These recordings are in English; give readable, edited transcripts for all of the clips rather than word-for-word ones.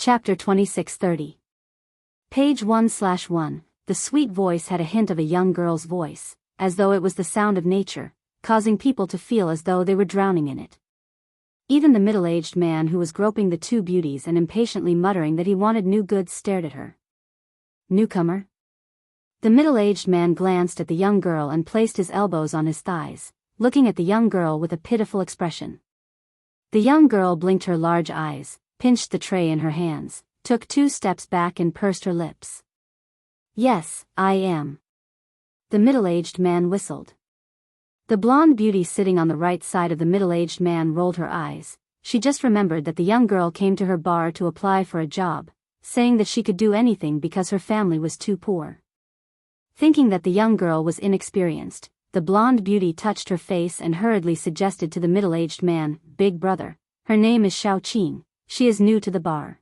Chapter 2630. Page 1/1. The sweet voice had a hint of a young girl's voice, as though it was the sound of nature, causing people to feel as though they were drowning in it. Even the middle-aged man who was groping the two beauties and impatiently muttering that he wanted new goods stared at her. Newcomer? The middle-aged man glanced at the young girl and placed his elbows on his thighs, looking at the young girl with a pitiful expression. The young girl blinked her large eyes, pinched the tray in her hands, took 2 steps back and pursed her lips. Yes, I am. The middle-aged man whistled. The blonde beauty sitting on the right side of the middle-aged man rolled her eyes. She just remembered that the young girl came to her bar to apply for a job, saying that she could do anything because her family was too poor. Thinking that the young girl was inexperienced, the blonde beauty touched her face and hurriedly suggested to the middle-aged man, "Big brother, her name is Xiaoqing, she is new to the bar."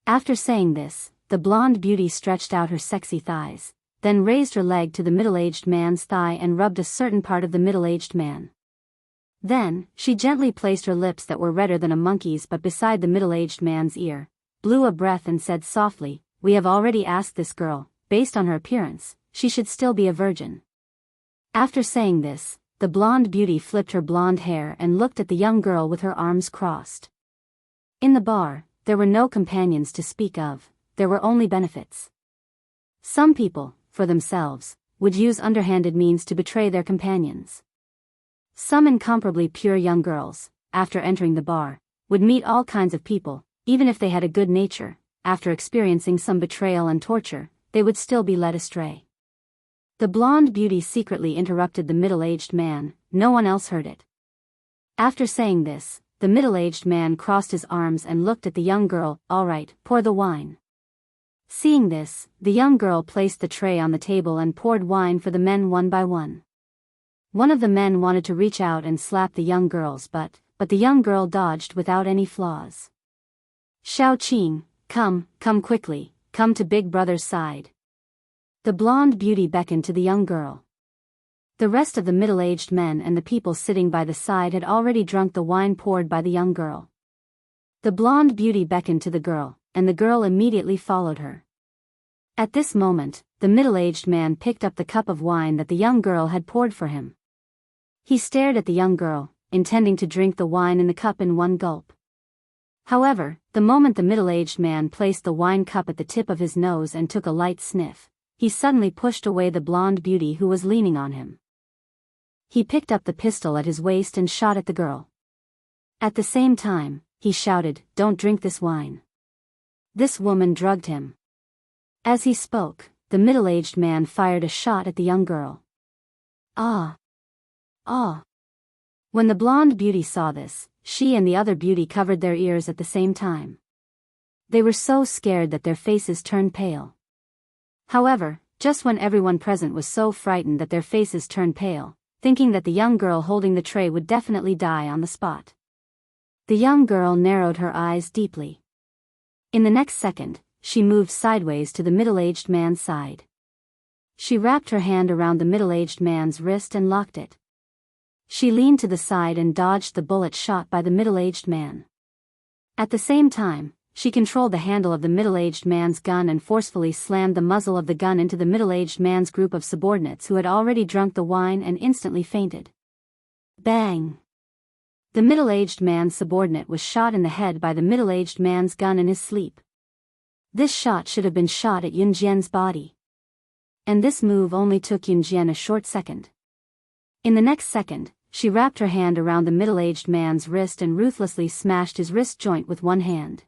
After saying this, the blonde beauty stretched out her sexy thighs, then raised her leg to the middle-aged man's thigh and rubbed a certain part of the middle-aged man. Then, she gently placed her lips that were redder than a monkey's but beside the middle-aged man's ear, blew a breath and said softly, "We have already asked this girl, based on her appearance, she should still be a virgin." After saying this, the blonde beauty flipped her blonde hair and looked at the young girl with her arms crossed. In the bar, there were no companions to speak of, there were only benefits. Some people, for themselves, would use underhanded means to betray their companions. Some incomparably pure young girls, after entering the bar, would meet all kinds of people, even if they had a good nature, after experiencing some betrayal and torture, they would still be led astray. The blonde beauty secretly interrupted the middle-aged man, no one else heard it. After saying this, the middle-aged man crossed his arms and looked at the young girl. "All right, pour the wine." Seeing this, the young girl placed the tray on the table and poured wine for the men one by one. One of the men wanted to reach out and slap the young girls but the young girl dodged without any flaws. "Xiaoqing, come quickly, come to Big Brother's side." The blonde beauty beckoned to the young girl. The rest of the middle-aged men and the people sitting by the side had already drunk the wine poured by the young girl. The blonde beauty beckoned to the girl, and the girl immediately followed her. At this moment, the middle-aged man picked up the cup of wine that the young girl had poured for him. He stared at the young girl, intending to drink the wine in the cup in one gulp. However, the moment the middle-aged man placed the wine cup at the tip of his nose and took a light sniff, he suddenly pushed away the blonde beauty who was leaning on him. He picked up the pistol at his waist and shot at the girl. At the same time, he shouted, "Don't drink this wine. This woman drugged him." As he spoke, the middle-aged man fired a shot at the young girl. Ah! When the blonde beauty saw this, she and the other beauty covered their ears at the same time. They were so scared that their faces turned pale. However, just when everyone present was so frightened that their faces turned pale, thinking that the young girl holding the tray would definitely die on the spot. The young girl narrowed her eyes deeply. In the next second, she moved sideways to the middle-aged man's side. She wrapped her hand around the middle-aged man's wrist and locked it. She leaned to the side and dodged the bullet shot by the middle-aged man. At the same time, she controlled the handle of the middle-aged man's gun and forcefully slammed the muzzle of the gun into the middle-aged man's group of subordinates who had already drunk the wine and instantly fainted. Bang! The middle-aged man's subordinate was shot in the head by the middle-aged man's gun in his sleep. This shot should have been shot at Yunjian's body. And this move only took Yunjian a short second. In the next second, she wrapped her hand around the middle-aged man's wrist and ruthlessly smashed his wrist joint with one hand.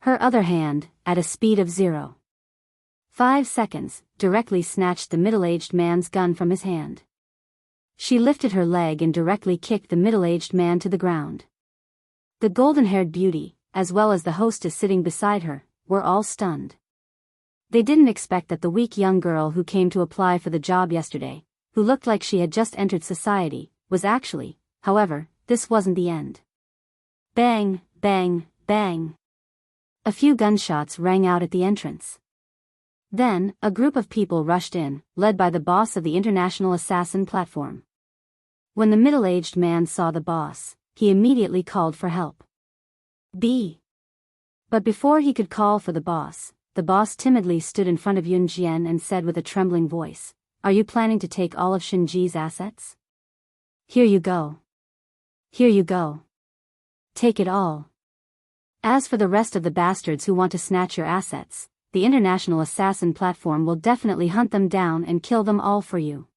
Her other hand, at a speed of 0.5 seconds, directly snatched the middle-aged man's gun from his hand. She lifted her leg and directly kicked the middle-aged man to the ground. The golden-haired beauty, as well as the hostess sitting beside her, were all stunned. They didn't expect that the weak young girl who came to apply for the job yesterday, who looked like she had just entered society, was actually, however, this wasn't the end. Bang, bang, bang. A few gunshots rang out at the entrance. Then, a group of people rushed in, led by the boss of the International Assassin Platform. When the middle-aged man saw the boss, he immediately called for help. But before he could call for the boss timidly stood in front of Yun Jian and said with a trembling voice, "Are you planning to take all of Shinji's assets? Here you go. Here you go. Take it all. As for the rest of the bastards who want to snatch your assets, the international assassin platform will definitely hunt them down and kill them all for you."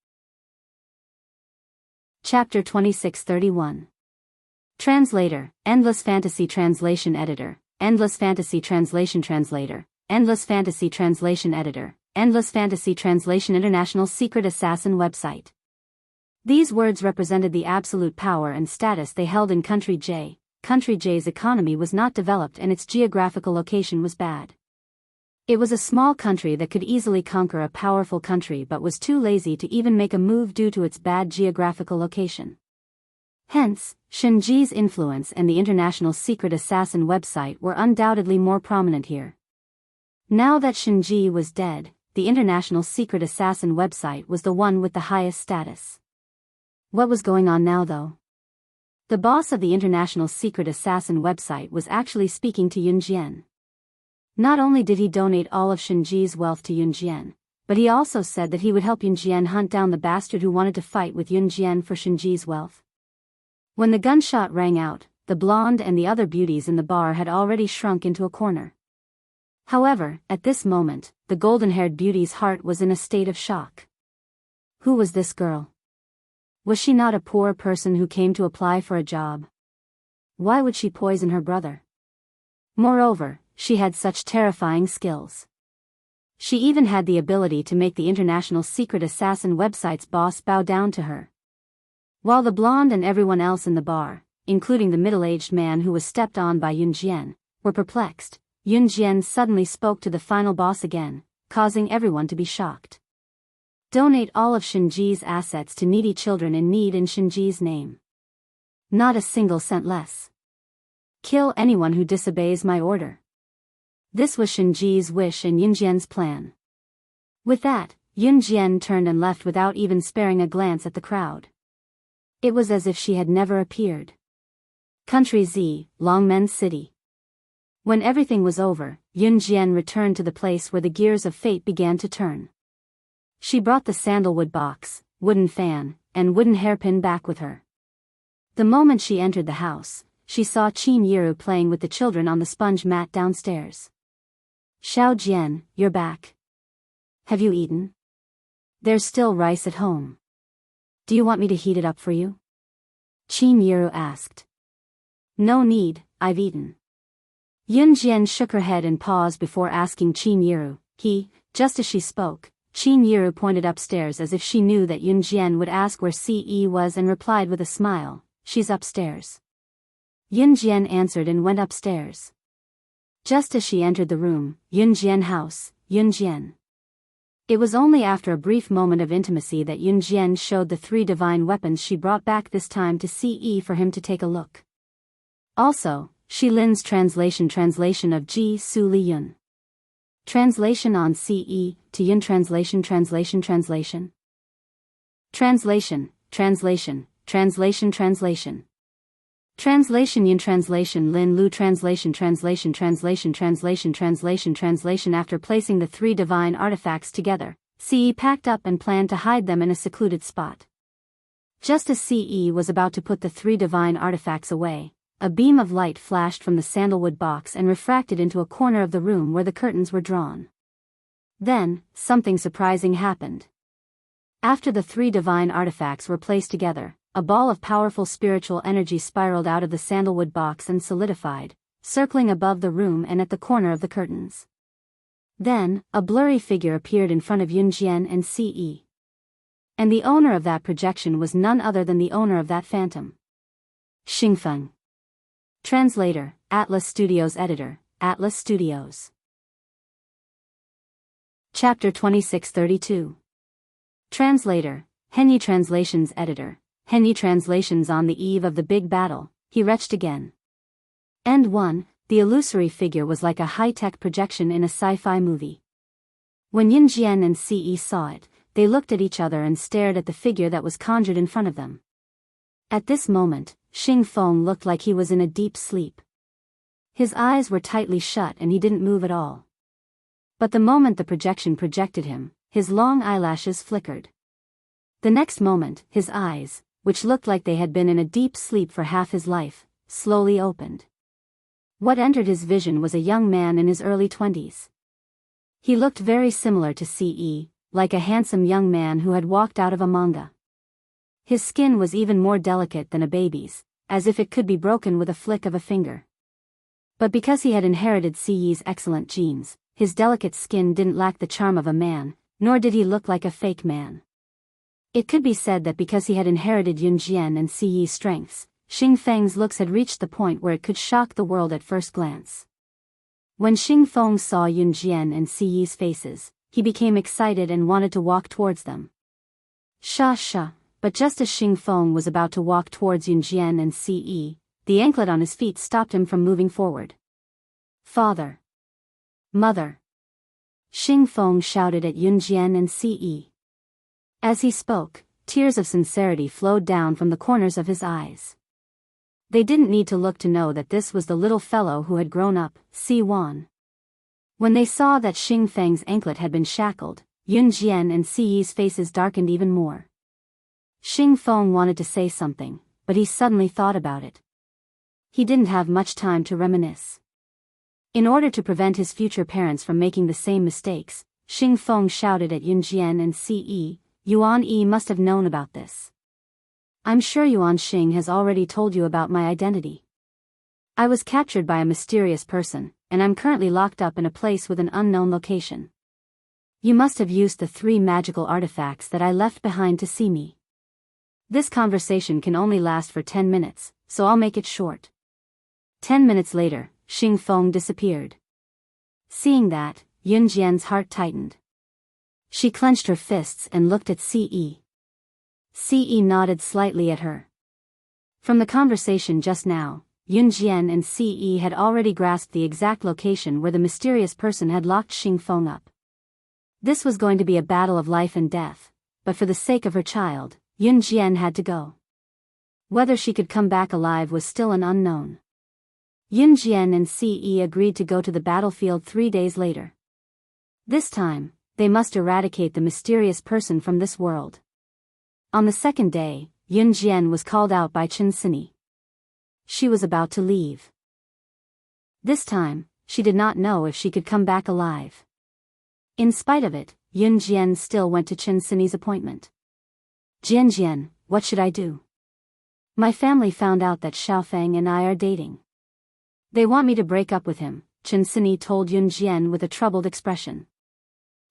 Chapter 2631. Translator, Endless Fantasy Translation Editor, Endless Fantasy Translation Translator, Endless Fantasy Translation Editor, Endless Fantasy Translation International Secret Assassin Website. These words represented the absolute power and status they held in Country J. Country J's economy was not developed and its geographical location was bad. It was a small country that could easily conquer a powerful country but was too lazy to even make a move due to its bad geographical location. Hence, Shinji's influence and the International Secret Assassin website were undoubtedly more prominent here. Now that Shinji was dead, the International Secret Assassin website was the one with the highest status. What was going on now though? The boss of the International Secret Assassin website was actually speaking to Yun Jian. Not only did he donate all of Shinji's wealth to Yun Jian, but he also said that he would help Yun Jian hunt down the bastard who wanted to fight with Yun Jian for Shinji's wealth. When the gunshot rang out, the blonde and the other beauties in the bar had already shrunk into a corner. However, at this moment, the golden-haired beauty's heart was in a state of shock. Who was this girl? Was she not a poor person who came to apply for a job? Why would she poison her brother? Moreover, she had such terrifying skills. She even had the ability to make the International Secret Assassin website's boss bow down to her. While the blonde and everyone else in the bar, including the middle-aged man who was stepped on by Yun Jian, were perplexed, Yun Jian suddenly spoke to the final boss again, causing everyone to be shocked. Donate all of Shinji's assets to needy children in need in Shinji's name. Not a single cent less. Kill anyone who disobeys my order. This was Shinji's wish and Yun Jian's plan. With that, Yun Jian turned and left without even sparing a glance at the crowd. It was as if she had never appeared. Country Z, Longmen City. When everything was over, Yun Jian returned to the place where the gears of fate began to turn. She brought the sandalwood box, wooden fan, and wooden hairpin back with her. The moment she entered the house, she saw Qin Yiru playing with the children on the sponge mat downstairs. "Xiao Jian, you're back. Have you eaten? There's still rice at home. Do you want me to heat it up for you?" Qin Yiru asked. "No need, I've eaten." Yun Jian shook her head and paused before asking Qin Yiru. Just as she spoke, Qin Yiru pointed upstairs as if she knew that Yun Jian would ask where CE was and replied with a smile, "She's upstairs." Yun Jian answered and went upstairs. Just as she entered the room, Yun Jian house, Yun Jian. It was only after a brief moment of intimacy that Yun Jian showed the 3 divine weapons she brought back this time to CE for him to take a look. Also, Shi Lin's translation of Ji Su Li Yun. Translation on CE to Yun Translation Translation Translation Yun Translation Lin Lu Translation After placing the 3 divine artifacts together, CE packed up and planned to hide them in a secluded spot. Just as CE was about to put the 3 divine artifacts away, a beam of light flashed from the sandalwood box and refracted into a corner of the room where the curtains were drawn. Then, something surprising happened. After the 3 divine artifacts were placed together, a ball of powerful spiritual energy spiraled out of the sandalwood box and solidified, circling above the room and at the corner of the curtains. Then, a blurry figure appeared in front of Yun Jian and CE. And the owner of that projection was none other than the owner of that phantom. Xingfeng. Translator, Atlas Studios Editor, Atlas Studios. Chapter 2632. Translator, Henyi Translations Editor, Henyi Translations. On the eve of the big battle, he retched again. End 1, the illusory figure was like a high-tech projection in a sci-fi movie. When Yun Jian and CE saw it, they looked at each other and stared at the figure that was conjured in front of them. At this moment, Xing Feng looked like he was in a deep sleep. His eyes were tightly shut and he didn't move at all. But the moment the projection projected him, his long eyelashes flickered. The next moment, his eyes, which looked like they had been in a deep sleep for half his life, slowly opened. What entered his vision was a young man in his early 20s. He looked very similar to CE, like a handsome young man who had walked out of a manga. His skin was even more delicate than a baby's, as if it could be broken with a flick of a finger. But because he had inherited CE's excellent genes, his delicate skin didn't lack the charm of a man, nor did he look like a fake man. It could be said that because he had inherited Yunjian and CE's strengths, Xing Feng's looks had reached the point where it could shock the world at first glance. When Xing Feng saw Yunjian and CE's faces, he became excited and wanted to walk towards them. Sha, but just as Xing Feng was about to walk towards Yunjian and CE, the anklet on his feet stopped him from moving forward. Father! Mother! Xing Feng shouted at Yunjian and CE. As he spoke, tears of sincerity flowed down from the corners of his eyes. They didn't need to look to know that this was the little fellow who had grown up, Si Wan. When they saw that Xing Feng's anklet had been shackled, Yunjian and CE's faces darkened even more. Xing Feng wanted to say something, but he suddenly thought about it. He didn't have much time to reminisce. In order to prevent his future parents from making the same mistakes, Xing Feng shouted at Yunjian and CE, Yuan Yi must have known about this. I'm sure Yuan Xing has already told you about my identity. I was captured by a mysterious person, and I'm currently locked up in a place with an unknown location. You must have used the 3 magical artifacts that I left behind to see me. This conversation can only last for 10 minutes, so I'll make it short. 10 minutes later, Xing Feng disappeared. Seeing that, Yunjian's heart tightened. She clenched her fists and looked at CE. CE nodded slightly at her. From the conversation just now, Yunjian and CE had already grasped the exact location where the mysterious person had locked Xing Feng up. This was going to be a battle of life and death, but for the sake of her child, Yunjian had to go. Whether she could come back alive was still an unknown. Yunjian and CE agreed to go to the battlefield 3 days later. This time, they must eradicate the mysterious person from this world. On the second day, Yunjian was called out by Chen Sini. She was about to leave. This time, she did not know if she could come back alive. In spite of it, Yunjian still went to Chen Sini's appointment. Jian, what should I do? My family found out that Xiaofeng and I are dating. They want me to break up with him, Chen Sini told Yunjian with a troubled expression.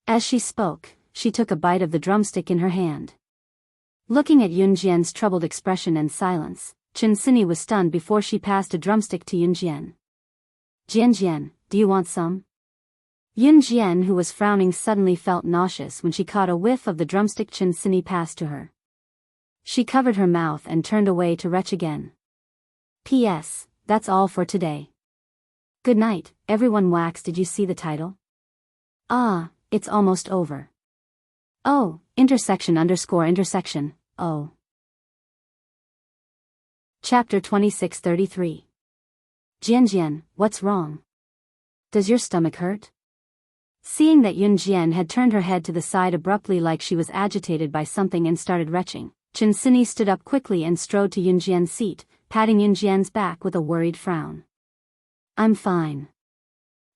As she spoke, she took a bite of the drumstick in her hand. Looking at Yunjian's troubled expression and silence, Chen Sini was stunned before she passed a drumstick to Yunjian. Jian, do you want some? Yunjian, who was frowning, suddenly felt nauseous when she caught a whiff of the drumstick Chen Sini passed to her. She covered her mouth and turned away to retch again. P.S. That's all for today. Good night, everyone. Wax, did you see the title? Ah, it's almost over. Oh, __intersection, oh. Chapter 2633. Jian, what's wrong? Does your stomach hurt? Seeing that Yunjian had turned her head to the side abruptly like she was agitated by something and started retching, Chen Sini stood up quickly and strode to Yunjian's seat, patting Yunjian's back with a worried frown. I'm fine.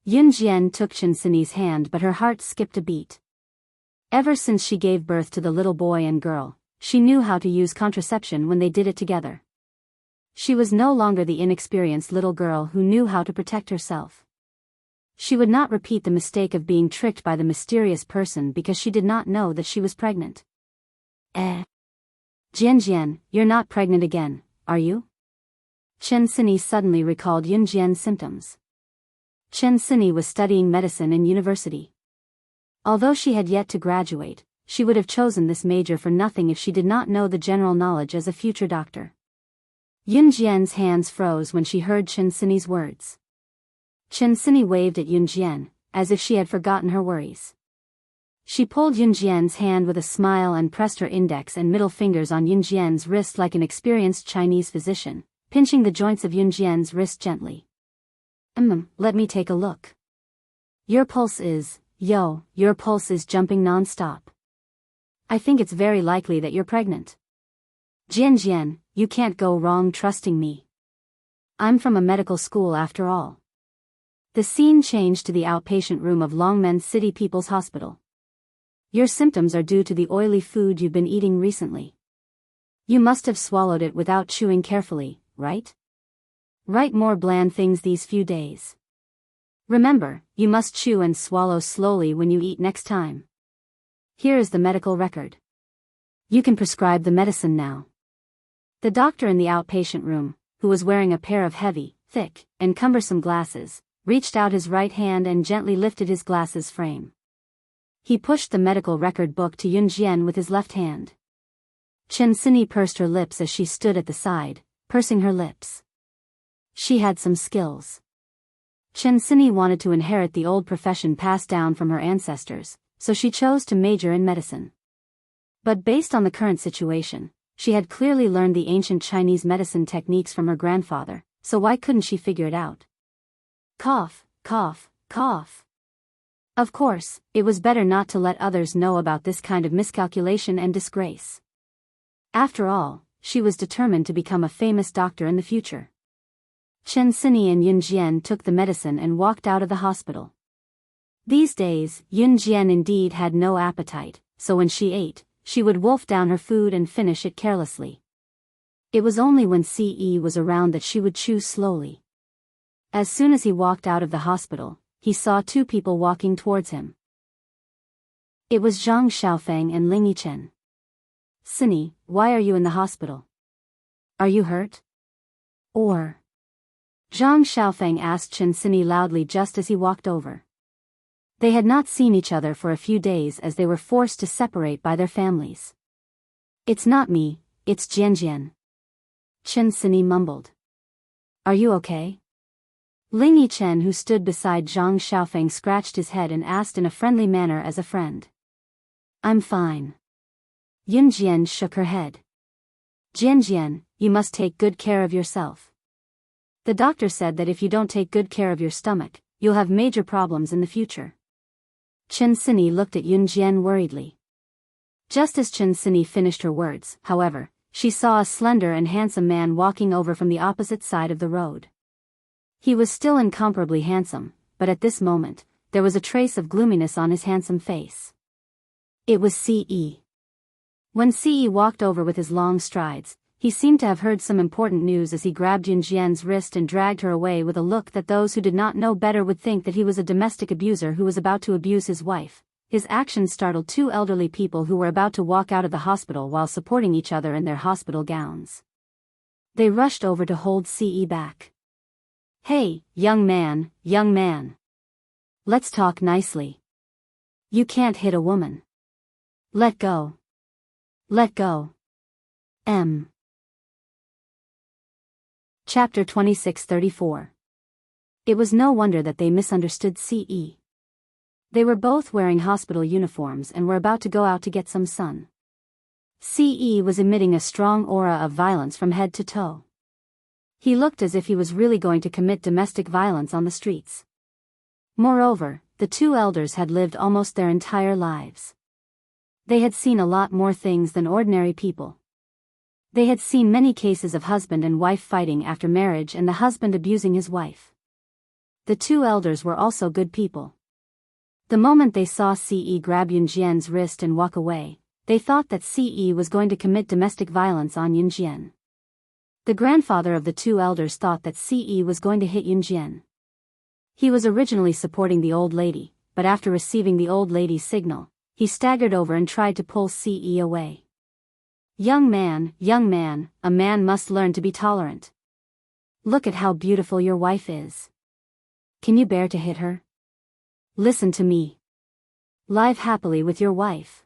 Yunjian took Chen Sini's hand, but her heart skipped a beat. Ever since she gave birth to the little boy and girl, she knew how to use contraception when they did it together. She was no longer the inexperienced little girl who knew how to protect herself. She would not repeat the mistake of being tricked by the mysterious person because she did not know that she was pregnant. Jian, you're not pregnant again, are you? Chen Sini suddenly recalled Yunjian's symptoms. Chen Sini was studying medicine in university. Although she had yet to graduate, she would have chosen this major for nothing if she did not know the general knowledge as a future doctor. Yunjian's hands froze when she heard Chen Sini's words. Chen Sini waved at Yunjian, as if she had forgotten her worries. She pulled Yunjian's hand with a smile and pressed her index and middle fingers on Yunjian's wrist like an experienced Chinese physician, pinching the joints of Yunjian's wrist gently. Let me take a look. Your pulse is jumping non-stop. I think it's very likely that you're pregnant. Jian, you can't go wrong trusting me. I'm from a medical school after all. The scene changed to the outpatient room of Longmen City People's Hospital. Your symptoms are due to the oily food you've been eating recently. You must have swallowed it without chewing carefully, right? Write more bland things these few days. Remember, you must chew and swallow slowly when you eat next time. Here is the medical record. You can prescribe the medicine now. The doctor in the outpatient room, who was wearing a pair of heavy, thick, and cumbersome glasses, reached out his right hand and gently lifted his glasses frame. He pushed the medical record book to Yunjian with his left hand. Chen Sini pursed her lips as she stood at the side, pursing her lips. She had some skills. Chen Sini wanted to inherit the old profession passed down from her ancestors, so she chose to major in medicine. But based on the current situation, she had clearly learned the ancient Chinese medicine techniques from her grandfather, so why couldn't she figure it out? Cough, cough, cough. Of course, it was better not to let others know about this kind of miscalculation and disgrace. After all, she was determined to become a famous doctor in the future. Chen Sini and Yun Jian took the medicine and walked out of the hospital. These days, Yun Jian indeed had no appetite, so when she ate, she would wolf down her food and finish it carelessly. It was only when Ce was around that she would chew slowly. As soon as he walked out of the hospital, he saw two people walking towards him. It was Zhang Xiaofeng and Ling Yichen. Sini, why are you in the hospital? Are you hurt? Or? Zhang Xiaofeng asked Chen Sini loudly just as he walked over. They had not seen each other for a few days as they were forced to separate by their families. It's not me, it's Jian. Chen Sini mumbled. Are you okay? Ling Yichen, who stood beside Zhang Xiaofeng, scratched his head and asked in a friendly manner as a friend. I'm fine. Yun Jian shook her head. Jian, you must take good care of yourself. The doctor said that if you don't take good care of your stomach, you'll have major problems in the future. Chen Sini looked at Yun Jian worriedly. Just as Chen Sini finished her words, however, she saw a slender and handsome man walking over from the opposite side of the road. He was still incomparably handsome, but at this moment, there was a trace of gloominess on his handsome face. It was Ce. When Ce walked over with his long strides, he seemed to have heard some important news as he grabbed Yun Jian's wrist and dragged her away with a look that those who did not know better would think that he was a domestic abuser who was about to abuse his wife. His actions startled two elderly people who were about to walk out of the hospital while supporting each other in their hospital gowns. They rushed over to hold Ce back. Hey, young man. Let's talk nicely. You can't hit a woman. Let go. Chapter 26-34. It was no wonder that they misunderstood Ce. They were both wearing hospital uniforms and were about to go out to get some sun. Ce was emitting a strong aura of violence from head to toe. He looked as if he was really going to commit domestic violence on the streets. Moreover, the two elders had lived almost their entire lives. They had seen a lot more things than ordinary people. They had seen many cases of husband and wife fighting after marriage and the husband abusing his wife. The two elders were also good people. The moment they saw Ce grab Yun Jian's wrist and walk away, they thought that Ce was going to commit domestic violence on Yun Jian. The grandfather of the two elders thought that Ce was going to hit Yun Jian. He was originally supporting the old lady, but after receiving the old lady's signal, he staggered over and tried to pull Ce away. Young man, a man must learn to be tolerant. Look at how beautiful your wife is. Can you bear to hit her? Listen to me. Live happily with your wife.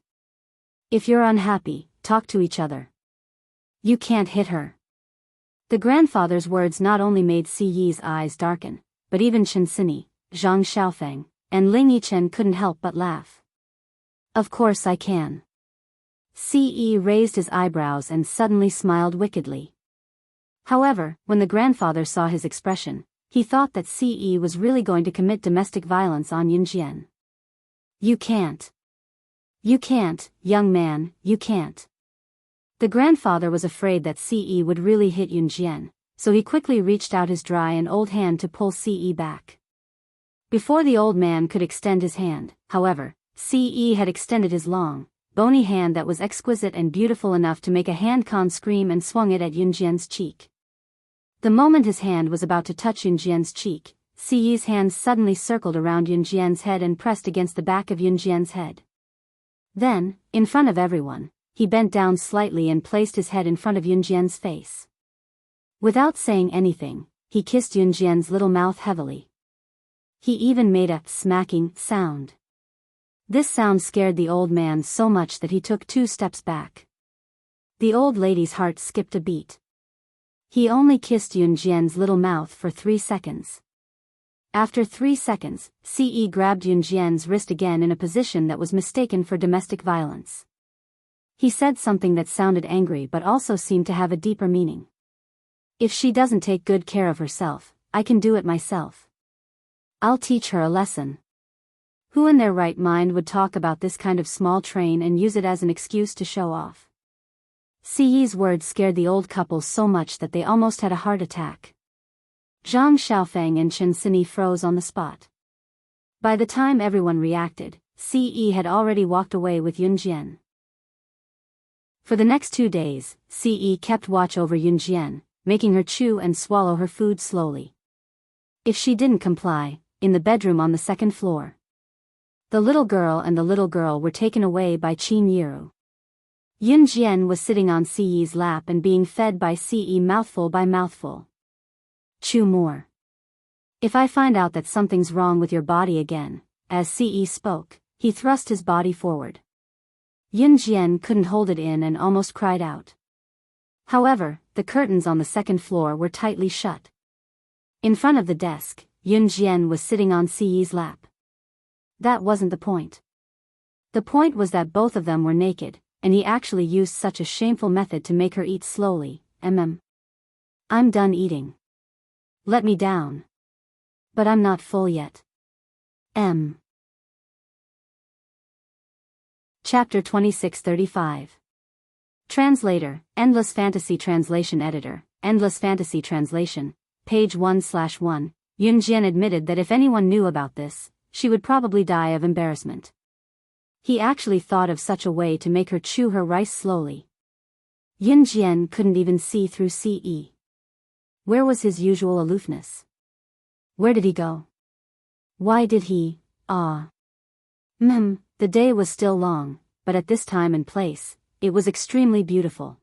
If you're unhappy, talk to each other. You can't hit her. The grandfather's words not only made Ce's eyes darken, but even Chen Sini, Zhang Xiaofeng, and Ling Yichen couldn't help but laugh. Of course I can. Ce raised his eyebrows and suddenly smiled wickedly. However, when the grandfather saw his expression, He thought that Ce was really going to commit domestic violence on Yunjian. You can't. You can't, young man, you can't. The grandfather was afraid that Ce would really hit Yunjian, so he quickly reached out his dry and old hand to pull Ce back. Before the old man could extend his hand, however, Ce had extended his long, bony hand that was exquisite and beautiful enough to make a hand-con scream and swung it at Yunjian's cheek. The moment his hand was about to touch Yunjian's cheek, Ce's hand suddenly circled around Yunjian's head and pressed against the back of Yunjian's head. Then, in front of everyone, he bent down slightly and placed his head in front of Yunjian's face. Without saying anything, he kissed Yunjian's little mouth heavily. He even made a smacking sound. This sound scared the old man so much that he took 2 steps back. The old lady's heart skipped a beat. He only kissed Yunjian's little mouth for 3 seconds. After 3 seconds, Ce grabbed Yunjian's wrist again in a position that was mistaken for domestic violence. He said something that sounded angry but also seemed to have a deeper meaning. If she doesn't take good care of herself, I can do it myself. I'll teach her a lesson. Who in their right mind would talk about this kind of small train and use it as an excuse to show off? Ce's words scared the old couple so much that they almost had a heart attack. Zhang Xiaofeng and Chen Sini froze on the spot. By the time everyone reacted, Ce had already walked away with Yunjian. For the next 2 days, Ce kept watch over Yunjian, making her chew and swallow her food slowly. If she didn't comply, in the bedroom on the 2nd floor, the little girl and the little girl were taken away by Qin Yiru. Yunjian was sitting on Ce's lap and being fed by Ce mouthful by mouthful. Chew more. If I find out that something's wrong with your body again, as Ce spoke, he thrust his body forward. Yunjian couldn't hold it in and almost cried out. However, the curtains on the 2nd floor were tightly shut. In front of the desk, Yunjian was sitting on Ce's lap. That wasn't the point. The point was that both of them were naked, and he actually used such a shameful method to make her eat slowly. I'm done eating. Let me down. But I'm not full yet. Chapter 2635. Translator, Endless Fantasy Translation Editor, Endless Fantasy Translation, page 1/1. Yunjian admitted that if anyone knew about this, she would probably die of embarrassment. He actually thought of such a way to make her chew her rice slowly. Yunjian couldn't even see through Ce. Where was his usual aloofness? Where did he go? Why did he, The day was still long, but at this time and place, it was extremely beautiful.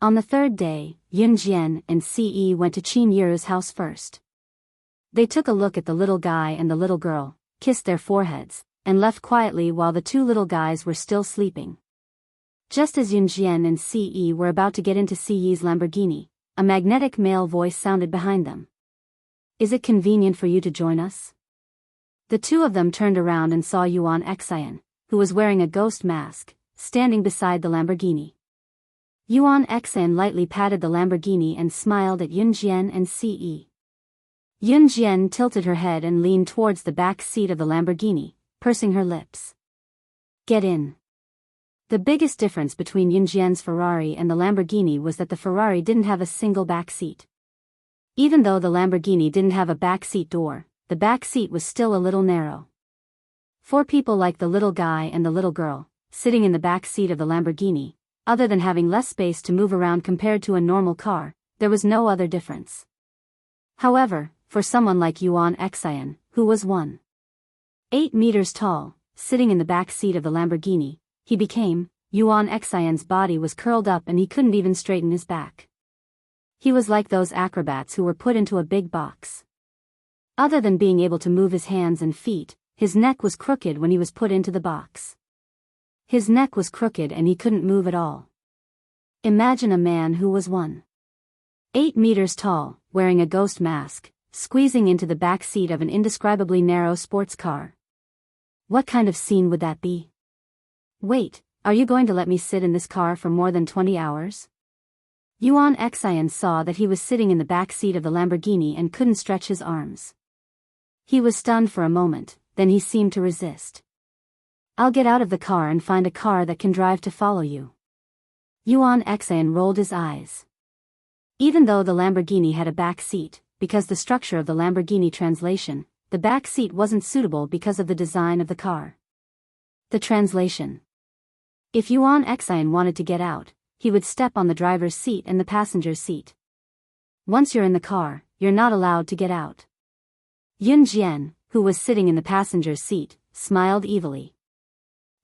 On the 3rd day, Yunjian and Ce went to Qin Yiru's house first. They took a look at the little guy and the little girl, kissed their foreheads, and left quietly while the 2 little guys were still sleeping. Just as Yunjian and Ce were about to get into Ce's Lamborghini, a magnetic male voice sounded behind them. Is it convenient for you to join us? The 2 of them turned around and saw Yuan Xian, who was wearing a ghost mask, standing beside the Lamborghini. Yuan Xian lightly patted the Lamborghini and smiled at Yunjian and Ce. Yunjian tilted her head and leaned towards the back seat of the Lamborghini, pursing her lips. Get in. The biggest difference between Yunjian's Ferrari and the Lamborghini was that the Ferrari didn't have a single back seat. Even though the Lamborghini didn't have a back seat door, the back seat was still a little narrow. 4 people like the little guy and the little girl, sitting in the back seat of the Lamborghini, other than having less space to move around compared to a normal car, there was no other difference. However, for someone like Yuan Xian, who was 1.8 meters tall, sitting in the back seat of the Lamborghini, Yuan Xian's body was curled up and he couldn't even straighten his back. He was like those acrobats who were put into a big box. Other than being able to move his hands and feet, his neck was crooked when he was put into the box. His neck was crooked and he couldn't move at all. Imagine a man who was 1.8 meters tall, wearing a ghost mask, squeezing into the back seat of an indescribably narrow sports car. What kind of scene would that be? Wait, are you going to let me sit in this car for more than 20 hours? Yuan Xian saw that he was sitting in the back seat of the Lamborghini and couldn't stretch his arms. He was stunned for a moment, then he seemed to resist. I'll get out of the car and find a car that can drive to follow you. Yuan Xian rolled his eyes. Even though the Lamborghini had a back seat, because the structure of the Lamborghini translation, the back seat wasn't suitable because of the design of the car. The translation. If Yuan Xian wanted to get out, he would step on the driver's seat and the passenger's seat. Once you're in the car, you're not allowed to get out. Yun Jian, who was sitting in the passenger's seat, smiled evilly.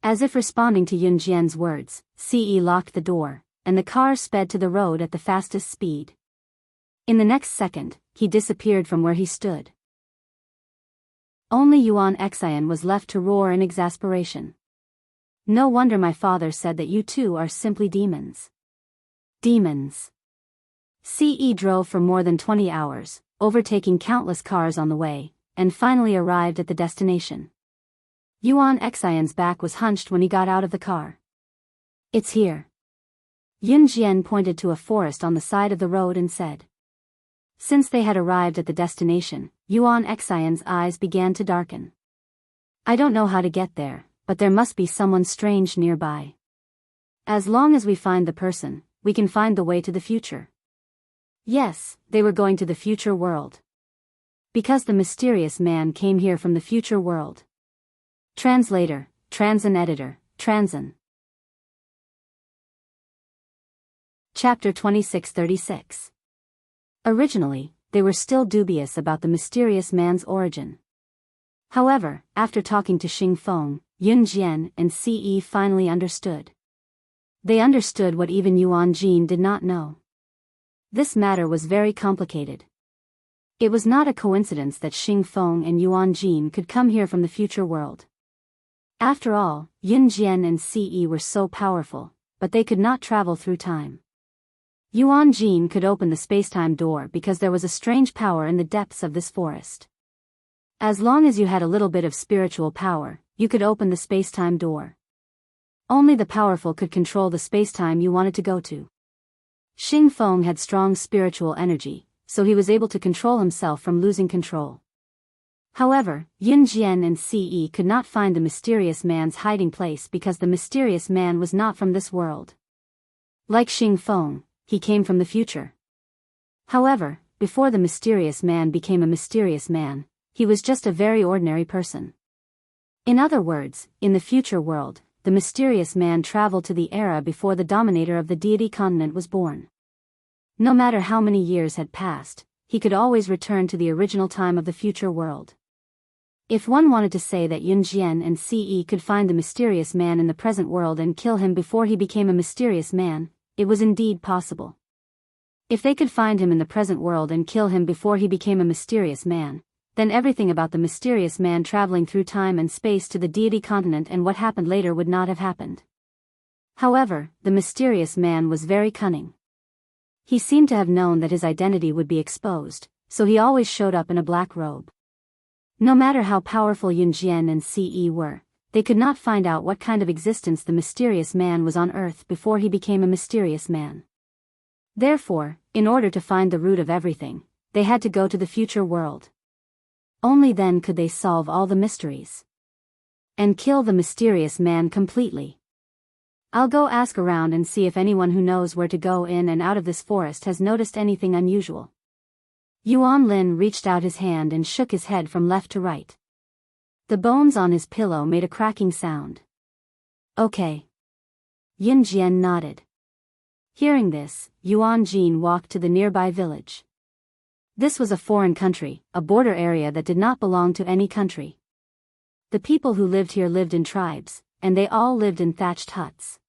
As if responding to Yun Jian's words, Ce locked the door, and the car sped to the road at the fastest speed. In the next second, he disappeared from where he stood. Only Yuan Xian was left to roar in exasperation. No wonder my father said that you two are simply demons. Demons. Ce drove for more than 20 hours, overtaking countless cars on the way, and finally arrived at the destination. Yuan Xian's back was hunched when he got out of the car. It's here. Yun Jian pointed to a forest on the side of the road and said. Since they had arrived at the destination, Yuan Xian's eyes began to darken. I don't know how to get there, but there must be someone strange nearby. As long as we find the person, we can find the way to the future. Yes, they were going to the future world. Because the mysterious man came here from the future world. Translator, Transin Editor, Transin. Chapter 2636. Originally, they were still dubious about the mysterious man's origin. However, after talking to Xing Feng, Yun Jian and Ce finally understood. They understood what even Yuan Jin did not know. This matter was very complicated. It was not a coincidence that Xing Feng and Yuan Jin could come here from the future world. After all, Yun Jian and Ce were so powerful, but they could not travel through time. Yuan Jin could open the spacetime door because there was a strange power in the depths of this forest. As long as you had a little bit of spiritual power, you could open the spacetime door. Only the powerful could control the spacetime you wanted to go to. Xing Feng had strong spiritual energy, so he was able to control himself from losing control. However, Yun Jian and Ce could not find the mysterious man's hiding place because the mysterious man was not from this world. Like Xing Feng, he came from the future. However, before the mysterious man became a mysterious man, he was just a very ordinary person. In other words, in the future world, the mysterious man traveled to the era before the dominator of the deity continent was born. No matter how many years had passed, he could always return to the original time of the future world. If one wanted to say that Yun Jian and Ce could find the mysterious man in the present world and kill him before he became a mysterious man, it was indeed possible. If they could find him in the present world and kill him before he became a mysterious man, then everything about the mysterious man traveling through time and space to the deity continent and what happened later would not have happened. However, the mysterious man was very cunning. He seemed to have known that his identity would be exposed, so he always showed up in a black robe. No matter how powerful Yun Jian and Ce were, they could not find out what kind of existence the mysterious man was on Earth before he became a mysterious man. Therefore, in order to find the root of everything, they had to go to the future world. Only then could they solve all the mysteries. And kill the mysterious man completely. I'll go ask around and see if anyone who knows where to go in and out of this forest has noticed anything unusual. Yuan Lin reached out his hand and shook his head from left to right. The bones on his pillow made a cracking sound. Okay. Yun Jian nodded. Hearing this, Yuan Jin walked to the nearby village. This was a foreign country, a border area that did not belong to any country. The people who lived here lived in tribes, and they all lived in thatched huts.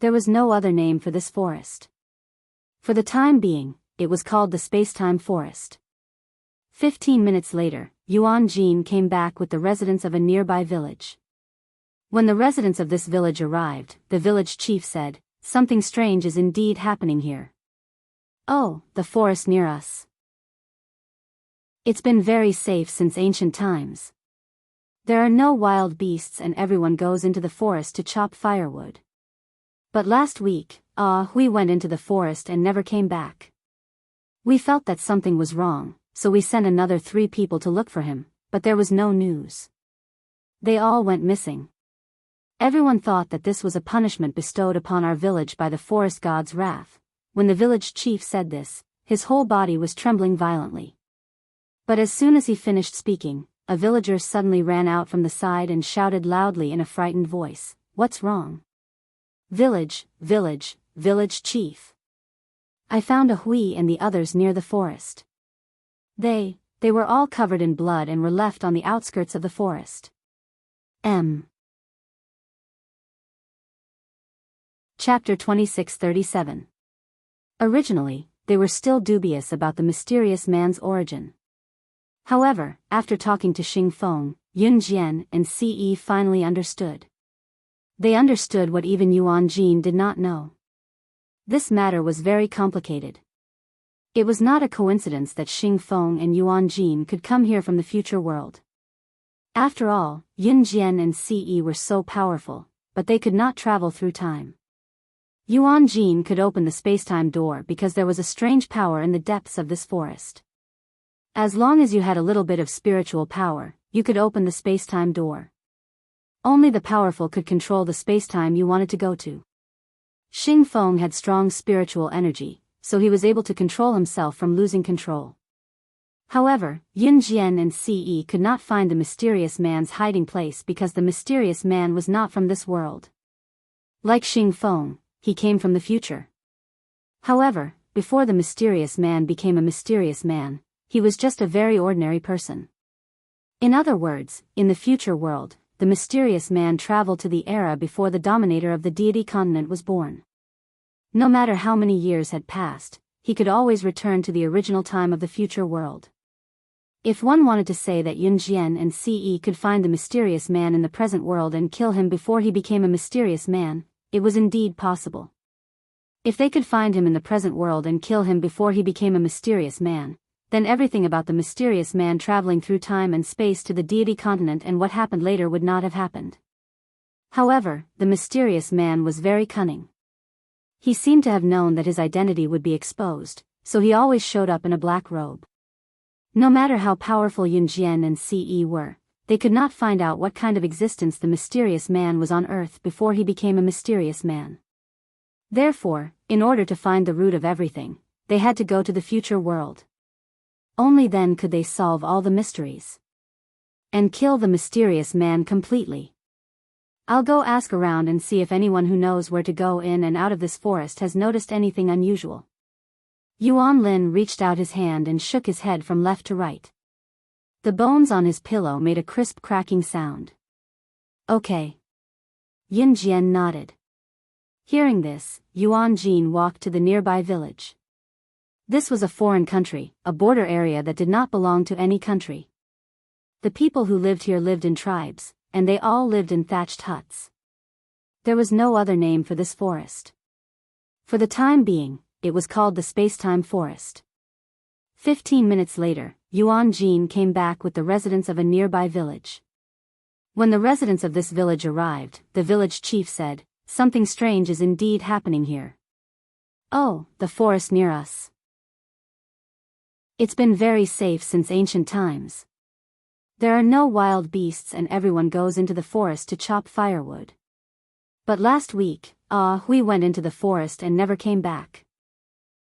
There was no other name for this forest. For the time being, it was called the Spacetime Forest. 15 minutes later, Yuan Jin came back with the residents of a nearby village. When the residents of this village arrived, the village chief said, "Something strange is indeed happening here." "Oh, the forest near us. It's been very safe since ancient times. There are no wild beasts and everyone goes into the forest to chop firewood. But last week, We went into the forest and never came back. We felt that something was wrong, so we sent another 3 people to look for him, but there was no news. They all went missing. Everyone thought that this was a punishment bestowed upon our village by the forest god's wrath. When the village chief said this, his whole body was trembling violently. But as soon as he finished speaking, a villager suddenly ran out from the side and shouted loudly in a frightened voice, "What's wrong?" "Village, village, village chief. I found a Hui and the others near the forest. They were all covered in blood and were left on the outskirts of the forest." Chapter 2637. Originally, they were still dubious about the mysterious man's origin. However, after talking to Xing Feng, Yun Jian and Ce finally understood. They understood what even Yuan Jin did not know. This matter was very complicated. It was not a coincidence that Xing Feng and Yuan Jin could come here from the future world. After all, Yun Jian and Ce were so powerful, but they could not travel through time. Yuan Jin could open the space-time door because there was a strange power in the depths of this forest. As long as you had a little bit of spiritual power, you could open the space-time door. Only the powerful could control the space-time you wanted to go to. Xing Feng had strong spiritual energy, so he was able to control himself from losing control. However, Yun Jian and Ce could not find the mysterious man's hiding place because the mysterious man was not from this world. Like Xing Feng, he came from the future. However, before the mysterious man became a mysterious man, he was just a very ordinary person. In other words, in the future world, the mysterious man traveled to the era before the dominator of the deity continent was born. No matter how many years had passed, he could always return to the original time of the future world. If one wanted to say that Yun Jian and Ce could find the mysterious man in the present world and kill him before he became a mysterious man, it was indeed possible. If they could find him in the present world and kill him before he became a mysterious man, then everything about the mysterious man traveling through time and space to the deity continent and what happened later would not have happened. However, the mysterious man was very cunning. He seemed to have known that his identity would be exposed, so he always showed up in a black robe. No matter how powerful Yun Jian and Ce were, they could not find out what kind of existence the mysterious man was on Earth before he became a mysterious man. Therefore, in order to find the root of everything, they had to go to the future world. Only then could they solve all the mysteries. And kill the mysterious man completely. I'll go ask around and see if anyone who knows where to go in and out of this forest has noticed anything unusual. Yuan Lin reached out his hand and shook his head from left to right. The bones on his pillow made a crisp cracking sound. Okay. Yun Jian nodded. Hearing this, Yuan Jin walked to the nearby village. This was a foreign country, a border area that did not belong to any country. The people who lived here lived in tribes, and they all lived in thatched huts. There was no other name for this forest. For the time being, it was called the Space-Time Forest. 15 minutes later, Yuan Jin came back with the residents of a nearby village. When the residents of this village arrived, the village chief said, "Something strange is indeed happening here." "Oh, the forest near us. It's been very safe since ancient times. There are no wild beasts and everyone goes into the forest to chop firewood. But last week, we went into the forest and never came back.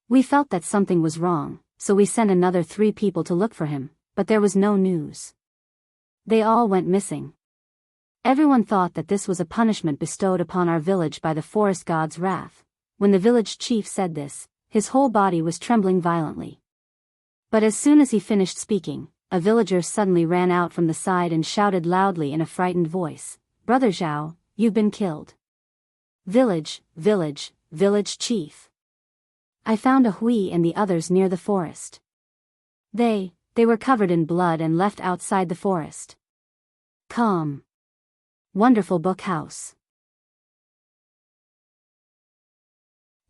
We felt that something was wrong, so we sent another 3 people to look for him, but there was no news. They all went missing. Everyone thought that this was a punishment bestowed upon our village by the forest god's wrath. When the village chief said this, his whole body was trembling violently. But as soon as he finished speaking, a villager suddenly ran out from the side and shouted loudly in a frightened voice, "Brother Zhao, you've been killed. Village, village, village chief. I found a Hui and the others near the forest. They were covered in blood and left outside the forest." Calm. Wonderful Book House.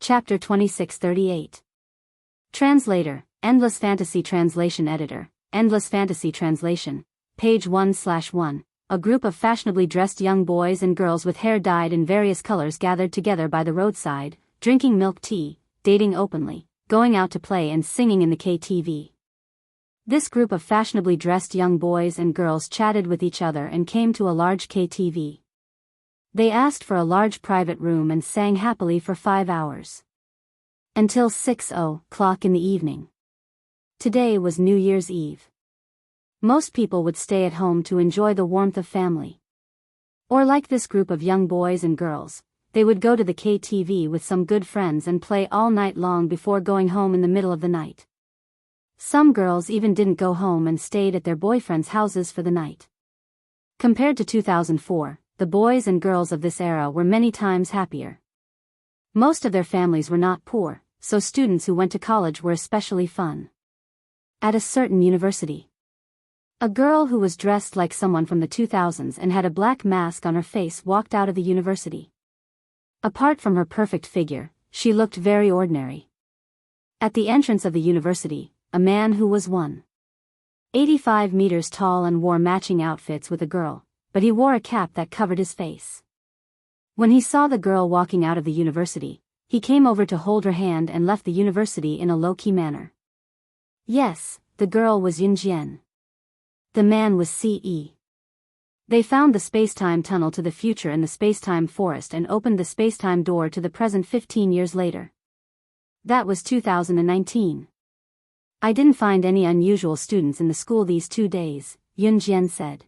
Chapter 2638. Translator, Endless Fantasy Translation Editor, Endless Fantasy Translation, page 1/1. A group of fashionably dressed young boys and girls with hair dyed in various colors gathered together by the roadside, drinking milk tea, dating openly, going out to play and singing in the KTV. This group of fashionably dressed young boys and girls chatted with each other and came to a large KTV. They asked for a large private room and sang happily for 5 hours. Until 6:00 in the evening. Today was New Year's Eve. Most people would stay at home to enjoy the warmth of family. Or like this group of young boys and girls, they would go to the KTV with some good friends and play all night long before going home in the middle of the night. Some girls even didn't go home and stayed at their boyfriends' houses for the night. Compared to 2004, the boys and girls of this era were many times happier. Most of their families were not poor, so students who went to college were especially fun. At a certain university, a girl who was dressed like someone from the 2000s and had a black mask on her face walked out of the university. Apart from her perfect figure, she looked very ordinary. At the entrance of the university, a man who was 185 meters tall and wore matching outfits with a girl, but he wore a cap that covered his face. When he saw the girl walking out of the university, he came over to hold her hand and left the university in a low-key manner. Yes, the girl was Yunjian. The man was CE. They found the space-time tunnel to the future in the space-time forest and opened the space-time door to the present 15 years later. That was 2019. I didn't find any unusual students in the school these 2 days, Yunjian said.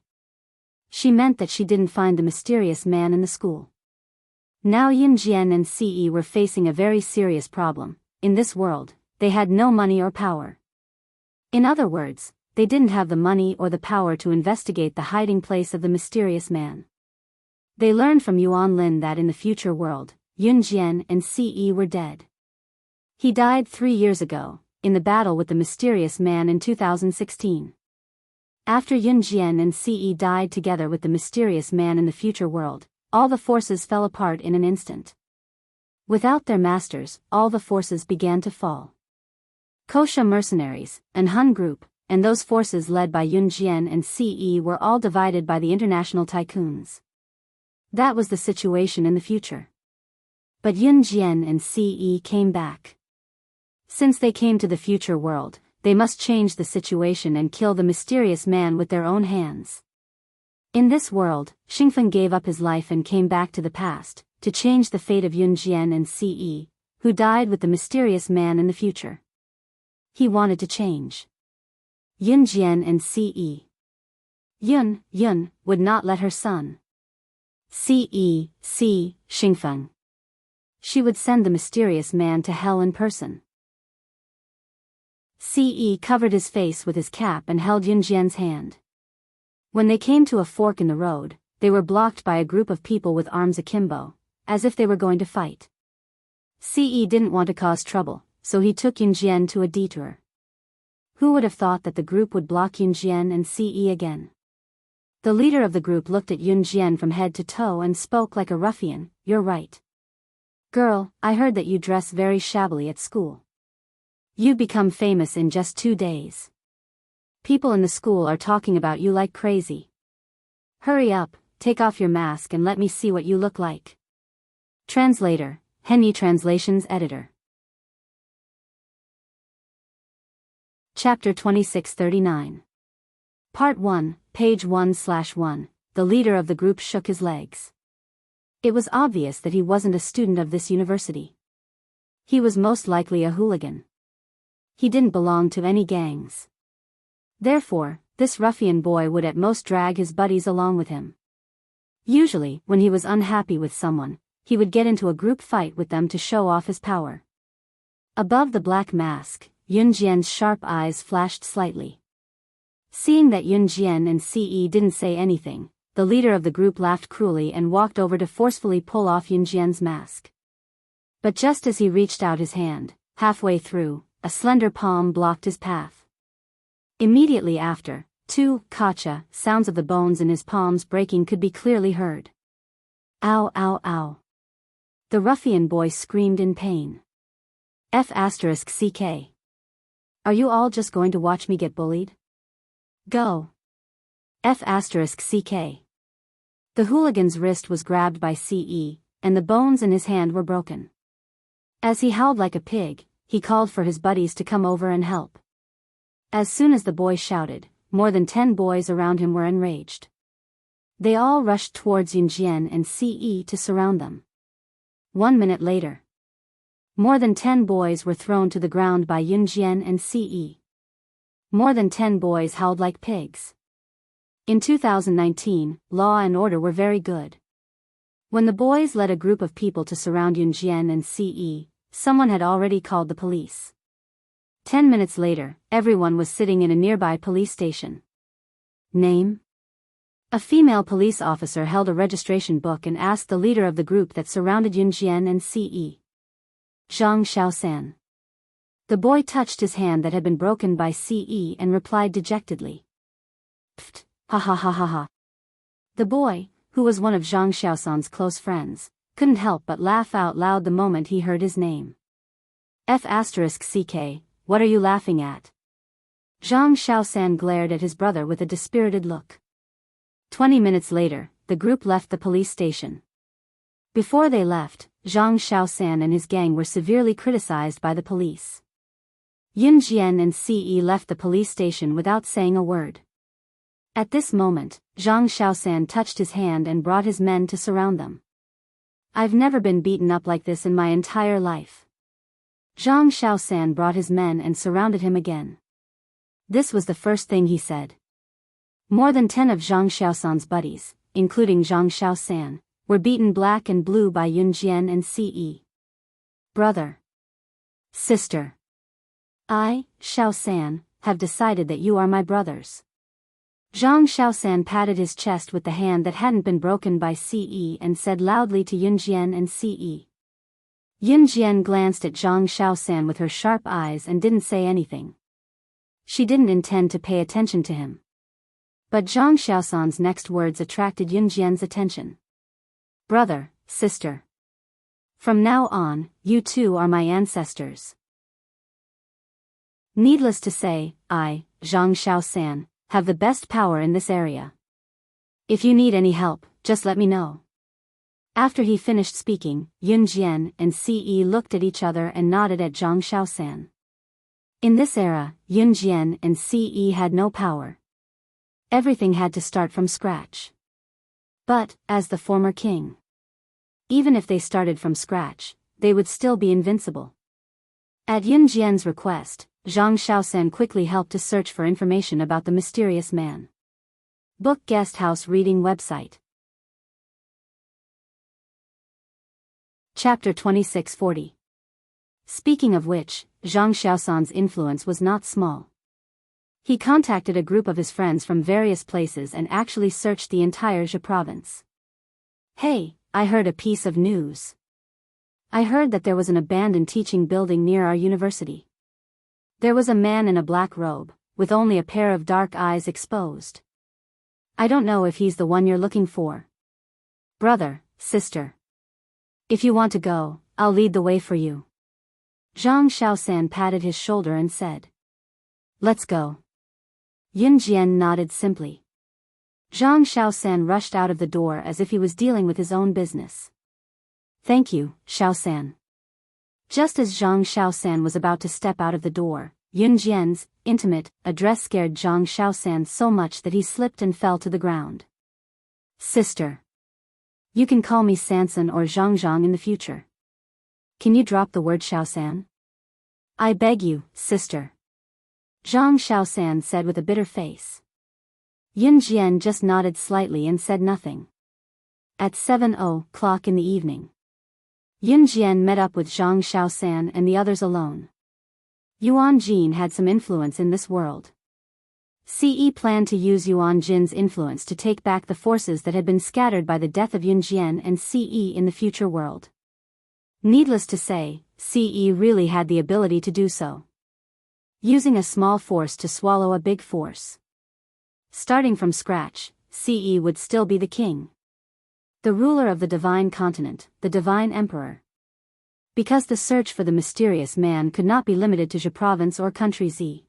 She meant that she didn't find the mysterious man in the school. Now Yunjian and CE were facing a very serious problem. In this world, they had no money or power. In other words, they didn't have the money or the power to investigate the hiding place of the mysterious man. They learned from Yuan Lin that in the future world, Yunjian and CE were dead. He died 3 years ago, in the battle with the mysterious man in 2016. After Yunjian and CE died together with the mysterious man in the future world, all the forces fell apart in an instant. Without their masters, all the forces began to fall. Kosha mercenaries, an Hun group, and those forces led by Yunjian and CE were all divided by the international tycoons. That was the situation in the future. But Yunjian and CE came back. Since they came to the future world, they must change the situation and kill the mysterious man with their own hands. In this world, Xingfen gave up his life and came back to the past, to change the fate of Yunjian and CE, who died with the mysterious man in the future. He wanted to change Yunjian and CE. Yun would not let her son see Xingfen. She would send the mysterious man to hell in person. CE covered his face with his cap and held Yunjian's hand. When they came to a fork in the road, they were blocked by a group of people with arms akimbo, as if they were going to fight. CE didn't want to cause trouble, so he took Yunjian to a detour. Who would have thought that the group would block Yunjian and CE again? The leader of the group looked at Yunjian from head to toe and spoke like a ruffian. "You're right. Girl, I heard that you dress very shabbily at school. You've become famous in just 2 days. People in the school are talking about you like crazy. Hurry up, take off your mask and let me see what you look like." Translator, Henyi Translations Editor. Chapter 2639. Part 1, page 1/1. The leader of the group shook his legs. It was obvious that he wasn't a student of this university. He was most likely a hooligan. He didn't belong to any gangs. Therefore, this ruffian boy would at most drag his buddies along with him. Usually, when he was unhappy with someone, he would get into a group fight with them to show off his power. Above the black mask, Yunjian's sharp eyes flashed slightly. Seeing that Yunjian and CE didn't say anything, the leader of the group laughed cruelly and walked over to forcefully pull off Yunjian's mask. But just as he reached out his hand, halfway through, a slender palm blocked his path. Immediately after, two kacha sounds of the bones in his palms breaking could be clearly heard. Ow, ow, ow. The ruffian boy screamed in pain. F***ck. Are you all just going to watch me get bullied? Go. F***ck. The hooligan's wrist was grabbed by CE, and the bones in his hand were broken. As he howled like a pig, he called for his buddies to come over and help. As soon as the boy shouted, more than 10 boys around him were enraged. They all rushed towards Yunjian and Ce to surround them. 1 minute later, more than 10 boys were thrown to the ground by Yunjian and Ce. More than 10 boys howled like pigs. In 2019, law and order were very good. When the boys led a group of people to surround Yunjian and Ce, someone had already called the police. 10 minutes later, everyone was sitting in a nearby police station. Name? A female police officer held a registration book and asked the leader of the group that surrounded Yunjian and Ce. Zhang Xiaosan. The boy touched his hand that had been broken by Ce and replied dejectedly. Pfft, ha ha ha ha ha. The boy, who was one of Zhang Xiaosan's close friends, couldn't help but laugh out loud the moment he heard his name. F***ck, what are you laughing at? Zhang Xiaosan glared at his brother with a dispirited look. 20 minutes later, the group left the police station. Before they left, Zhang Xiaosan and his gang were severely criticized by the police. Yunjian and Ce left the police station without saying a word. At this moment, Zhang Xiaosan touched his hand and brought his men to surround them. I've never been beaten up like this in my entire life. Zhang Xiaosan brought his men and surrounded him again. This was the first thing he said. More than 10 of Zhang Xiaosan's buddies, including Zhang Xiaosan, were beaten black and blue by Yunjian and Ce. Brother. Sister. I, Xiaosan, have decided that you are my brothers. Zhang Xiaosan patted his chest with the hand that hadn't been broken by Ce and said loudly to Yunjian and Ce. Yunjian glanced at Zhang Xiaosan with her sharp eyes and didn't say anything. She didn't intend to pay attention to him. But Zhang Xiaosan's next words attracted Yunjian's attention. Brother, sister. From now on, you two are my ancestors. Needless to say, I, Zhang Xiaosan, have the best power in this area. If you need any help, just let me know. After he finished speaking, Yunjian and Ce looked at each other and nodded at Zhang Xiaosan. In this era, Yunjian and Ce had no power. Everything had to start from scratch. But, as the former king, even if they started from scratch, they would still be invincible. At Yunjian's request, Zhang Xiaosan quickly helped to search for information about the mysterious man. Book Guest House Reading Website. Chapter 2640. Speaking of which, Zhang Xiaosan's influence was not small. He contacted a group of his friends from various places and actually searched the entire Zhe province. Hey, I heard a piece of news. I heard that there was an abandoned teaching building near our university. There was a man in a black robe, with only a pair of dark eyes exposed. I don't know if he's the one you're looking for. Brother, sister. If you want to go, I'll lead the way for you. Zhang Xiaosan patted his shoulder and said. Let's go. Yunjian nodded simply. Zhang Xiaosan rushed out of the door as if he was dealing with his own business. Thank you, Xiaosan. Just as Zhang Xiaosan was about to step out of the door, Yunjian's intimate address scared Zhang Xiaosan so much that he slipped and fell to the ground. Sister. You can call me Sansan or Zhang in the future. Can you drop the word Xiaosan? I beg you, sister. Zhang Xiaosan said with a bitter face. Yunjian just nodded slightly and said nothing. At 7:00 in the evening, Yunjian met up with Zhang Xiaosan and the others alone. Yuan Jin had some influence in this world. Ce planned to use Yuan Jin's influence to take back the forces that had been scattered by the death of Yunjian and Ce in the future world. Needless to say, Ce really had the ability to do so. Using a small force to swallow a big force. Starting from scratch, Ce would still be the king. The ruler of the divine continent, the divine emperor. Because the search for the mysterious man could not be limited to Zhe province or country Z.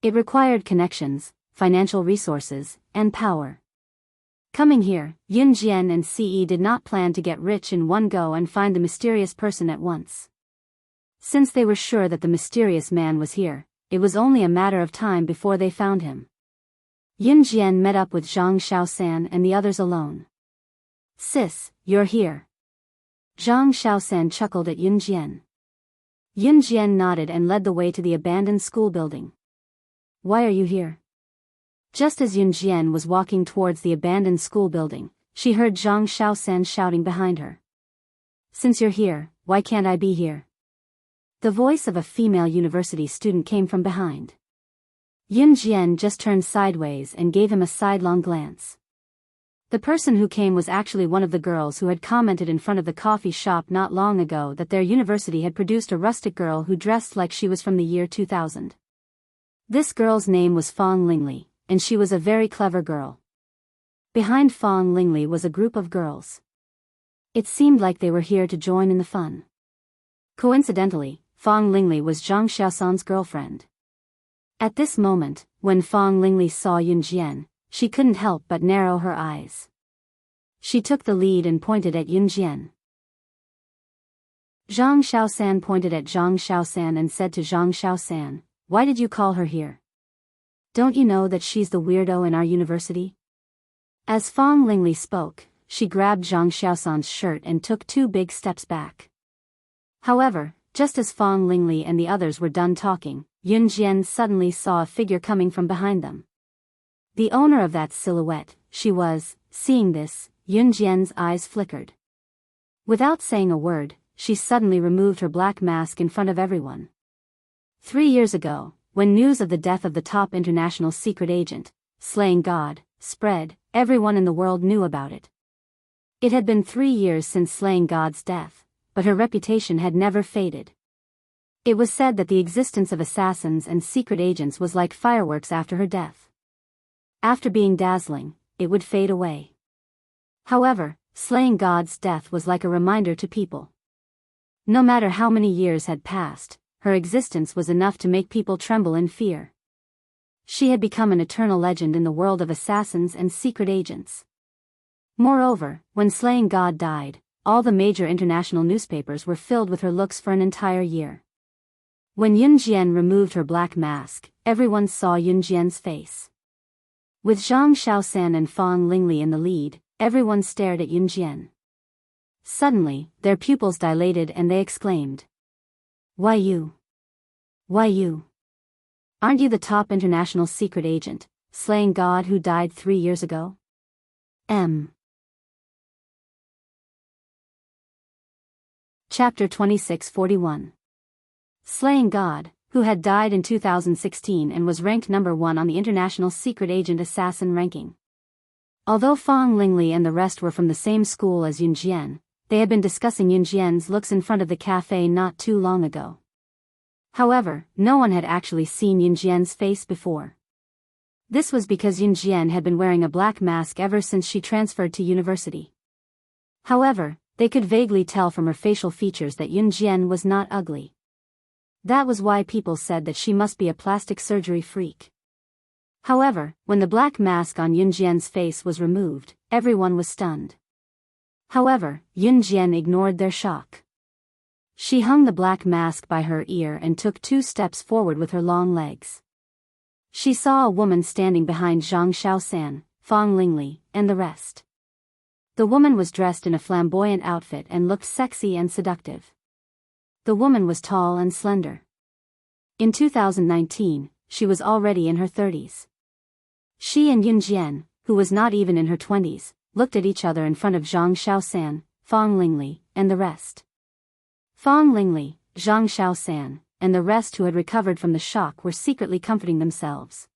It required connections, financial resources, and power. Coming here, Yunjian and Ce did not plan to get rich in one go and find the mysterious person at once. Since they were sure that the mysterious man was here, it was only a matter of time before they found him. Yun Jian met up with Zhang Xiaosan and the others alone. "Sis, you're here." Zhang Xiaosan chuckled at Yun Jian. Yun Jian nodded and led the way to the abandoned school building. "Why are you here?" Just as Yun Jian was walking towards the abandoned school building, she heard Zhang Xiaosan shouting behind her. "Since you're here, why can't I be here?" The voice of a female university student came from behind. Yun Jian just turned sideways and gave him a sidelong glance. The person who came was actually one of the girls who had commented in front of the coffee shop not long ago that their university had produced a rustic girl who dressed like she was from the year 2000. This girl's name was Fong Lingli, and she was a very clever girl. Behind Fong Lingli was a group of girls. It seemed like they were here to join in the fun. Coincidentally, Fong Lingli was Zhang Xiaosan's girlfriend. At this moment, when Fong Lingli saw Yun Jian, she couldn't help but narrow her eyes. She took the lead and pointed at Yun Jian. Zhang Xiaosan pointed at Zhang Xiaosan and said to Zhang Xiaosan, "Why did you call her here? Don't you know that she's the weirdo in our university?" As Fong Lingli spoke, she grabbed Zhang Xiaosan's shirt and took 2 big steps back. However, just as Fong Lingli and the others were done talking, Yun Jian suddenly saw a figure coming from behind them. The owner of that silhouette, she was. Seeing this, Yun Jian's eyes flickered. Without saying a word, she suddenly removed her black mask in front of everyone. 3 years ago, when news of the death of the top international secret agent, slaying God, spread, everyone in the world knew about it. It had been 3 years since slaying God's death, but her reputation had never faded. It was said that the existence of assassins and secret agents was like fireworks after her death. After being dazzling, it would fade away. However, slaying God's death was like a reminder to people. No matter how many years had passed, her existence was enough to make people tremble in fear. She had become an eternal legend in the world of assassins and secret agents. Moreover, when slaying God died, all the major international newspapers were filled with her looks for an entire year. When Yun Jian removed her black mask, everyone saw Yun Jian's face. With Zhang Xiaosan and Fong Lingli in the lead, everyone stared at Yun Jian. Suddenly, their pupils dilated and they exclaimed, "Why you? Why you? Aren't you the top international secret agent, slaying God who died 3 years ago?" Chapter 2641. Slaying God, who had died in 2016 and was ranked number 1 on the International Secret Agent Assassin ranking. Although Fong Lingli and the rest were from the same school as Yun Jian, they had been discussing Yun Jian's looks in front of the cafe not too long ago. However, no one had actually seen Yun Jian's face before. This was because Yun Jian had been wearing a black mask ever since she transferred to university. However, they could vaguely tell from her facial features that Yun Jian was not ugly. That was why people said that she must be a plastic surgery freak. However, when the black mask on Yun Jian's face was removed, everyone was stunned. However, Yun Jian ignored their shock. She hung the black mask by her ear and took 2 steps forward with her long legs. She saw a woman standing behind Zhang Xiaosan, Fong Lingli, and the rest. The woman was dressed in a flamboyant outfit and looked sexy and seductive. The woman was tall and slender. In 2019, she was already in her 30s. She and Yun Jian, who was not even in her 20s, looked at each other in front of Zhang Xiaosan, Fong Lingli, and the rest. Fong Lingli, Zhang Xiaosan, and the rest who had recovered from the shock were secretly comforting themselves.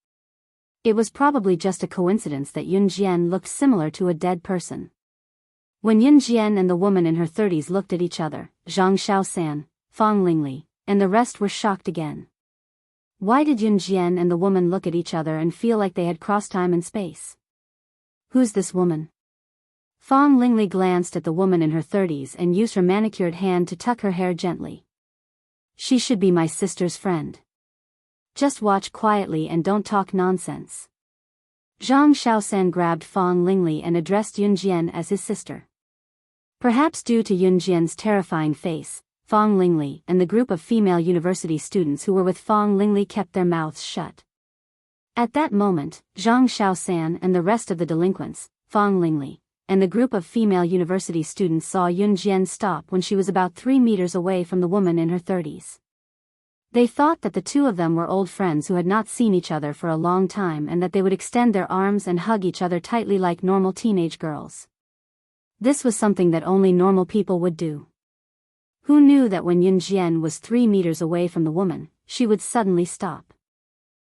It was probably just a coincidence that Yun Jian looked similar to a dead person. When Yun Jian and the woman in her 30s looked at each other, Zhang Xiaosan, Fong Lingli, and the rest were shocked again. Why did Yun Jian and the woman look at each other and feel like they had crossed time and space? Who's this woman? Fong Lingli glanced at the woman in her 30s and used her manicured hand to tuck her hair gently. She should be my sister's friend. Just watch quietly and don't talk nonsense. Zhang Xiaosan grabbed Fong Lingli and addressed Yun Jian as his sister. Perhaps due to Yun Jian's terrifying face, Fong Lingli and the group of female university students who were with Fong Lingli kept their mouths shut. At that moment, Zhang Xiaosan and the rest of the delinquents, Fong Lingli, and the group of female university students saw Yun Jian stop when she was about 3 meters away from the woman in her 30s. They thought that the two of them were old friends who had not seen each other for a long time and that they would extend their arms and hug each other tightly like normal teenage girls. This was something that only normal people would do. Who knew that when Yun Jian was 3 meters away from the woman, she would suddenly stop?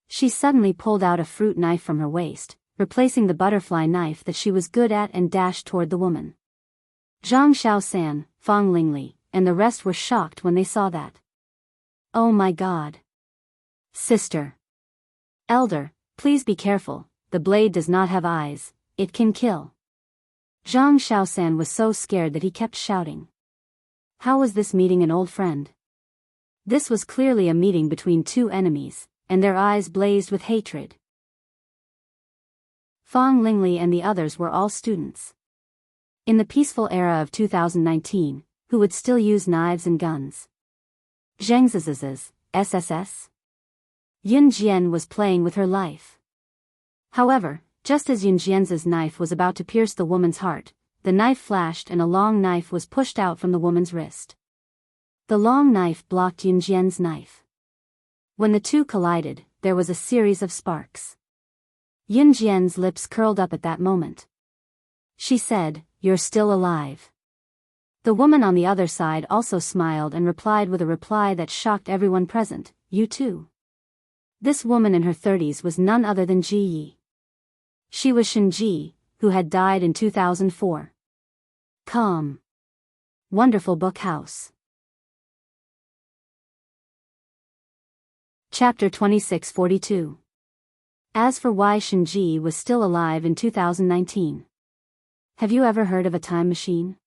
She suddenly pulled out a fruit knife from her waist, replacing the butterfly knife that she was good at, and dashed toward the woman. Zhang Xiaosan, Fong Lingli, and the rest were shocked when they saw that. Oh my God! Sister! Elder, please be careful, the blade does not have eyes, it can kill. Zhang Xiaosan was so scared that he kept shouting. How was this meeting an old friend? This was clearly a meeting between two enemies, and their eyes blazed with hatred. Fong Lingli and the others were all students. In the peaceful era of 2019, who would still use knives and guns? Zhengziz's, SSS? Yun Jian was playing with her life. However, just as Yun Jian's knife was about to pierce the woman's heart, the knife flashed and a long knife was pushed out from the woman's wrist. The long knife blocked Yun Jian's knife. When the two collided, there was a series of sparks. Yun Jian's lips curled up at that moment. She said, "You're still alive." The woman on the other side also smiled and replied with a reply that shocked everyone present, "You too." This woman in her 30s was none other than Ji Yi. She was Shen Ji, who had died in 2004. Calm. Wonderful Book House. Chapter 2642. As for why Shen Ji was still alive in 2019. Have you ever heard of a time machine?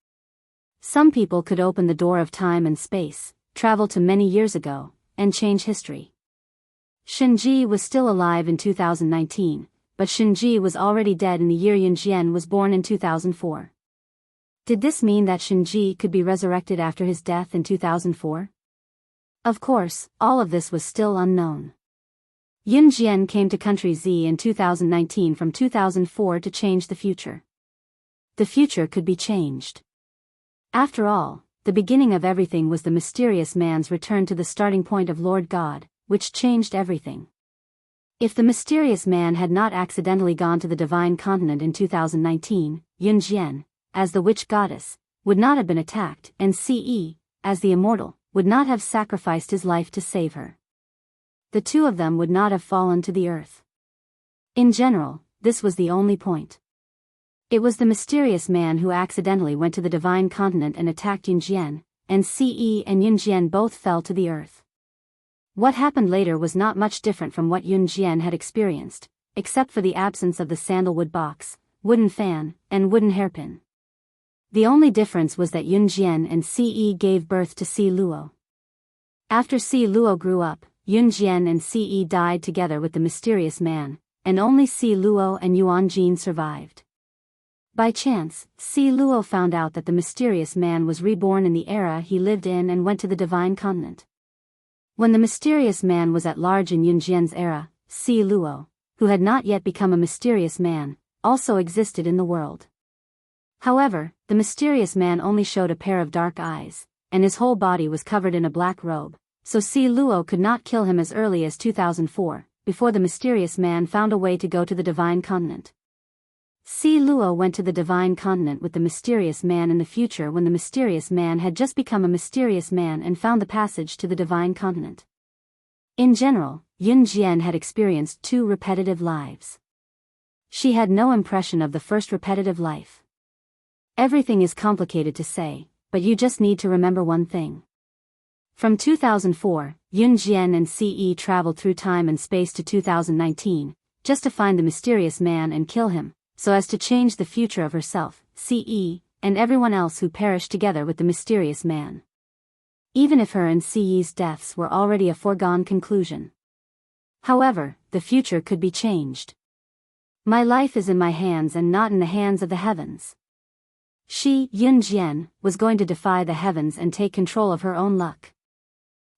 Some people could open the door of time and space, travel to many years ago, and change history. Shen Ji was still alive in 2019, but Shen Ji was already dead in the year Yun Jian was born in 2004. Did this mean that Shen Ji could be resurrected after his death in 2004? Of course, all of this was still unknown. Yun Jian came to Country Z in 2019 from 2004 to change the future. The future could be changed. After all, the beginning of everything was the mysterious man's return to the starting point of Lord God, which changed everything. If the mysterious man had not accidentally gone to the divine continent in 2019, Yun Jian, as the witch goddess, would not have been attacked, and Ce, as the immortal, would not have sacrificed his life to save her. The two of them would not have fallen to the earth. In general, this was the only point. It was the mysterious man who accidentally went to the divine continent and attacked Yun Jian, and Ce and Yun Jian both fell to the earth. What happened later was not much different from what Yun Jian had experienced, except for the absence of the sandalwood box, wooden fan, and wooden hairpin. The only difference was that Yun Jian and Ce gave birth to Si Luo. After Si Luo grew up, Yun Jian and Ce died together with the mysterious man, and only Si Luo and Yuan Jin survived. By chance, Si Luo found out that the mysterious man was reborn in the era he lived in and went to the divine continent. When the mysterious man was at large in Yun Jian's era, Si Luo, who had not yet become a mysterious man, also existed in the world. However, the mysterious man only showed a pair of dark eyes, and his whole body was covered in a black robe, so Si Luo could not kill him as early as 2004, before the mysterious man found a way to go to the divine continent. Si Luo went to the divine continent with the mysterious man in the future when the mysterious man had just become a mysterious man and found the passage to the divine continent. In general, Yun Jian had experienced 2 repetitive lives. She had no impression of the first repetitive life. Everything is complicated to say, but you just need to remember one thing. From 2004, Yun Jian and Ce traveled through time and space to 2019, just to find the mysterious man and kill him, so as to change the future of herself, Ce, and everyone else who perished together with the mysterious man. Even if her and Ce's deaths were already a foregone conclusion. However, the future could be changed. My life is in my hands and not in the hands of the heavens. She, Yun Jian, was going to defy the heavens and take control of her own luck.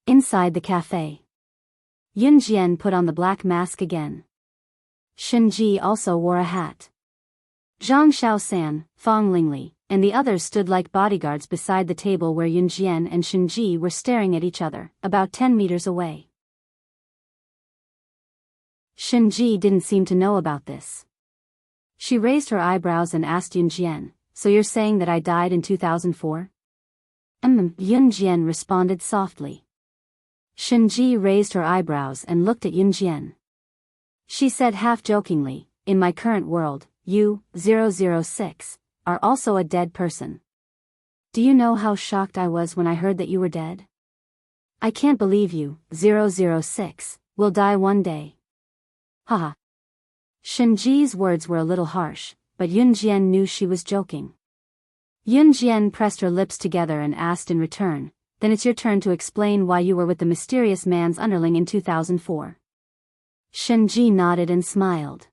Inside the cafe, Yun Jian put on the black mask again. Shenji also wore a hat. Zhang Shaosan, Fang Lingli, and the others stood like bodyguards beside the table where Yun Jian and Shenji were staring at each other, about 10 meters away. Shenji didn't seem to know about this. She raised her eyebrows and asked Yun Jian, "So you're saying that I died in 2004? Yun Jian responded softly. Shenji raised her eyebrows and looked at Yun Jian. She said half-jokingly, "In my current world, you, 006, are also a dead person. Do you know how shocked I was when I heard that you were dead? I can't believe you, 006, will die one day." Haha. Shenji's words were a little harsh, but Yun Jian knew she was joking. Yun Jian pressed her lips together and asked in return, "Then it's your turn to explain why you were with the mysterious man's underling in 2004. Shenji nodded and smiled.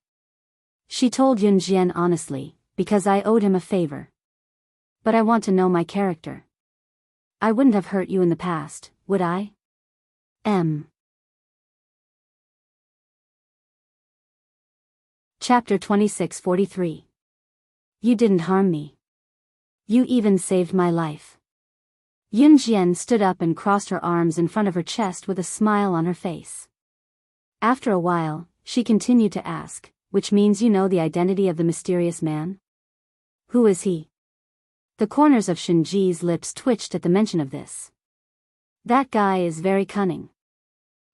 She told Yun Jian honestly, "Because I owed him a favor. But I want to know my character. I wouldn't have hurt you in the past, would I?" Chapter 2643. You didn't harm me. You even saved my life. Yun Jian stood up and crossed her arms in front of her chest with a smile on her face. After a while, she continued to ask, "Which means you know the identity of the mysterious man? Who is he?" The corners of Shenji's lips twitched at the mention of this. That guy is very cunning.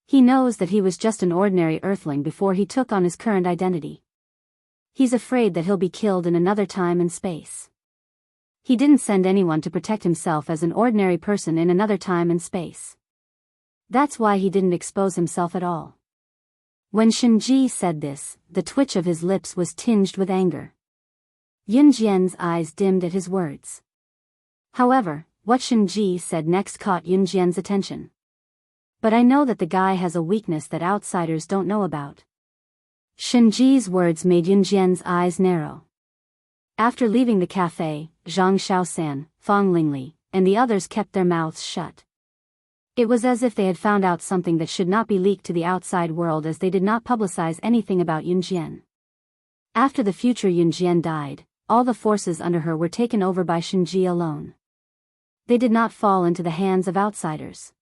He knows that he was just an ordinary earthling before he took on his current identity. He's afraid that he'll be killed in another time and space. He didn't send anyone to protect himself as an ordinary person in another time and space. That's why he didn't expose himself at all. When Shenji said this, the twitch of his lips was tinged with anger. Yun Jian's eyes dimmed at his words. However, what Shenji said next caught Yun Jian's attention. "But I know that the guy has a weakness that outsiders don't know about." Shenji's words made Yun Jian's eyes narrow. After leaving the cafe, Zhang Shaosan, Fang Lingli, and the others kept their mouths shut. It was as if they had found out something that should not be leaked to the outside world, as they did not publicize anything about Yun Jian. After the future Yun Jian died, all the forces under her were taken over by Shenji alone. They did not fall into the hands of outsiders.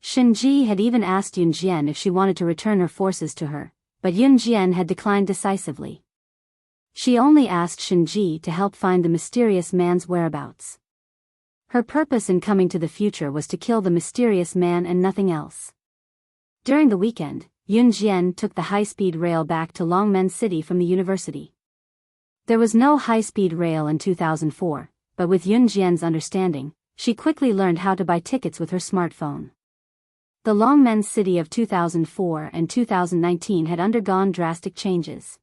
Shenji had even asked Yun Jian if she wanted to return her forces to her, but Yun Jian had declined decisively. She only asked Shenji to help find the mysterious man's whereabouts. Her purpose in coming to the future was to kill the mysterious man and nothing else. During the weekend, Yun Jian took the high-speed rail back to Longmen City from the university. There was no high-speed rail in 2004, but with Yun Jian's understanding, she quickly learned how to buy tickets with her smartphone. The Longmen City of 2004 and 2019 had undergone drastic changes.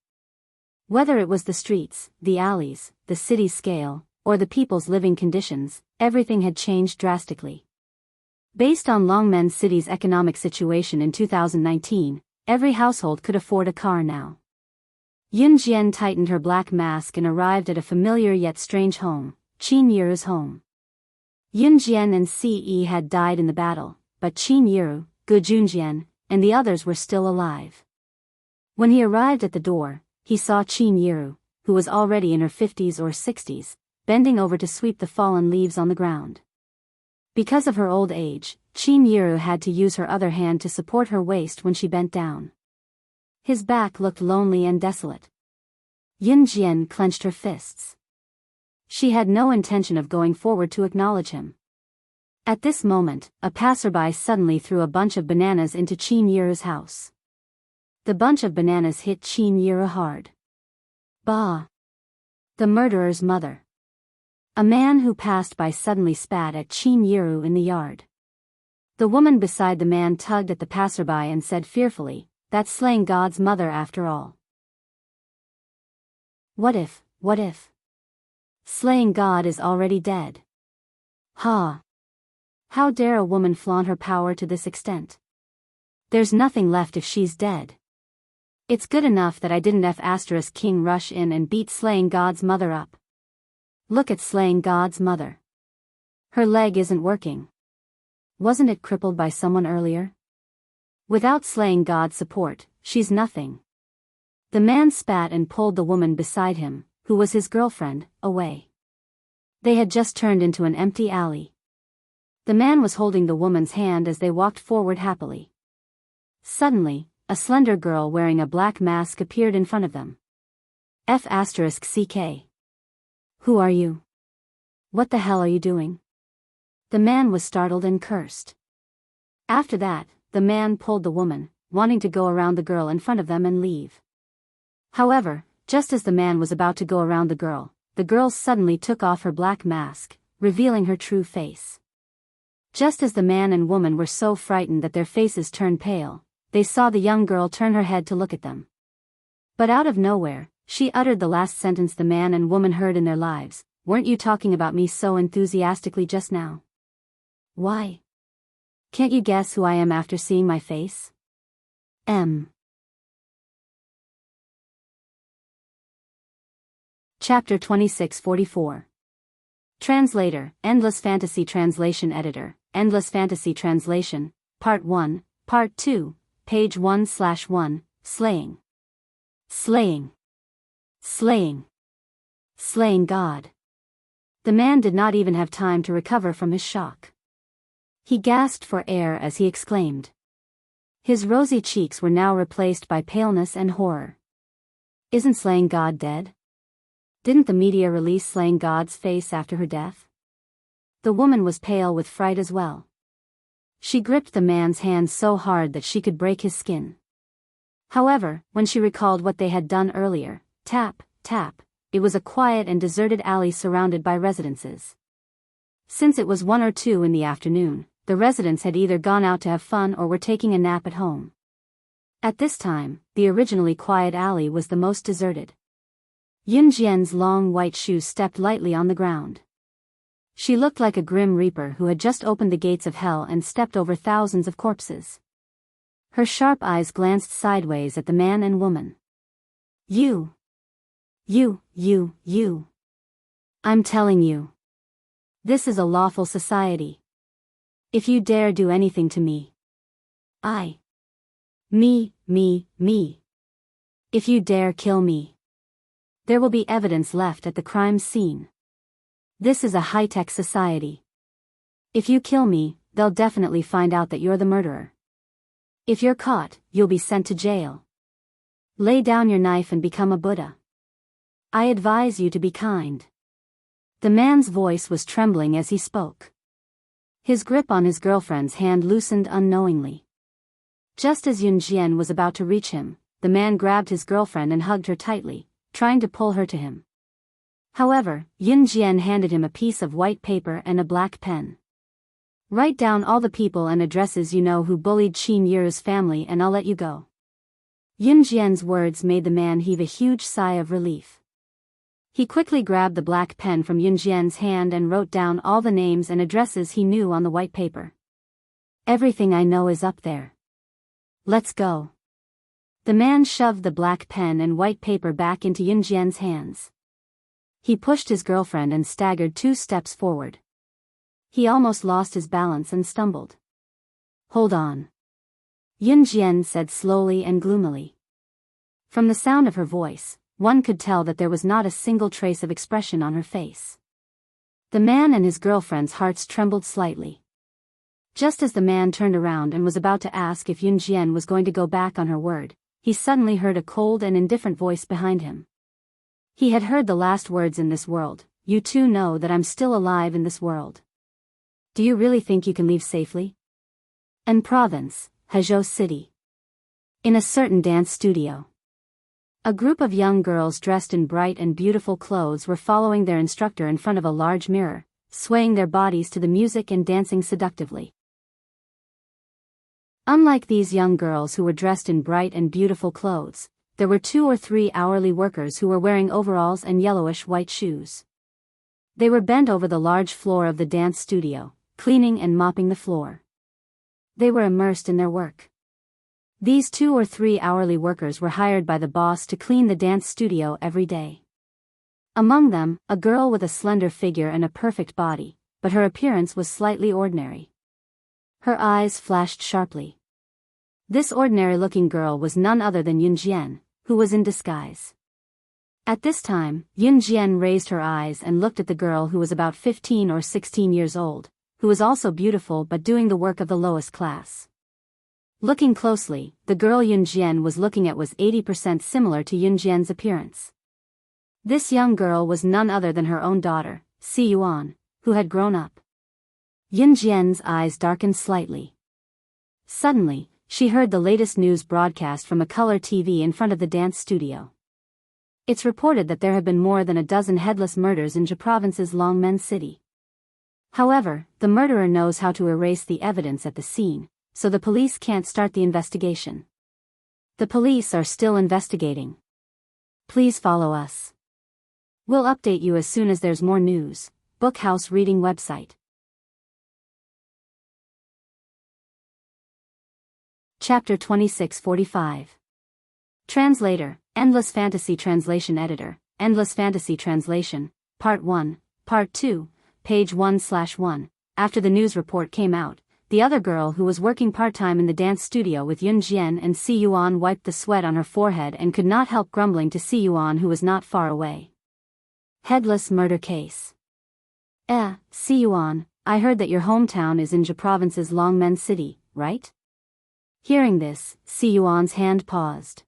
Whether it was the streets, the alleys, the city scale, or the people's living conditions, everything had changed drastically. Based on Longmen City's economic situation in 2019, every household could afford a car now. Yun Jian tightened her black mask and arrived at a familiar yet strange home, Qin Yiru's home. Yun Jian and Ce had died in the battle, but Qin Yiru, Gu Junjian, and the others were still alive. When he arrived at the door, he saw Qin Yiru, who was already in her 50s or 60s, bending over to sweep the fallen leaves on the ground. Because of her old age, Qin Yiru had to use her other hand to support her waist when she bent down. His back looked lonely and desolate. Yun Jian clenched her fists. She had no intention of going forward to acknowledge him. At this moment, a passerby suddenly threw a bunch of bananas into Qin Yiru's house. The bunch of bananas hit Qin Yiru hard. Bah! The murderer's mother. A man who passed by suddenly spat at Qin Yiru in the yard. The woman beside the man tugged at the passerby and said fearfully, "That's slaying God's mother after all." What if? Slaying God is already dead. Ha! How dare a woman flaunt her power to this extent? There's nothing left if she's dead. It's good enough that I didn't King rush in and beat slaying God's mother up. Look at slaying God's mother. Her leg isn't working. Wasn't it crippled by someone earlier? Without slaying God's support, she's nothing. The man spat and pulled the woman beside him, who was his girlfriend, away. They had just turned into an empty alley. The man was holding the woman's hand as they walked forward happily. Suddenly, a slender girl wearing a black mask appeared in front of them. F***CK. Who are you? What the hell are you doing? The man was startled and cursed. After that, the man pulled the woman, wanting to go around the girl in front of them and leave. However, just as the man was about to go around the girl suddenly took off her black mask, revealing her true face. Just as the man and woman were so frightened that their faces turned pale, they saw the young girl turn her head to look at them. But out of nowhere, she uttered the last sentence the man and woman heard in their lives. Weren't you talking about me so enthusiastically just now? Why? Can't you guess who I am after seeing my face? Chapter 2644. Translator, Endless Fantasy Translation Editor, Endless Fantasy Translation, Part 1, Part 2, Page 1/1, Slaying. Slaying. Slaying. Slaying God. The man did not even have time to recover from his shock. He gasped for air as he exclaimed. His rosy cheeks were now replaced by paleness and horror. Isn't slaying God dead? Didn't the media release slaying God's face after her death? The woman was pale with fright as well. She gripped the man's hand so hard that she could break his skin. However, when she recalled what they had done earlier, tap, tap, it was a quiet and deserted alley surrounded by residences. Since it was 1 or 2 in the afternoon, the residents had either gone out to have fun or were taking a nap at home. At this time, the originally quiet alley was the most deserted. Yunjian's long white shoes stepped lightly on the ground. She looked like a grim reaper who had just opened the gates of hell and stepped over thousands of corpses. Her sharp eyes glanced sideways at the man and woman. You. I'm telling you. This is a lawful society. If you dare do anything to me. Me. If you dare kill me. There will be evidence left at the crime scene. This is a high-tech society. If you kill me, they'll definitely find out that you're the murderer. If you're caught, you'll be sent to jail. Lay down your knife and become a Buddha. I advise you to be kind. The man's voice was trembling as he spoke. His grip on his girlfriend's hand loosened unknowingly. Just as Yunjian was about to reach him, the man grabbed his girlfriend and hugged her tightly, trying to pull her to him. However, Yunjian handed him a piece of white paper and a black pen. Write down all the people and addresses you know who bullied Qin Yu's family and I'll let you go. Yunjian's words made the man heave a huge sigh of relief. He quickly grabbed the black pen from Yunjian's hand and wrote down all the names and addresses he knew on the white paper. Everything I know is up there. Let's go. The man shoved the black pen and white paper back into Yunjian's hands. He pushed his girlfriend and staggered 2 steps forward. He almost lost his balance and stumbled. Hold on. Yunjian said slowly and gloomily. From the sound of her voice, one could tell that there was not a single trace of expression on her face. The man and his girlfriend's hearts trembled slightly. Just as the man turned around and was about to ask if Yunjian was going to go back on her word, he suddenly heard a cold and indifferent voice behind him. He had heard the last words in this world. You two know that I'm still alive in this world. Do you really think you can leave safely? En Province, Hezhou City. In a certain dance studio. A group of young girls dressed in bright and beautiful clothes were following their instructor in front of a large mirror, swaying their bodies to the music and dancing seductively. Unlike these young girls who were dressed in bright and beautiful clothes, there were 2 or 3 hourly workers who were wearing overalls and yellowish white shoes. They were bent over the large floor of the dance studio, cleaning and mopping the floor. They were immersed in their work. These 2 or 3 hourly workers were hired by the boss to clean the dance studio every day. Among them, a girl with a slender figure and a perfect body, but her appearance was slightly ordinary. Her eyes flashed sharply. This ordinary-looking girl was none other than Yunjian, who was in disguise. At this time, Yunjian raised her eyes and looked at the girl who was about 15 or 16 years old, who was also beautiful but doing the work of the lowest class. Looking closely, the girl Yunjian was looking at was 80% similar to Yunjian's appearance. This young girl was none other than her own daughter, Si Yuan, who had grown up. Yunjian's eyes darkened slightly. Suddenly, she heard the latest news broadcast from a color TV in front of the dance studio. It's reported that there have been more than a dozen headless murders in Zhe Province's Longmen City. However, the murderer knows how to erase the evidence at the scene, so the police can't start the investigation. The police are still investigating. Please follow us. We'll update you as soon as there's more news. Bookhouse Reading Website. Chapter 2645. Translator, Endless Fantasy Translation Editor, Endless Fantasy Translation, Part 1, Part 2, page 1/1. After the news report came out, the other girl who was working part-time in the dance studio with Yunjian and Si Yuan wiped the sweat on her forehead and could not help grumbling to Si Yuan, who was not far away. Headless murder case. Si Yuan, I heard that your hometown is in Zhe Province's Longmen City, right? Hearing this, Si Yuan's hand paused.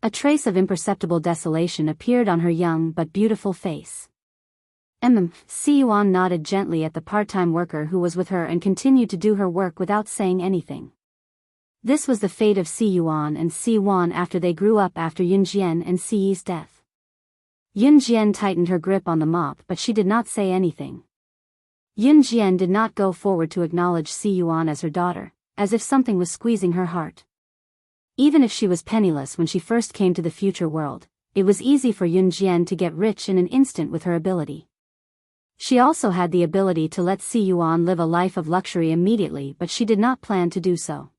A trace of imperceptible desolation appeared on her young but beautiful face. Si Yuan nodded gently at the part-time worker who was with her and continued to do her work without saying anything. This was the fate of Si Yuan and Si Wan after they grew up after Yunjian and Si Yi's death. Yunjian tightened her grip on the mop, but she did not say anything. Yunjian did not go forward to acknowledge Si Yuan as her daughter, as if something was squeezing her heart. Even if she was penniless when she first came to the future world, it was easy for Yunjian to get rich in an instant with her ability. She also had the ability to let Si Yuan live a life of luxury immediately, but she did not plan to do so.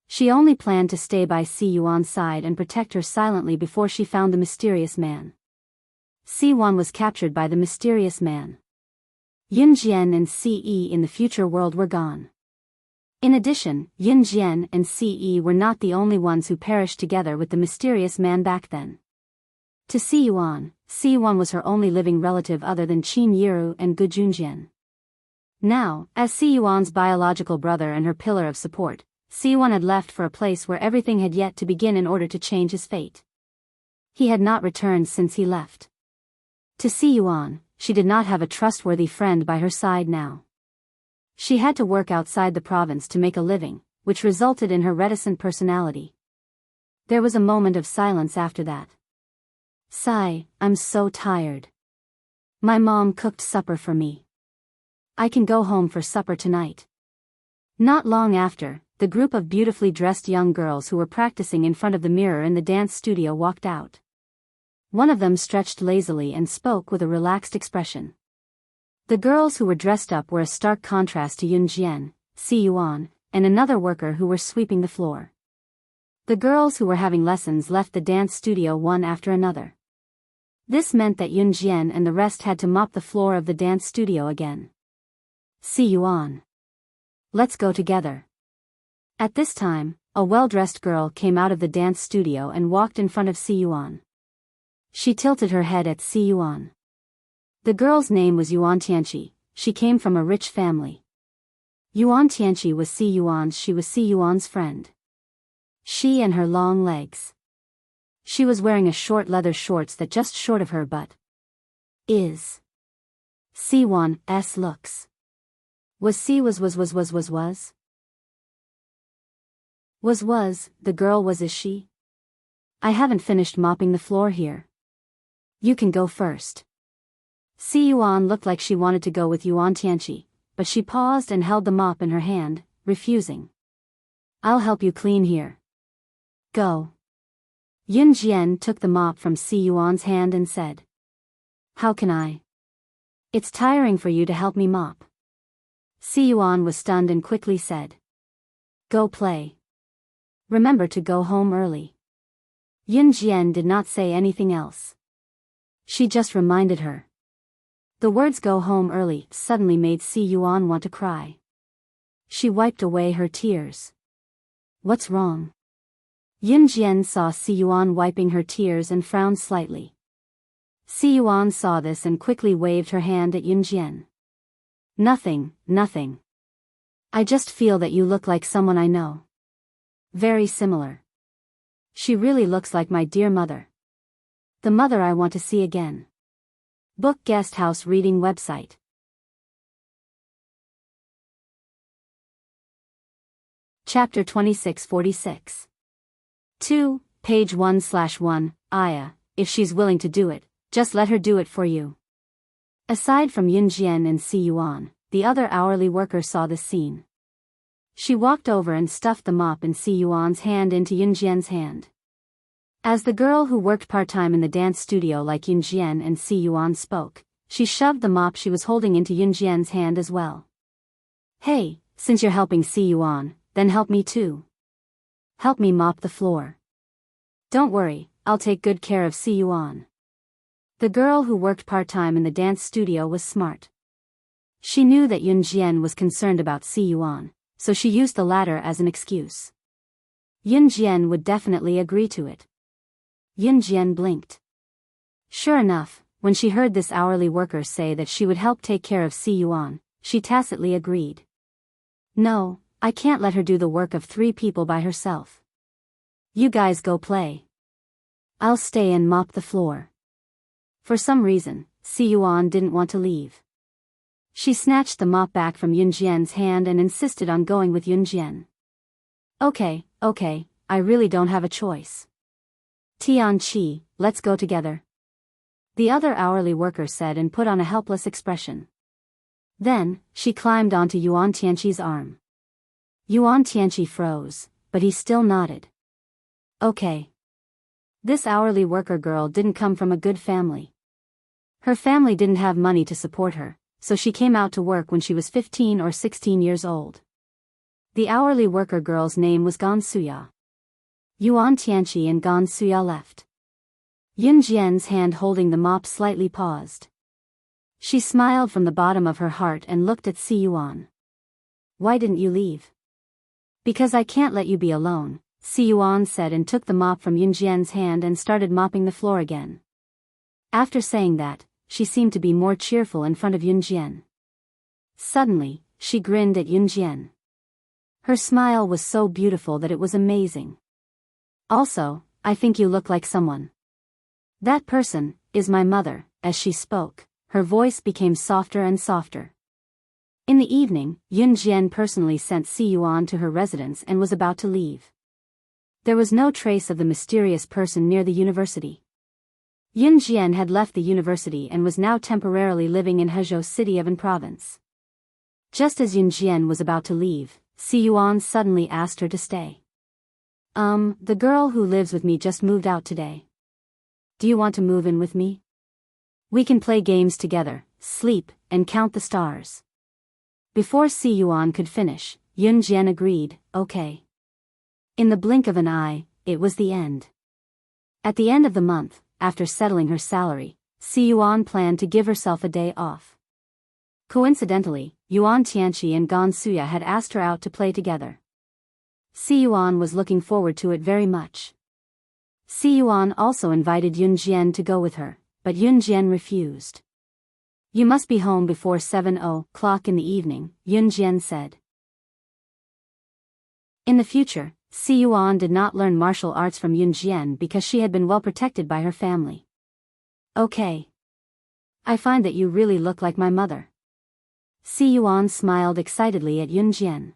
She only planned to stay by Si Yuan's side and protect her silently before she found the mysterious man. Si Yuan was captured by the mysterious man. Yunjian and Si Yi in the future world were gone. In addition, Yunjian and Si Yi were not the only ones who perished together with the mysterious man back then. To Si Yuan was her only living relative other than Qin Yiru and Gu Junjian. Now, as Si Yuan's biological brother and her pillar of support, Si Yuan had left for a place where everything had yet to begin in order to change his fate. He had not returned since he left. To Si Yuan, she did not have a trustworthy friend by her side now. She had to work outside the province to make a living, which resulted in her reticent personality. There was a moment of silence after that. Sigh, I'm so tired. My mom cooked supper for me. I can go home for supper tonight. Not long after, the group of beautifully dressed young girls who were practicing in front of the mirror in the dance studio walked out. One of them stretched lazily and spoke with a relaxed expression. The girls who were dressed up were a stark contrast to Yunjian, Si Yuan, and another worker who were sweeping the floor. The girls who were having lessons left the dance studio one after another. This meant that Yunjian and the rest had to mop the floor of the dance studio again. Si Yuan. Let's go together. At this time, a well-dressed girl came out of the dance studio and walked in front of Si Yuan. She tilted her head at Si Yuan. The girl's name was Yuan Tianqi. She came from a rich family. Yuan Tianqi was Si Yuan's friend. She and her long legs. She was wearing a short leather shorts that just short of her butt. Si Yuan's looks. Was, the girl was is she? I haven't finished mopping the floor here. You can go first. Si Yuan looked like she wanted to go with Yuan Tianqi, but she paused and held the mop in her hand, refusing. I'll help you clean here. Go. Yunjian took the mop from Si Yuan's hand and said. How can I? It's tiring for you to help me mop. Si Yuan was stunned and quickly said. Go play. Remember to go home early. Yunjian did not say anything else. She just reminded her. The words "go home early" suddenly made Si Yuan want to cry. She wiped away her tears. What's wrong? Yun Jian saw Si Yuan wiping her tears and frowned slightly. Si Yuan saw this and quickly waved her hand at Yun Jian. Nothing, nothing. I just feel that you look like someone I know. Very similar. She really looks like my dear mother. The mother I want to see again. Book Guest House Reading Website. Chapter 2646. 2, page 1/1, Aya, if she's willing to do it, just let her do it for you. Aside from Yun Jian and Si Yuan, the other hourly worker saw this scene. She walked over and stuffed the mop in Si Yuan's hand into Yun Jian's hand. As the girl who worked part-time in the dance studio like Yun Jian and Si Yuan spoke, she shoved the mop she was holding into Yun Jian's hand as well. Hey, since you're helping Si Yuan, then help me too. Help me mop the floor. Don't worry, I'll take good care of Si Yuan. The girl who worked part-time in the dance studio was smart. She knew that Yun Jian was concerned about Si Yuan, so she used the latter as an excuse. Yun Jian would definitely agree to it. Yun Jian blinked. Sure enough, when she heard this hourly worker say that she would help take care of Si Yuan, she tacitly agreed. No, I can't let her do the work of 3 people by herself. You guys go play. I'll stay and mop the floor. For some reason, Si Yuan didn't want to leave. She snatched the mop back from Yun Jian's hand and insisted on going with Yun Jian. Okay, I really don't have a choice. Tian Qi, let's go together. The other hourly worker said and put on a helpless expression. Then, she climbed onto Yuan Tianqi's arm. Yuan Tianqi froze, but he still nodded. Okay. This hourly worker girl didn't come from a good family. Her family didn't have money to support her, so she came out to work when she was 15 or 16 years old. The hourly worker girl's name was Gan Suya. Yuan Tianqi and Gan Suya left. Yun Jian's hand holding the mop slightly paused. She smiled from the bottom of her heart and looked at Si Yuan. Why didn't you leave? Because I can't let you be alone, Si Yuan said and took the mop from Yun Jian's hand and started mopping the floor again. After saying that, she seemed to be more cheerful in front of Yun Jian. Suddenly, she grinned at Yun Jian. Her smile was so beautiful that it was amazing. Also, I think you look like someone. That person is my mother. As she spoke, her voice became softer and softer. In the evening, Yun Jian personally sent Si Yuan to her residence and was about to leave. There was no trace of the mysterious person near the university. Yun Jian had left the university and was now temporarily living in Hezhou City of An Province. Just as Yun Jian was about to leave, Si Yuan suddenly asked her to stay. The girl who lives with me just moved out today. Do you want to move in with me? We can play games together, sleep, and count the stars. Before Si Yuan could finish, Yun Jian agreed, okay. In the blink of an eye, it was the end. At the end of the month, after settling her salary, Si Yuan planned to give herself a day off. Coincidentally, Yuan Tianqi and Gan Suya had asked her out to play together. Si Yuan was looking forward to it very much. Si Yuan also invited Yun Jian to go with her, but Yun Jian refused. You must be home before 7:00 in the evening, Yun Jian said. In the future, Si Yuan did not learn martial arts from Yun Jian because she had been well protected by her family. Okay. I find that you really look like my mother. Si Yuan smiled excitedly at Yun Jian.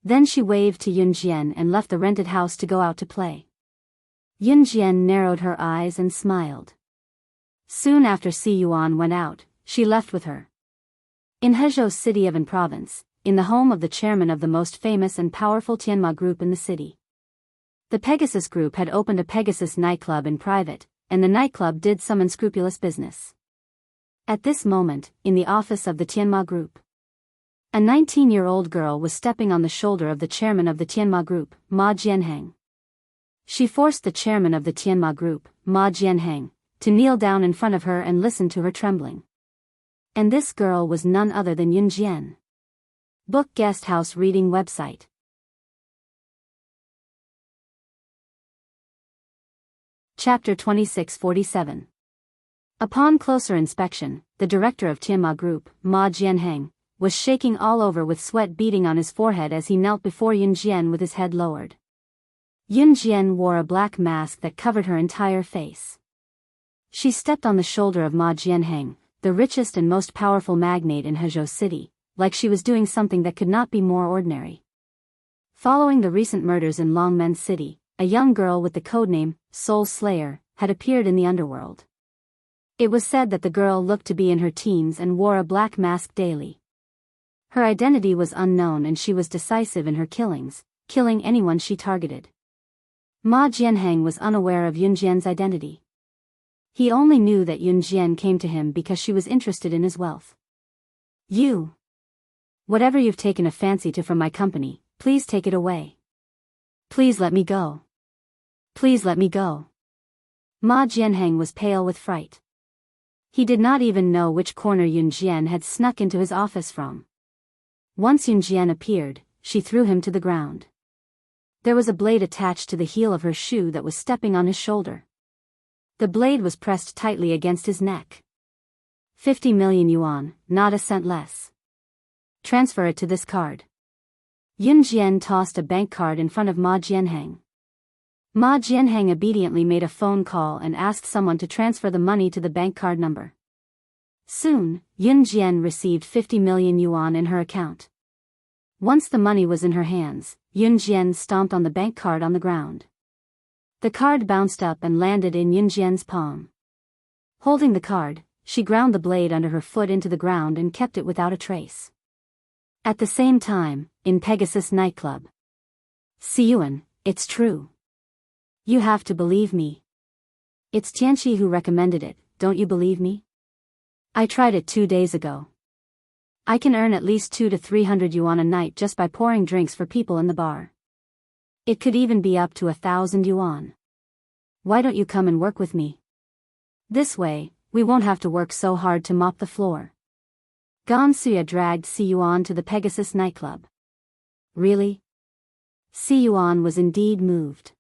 Then she waved to Yun Jian and left the rented house to go out to play. Yun Jian narrowed her eyes and smiled. Soon after Si Yuan went out, she left with her. In Hezhou City of An Province, in the home of the chairman of the most famous and powerful Tianma group in the city. The Pegasus Group had opened a Pegasus nightclub in private, and the nightclub did some unscrupulous business. At this moment, in the office of the Tianma Group, a 19-year-old girl was stepping on the shoulder of the chairman of the Tianma Group, Ma Jianheng. She forced the chairman of the Tianma Group, Ma Jianheng, to kneel down in front of her and listen to her trembling. And this girl was none other than Yunjian. Book Guest House Reading Website. Chapter 2647. Upon closer inspection, the director of Tianma Group, Ma Jianheng, was shaking all over with sweat beading on his forehead as he knelt before Yunjian with his head lowered. Yunjian wore a black mask that covered her entire face. She stepped on the shoulder of Ma Jianheng, the richest and most powerful magnate in Hezhou City, like she was doing something that could not be more ordinary. Following the recent murders in Longmen City, a young girl with the codename Soul Slayer had appeared in the underworld. It was said that the girl looked to be in her teens and wore a black mask daily. Her identity was unknown and she was decisive in her killings, killing anyone she targeted. Ma Jianheng was unaware of Yunjian's identity. He only knew that Yunjian came to him because she was interested in his wealth. "You. Whatever you've taken a fancy to from my company, please take it away. Please let me go. Please let me go." Ma Jianheng was pale with fright. He did not even know which corner Yunjian had snuck into his office from. Once Yunjian appeared, she threw him to the ground. There was a blade attached to the heel of her shoe that was stepping on his shoulder. The blade was pressed tightly against his neck. 50 million yuan, not a cent less. Transfer it to this card. Yunjian tossed a bank card in front of Ma Jianheng. Ma Jianheng obediently made a phone call and asked someone to transfer the money to the bank card number. Soon, Yunjian received 50 million yuan in her account. Once the money was in her hands, Yunjian stomped on the bank card on the ground. The card bounced up and landed in Yunjian's palm. Holding the card, she ground the blade under her foot into the ground and kept it without a trace. At the same time, in Pegasus nightclub. "Siyuan, it's true. You have to believe me. It's Tianqi who recommended it, don't you believe me? I tried it 2 days ago. I can earn at least 200 to 300 yuan a night just by pouring drinks for people in the bar. It could even be up to 1,000 yuan. Why don't you come and work with me? This way, we won't have to work so hard to mop the floor." Gansuya dragged Siyuan to the Pegasus nightclub. "Really?" Siyuan was indeed moved.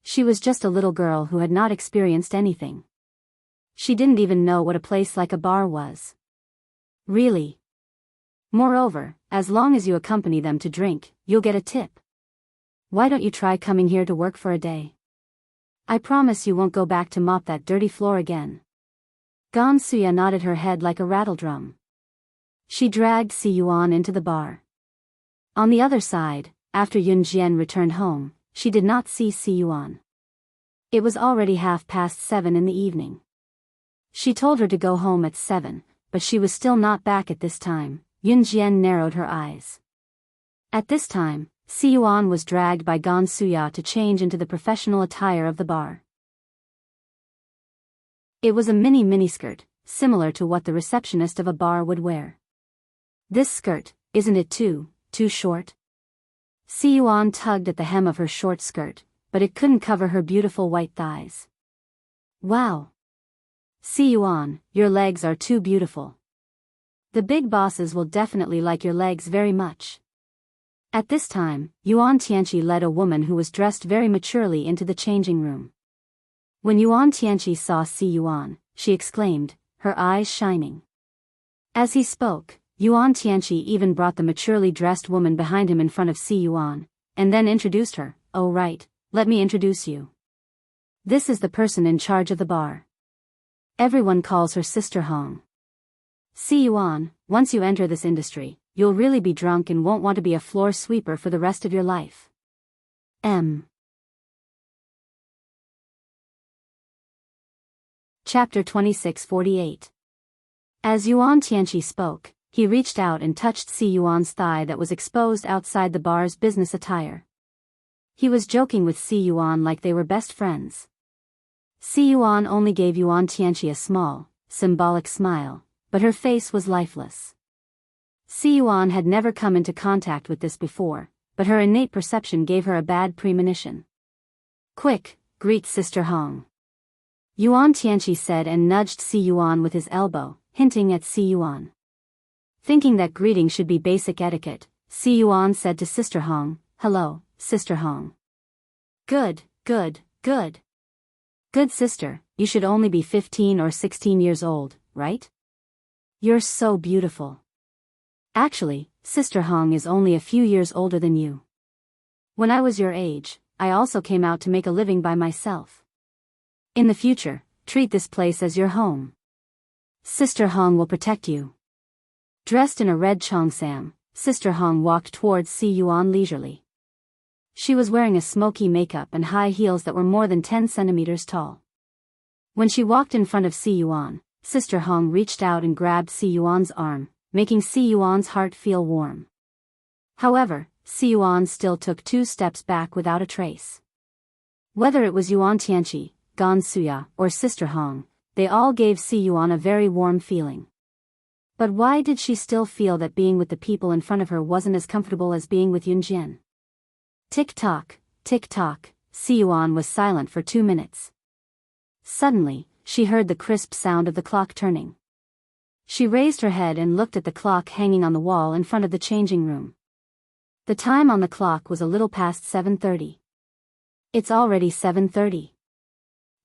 She was just a little girl who had not experienced anything. She didn't even know what a place like a bar was. "Really? Moreover, as long as you accompany them to drink, you'll get a tip. Why don't you try coming here to work for a day? I promise you won't go back to mop that dirty floor again." Gansuya nodded her head like a rattledrum. She dragged Siyuan into the bar. On the other side, after Yunjian returned home, she did not see Siyuan. It was already 7:30 in the evening. She told her to go home at 7, but she was still not back at this time. Yunjian narrowed her eyes. At this time, Siyuan was dragged by Gansuya to change into the professional attire of the bar. It was a miniskirt, similar to what the receptionist of a bar would wear. "This skirt, isn't it too short?" Siyuan tugged at the hem of her short skirt, but it couldn't cover her beautiful white thighs. "Wow! Siyuan, your legs are too beautiful. The big bosses will definitely like your legs very much." At this time, Yuan Tianqi led a woman who was dressed very maturely into the changing room. When Yuan Tianqi saw Siyuan, she exclaimed, her eyes shining. As he spoke, Yuan Tianqi even brought the maturely dressed woman behind him in front of Siyuan, and then introduced her. "Oh right, let me introduce you. This is the person in charge of the bar. Everyone calls her Sister Hong. Siyuan, once you enter this industry, you'll really be drunk and won't want to be a floor sweeper for the rest of your life." Chapter 2648. As Yuan Tianqi spoke, he reached out and touched Siyuan's thigh that was exposed outside the bar's business attire. He was joking with Siyuan like they were best friends. Siyuan only gave Yuan Tianqi a small, symbolic smile, but her face was lifeless. Siyuan had never come into contact with this before, but her innate perception gave her a bad premonition. "Quick, greet Sister Hong." Yuan Tianqi said and nudged Si Yuan with his elbow, hinting at Si Yuan. Thinking that greeting should be basic etiquette, Si Yuan said to Sister Hong, "Hello, Sister Hong." Good, good, good. Good sister, you should only be 15 or 16 years old, right? You're so beautiful. Actually, Sister Hong is only a few years older than you. When I was your age, I also came out to make a living by myself. In the future, treat this place as your home. Sister Hong will protect you. Dressed in a red cheongsam, Sister Hong walked towards Si Yuan leisurely. She was wearing a smoky makeup and high heels that were more than 10 centimeters tall. When she walked in front of Si Yuan, Sister Hong reached out and grabbed Si Yuan's arm, making Si Yuan's heart feel warm. However, Si Yuan still took 2 steps back without a trace. Whether it was Yuan Tianqi, Gan Suya, or Sister Hong, they all gave Si Yuan a very warm feeling. But why did she still feel that being with the people in front of her wasn't as comfortable as being with Yunjian? Tick-tock, tick-tock, Si Yuan was silent for 2 minutes. Suddenly, she heard the crisp sound of the clock turning. She raised her head and looked at the clock hanging on the wall in front of the changing room. The time on the clock was a little past 7:30. It's already 7:30.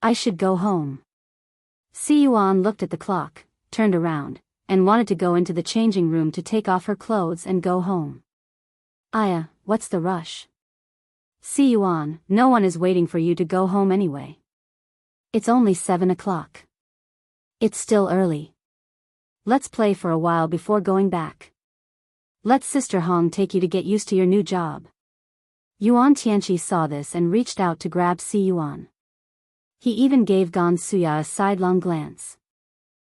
I should go home. Si Yuan looked at the clock, turned around, and wanted to go into the changing room to take off her clothes and go home. Aya, what's the rush? Si Yuan, no one is waiting for you to go home anyway. It's only 7 o'clock. It's still early. Let's play for a while before going back. Let Sister Hong take you to get used to your new job. Yuan Tianqi saw this and reached out to grab Si Yuan. He even gave Gan Suya a sidelong glance.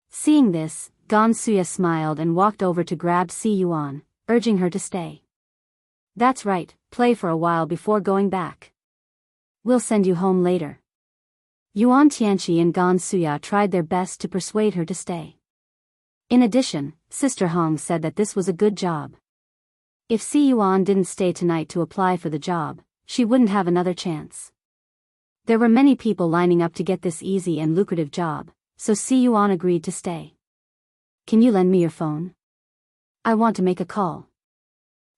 Seeing this, Gan Suya smiled and walked over to grab Si Yuan, urging her to stay. That's right, play for a while before going back. We'll send you home later. Yuan Tianqi and Gan Suya tried their best to persuade her to stay. In addition, Sister Hong said that this was a good job. If Si Yuan didn't stay tonight to apply for the job, she wouldn't have another chance. There were many people lining up to get this easy and lucrative job, so Si Yuan agreed to stay. Can you lend me your phone? I want to make a call.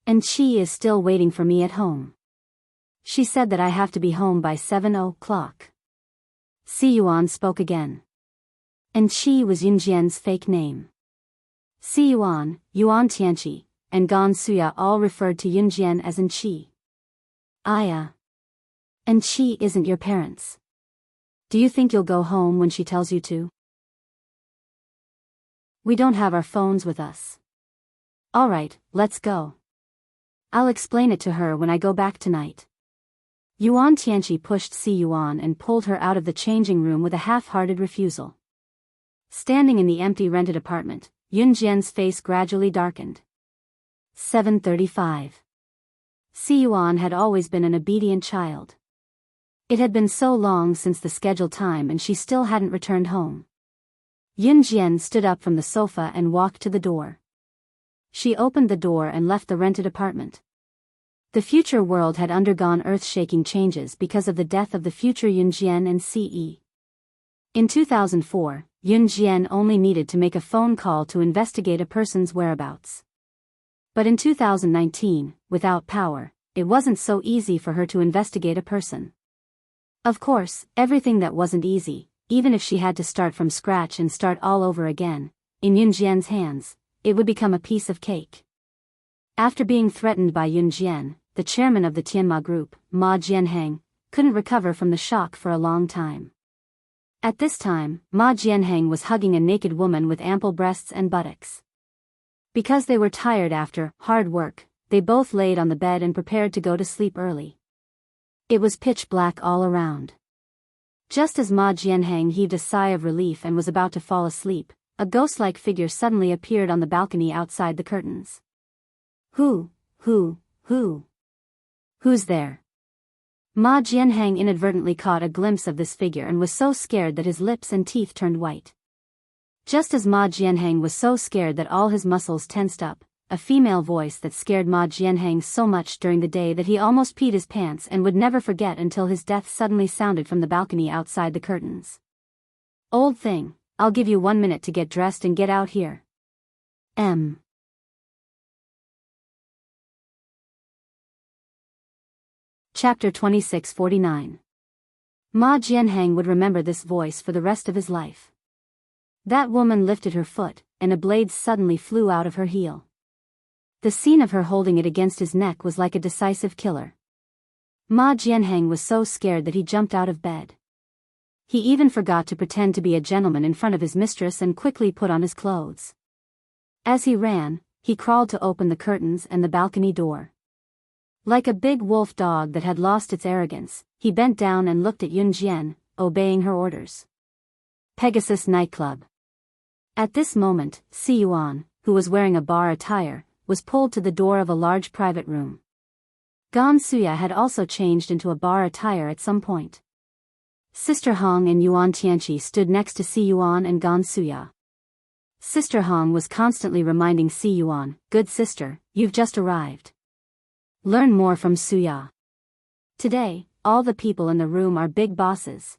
And she is still waiting for me at home. She said that I have to be home by 7 o'clock. Si Yuan spoke again. And Qi was Yunjian's fake name. Si Yuan, Yuan Tianqi, and Gan Suya all referred to Yunjian as in Qi. Aya. And Qi isn't your parents. Do you think you'll go home when she tells you to? We don't have our phones with us. Alright, let's go. I'll explain it to her when I go back tonight. Yuan Tianqi pushed Si Yuan and pulled her out of the changing room with a half-hearted refusal. Standing in the empty rented apartment, Yunjian's face gradually darkened. 7:35. Si Yuan had always been an obedient child. It had been so long since the scheduled time and she still hadn't returned home. Yunjian stood up from the sofa and walked to the door. She opened the door and left the rented apartment. The future world had undergone earth-shaking changes because of the death of the future Yunjian and Ce. In 2004, Yunjian only needed to make a phone call to investigate a person's whereabouts. But in 2019, without power, it wasn't so easy for her to investigate a person. Of course, everything that wasn't easy, even if she had to start from scratch and start all over again, in Yunjian's hands, it would become a piece of cake. After being threatened by Yunjian, the chairman of the Tianma group, Ma Jianheng, couldn't recover from the shock for a long time. At this time, Ma Jianheng was hugging a naked woman with ample breasts and buttocks. Because they were tired after hard work, they both laid on the bed and prepared to go to sleep early. It was pitch black all around. Just as Ma Jianheng heaved a sigh of relief and was about to fall asleep, a ghost-like figure suddenly appeared on the balcony outside the curtains. Who? Who's there? Ma Jianheng inadvertently caught a glimpse of this figure and was so scared that his lips and teeth turned white. Just as Ma Jianheng was so scared that all his muscles tensed up, a female voice that scared Ma Jianheng so much during the day that he almost peed his pants and would never forget until his death suddenly sounded from the balcony outside the curtains. Old thing, I'll give you 1 minute to get dressed and get out here. Chapter 2649. Ma Jianheng would remember this voice for the rest of his life. That woman lifted her foot, and a blade suddenly flew out of her heel. The scene of her holding it against his neck was like a decisive killer. Ma Jianheng was so scared that he jumped out of bed. He even forgot to pretend to be a gentleman in front of his mistress and quickly put on his clothes. As he ran, he crawled to open the curtains and the balcony door. Like a big wolf dog that had lost its arrogance, he bent down and looked at Yun Jian, obeying her orders. Pegasus nightclub. At this moment, Si Yuan, who was wearing a bar attire, was pulled to the door of a large private room. Gan Suya had also changed into a bar attire at some point. Sister Hong and Yuan Tianqi stood next to Si Yuan and Gan Suya. Sister Hong was constantly reminding Si Yuan, "Good sister, you've just arrived. Learn more from Suya. Today, all the people in the room are big bosses.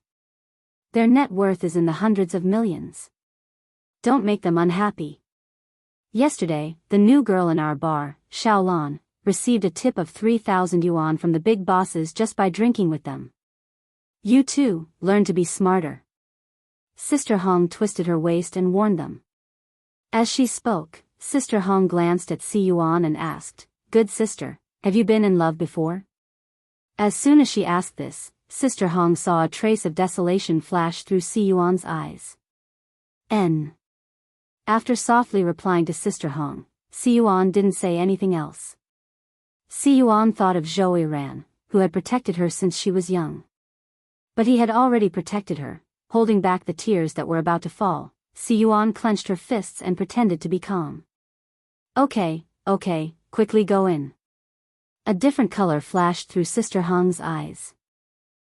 Their net worth is in the hundreds of millions. Don't make them unhappy." Yesterday, the new girl in our bar, Xiaolan, received a tip of 3,000 yuan from the big bosses just by drinking with them. You too, learn to be smarter. Sister Hong twisted her waist and warned them. As she spoke, Sister Hong glanced at Si Yuan and asked, "Good sister, have you been in love before?" As soon as she asked this, Sister Hong saw a trace of desolation flash through Si Yuan's eyes. After softly replying to Sister Hong, Si Yuan didn't say anything else. Si Yuan thought of Zhou Ran, who had protected her since she was young. But he had already protected her. Holding back the tears that were about to fall, Si Yuan clenched her fists and pretended to be calm. Okay, quickly go in." A different color flashed through Sister Hong's eyes.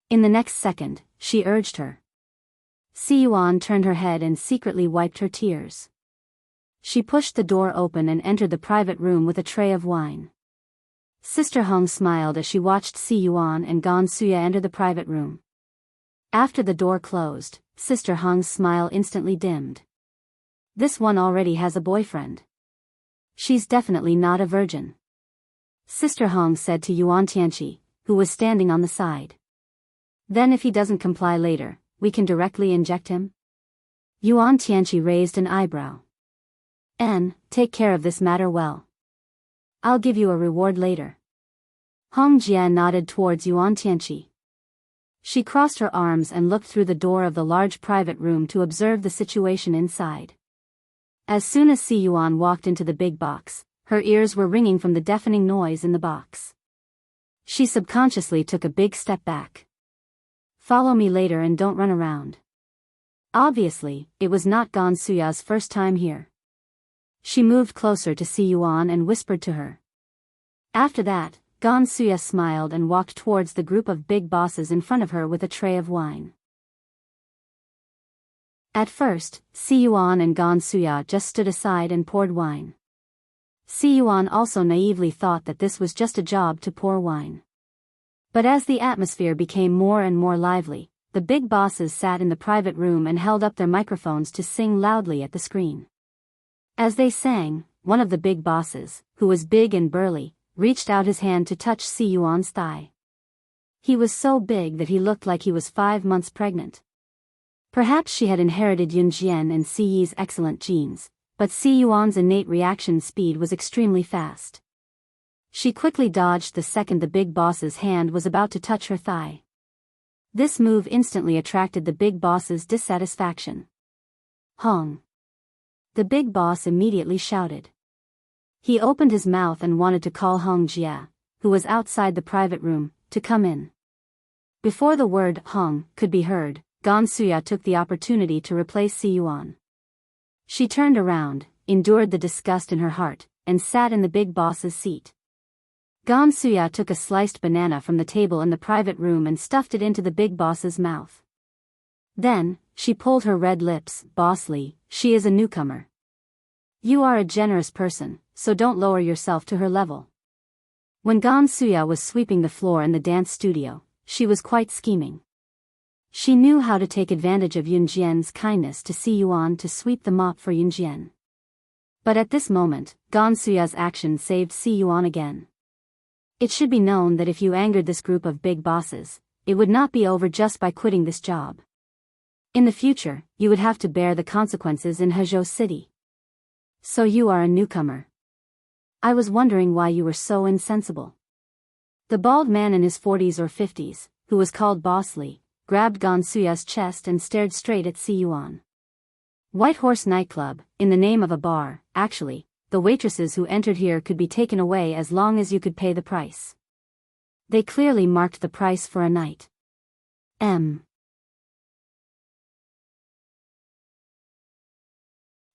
In the next second, she urged her. Si Yuan turned her head and secretly wiped her tears. She pushed the door open and entered the private room with a tray of wine. Sister Hong smiled as she watched Si Yuan and Gan Suya enter the private room. After the door closed, Sister Hong's smile instantly dimmed. This one already has a boyfriend. She's definitely not a virgin. Sister Hong said to Yuan Tianqi, who was standing on the side. Then if he doesn't comply later, we can directly inject him? Yuan Tianqi raised an eyebrow. Take care of this matter well. I'll give you a reward later. Hong Jia nodded towards Yuan Tianqi. She crossed her arms and looked through the door of the large private room to observe the situation inside. As soon as Si Yuan walked into the big box, her ears were ringing from the deafening noise in the box. She subconsciously took a big step back. Follow me later and don't run around. Obviously, it was not Gan Suya's first time here. She moved closer to Si Yuan and whispered to her. After that, Gan Suya smiled and walked towards the group of big bosses in front of her with a tray of wine. At first, Si Yuan and Gan Suya just stood aside and poured wine. Si Yuan also naively thought that this was just a job to pour wine. But as the atmosphere became more and more lively, the big bosses sat in the private room and held up their microphones to sing loudly at the screen. As they sang, one of the big bosses, who was big and burly, reached out his hand to touch Si Yuan's thigh. He was so big that he looked like he was 5 months pregnant. Perhaps she had inherited Yun Jian and Si Yi's excellent genes, but Si Yuan's innate reaction speed was extremely fast. She quickly dodged the second the big boss's hand was about to touch her thigh. This move instantly attracted the big boss's dissatisfaction. Hong. The big boss immediately shouted. He opened his mouth and wanted to call Hong Jia, who was outside the private room, to come in. Before the word Hong could be heard, Gan Suya took the opportunity to replace Si Yuan. She turned around, endured the disgust in her heart, and sat in the big boss's seat. Gan Suya took a sliced banana from the table in the private room and stuffed it into the big boss's mouth. Then, she pulled her red lips. "Bossly, she is a newcomer. You are a generous person, so don't lower yourself to her level." When Gan Suya was sweeping the floor in the dance studio, she was quite scheming. She knew how to take advantage of Yunjian's kindness to Si Yuan to sweep the mop for Yunjian. But at this moment, Gansuya's action saved Si Yuan again. It should be known that if you angered this group of big bosses, it would not be over just by quitting this job. In the future, you would have to bear the consequences in Hezhou City. So you are a newcomer. I was wondering why you were so insensible. The bald man in his 40s or 50s, who was called Boss Li, grabbed Gansuya's chest and stared straight at Si Yuan. White Horse Nightclub, in the name of a bar, actually, the waitresses who entered here could be taken away as long as you could pay the price. They clearly marked the price for a night.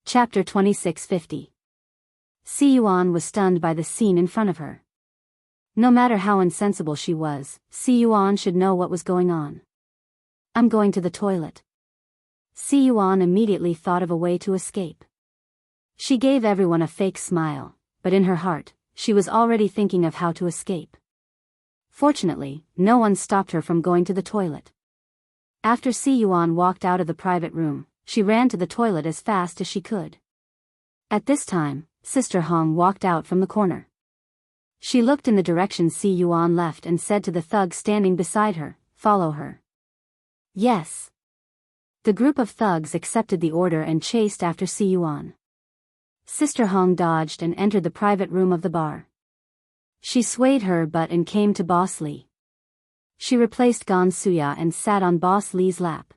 Chapter 2650. Si Yuan was stunned by the scene in front of her. No matter how insensible she was, Si Yuan should know what was going on. I'm going to the toilet. Si Yuan immediately thought of a way to escape. She gave everyone a fake smile, but in her heart, she was already thinking of how to escape. Fortunately, no one stopped her from going to the toilet. After Si Yuan walked out of the private room, she ran to the toilet as fast as she could. At this time, Sister Hong walked out from the corner. She looked in the direction Si Yuan left and said to the thug standing beside her, "Follow her." Yes. The group of thugs accepted the order and chased after Si Yuan. Sister Hong dodged and entered the private room of the bar. She swayed her butt and came to Boss Li. She replaced Gansuya and sat on Boss Li's lap.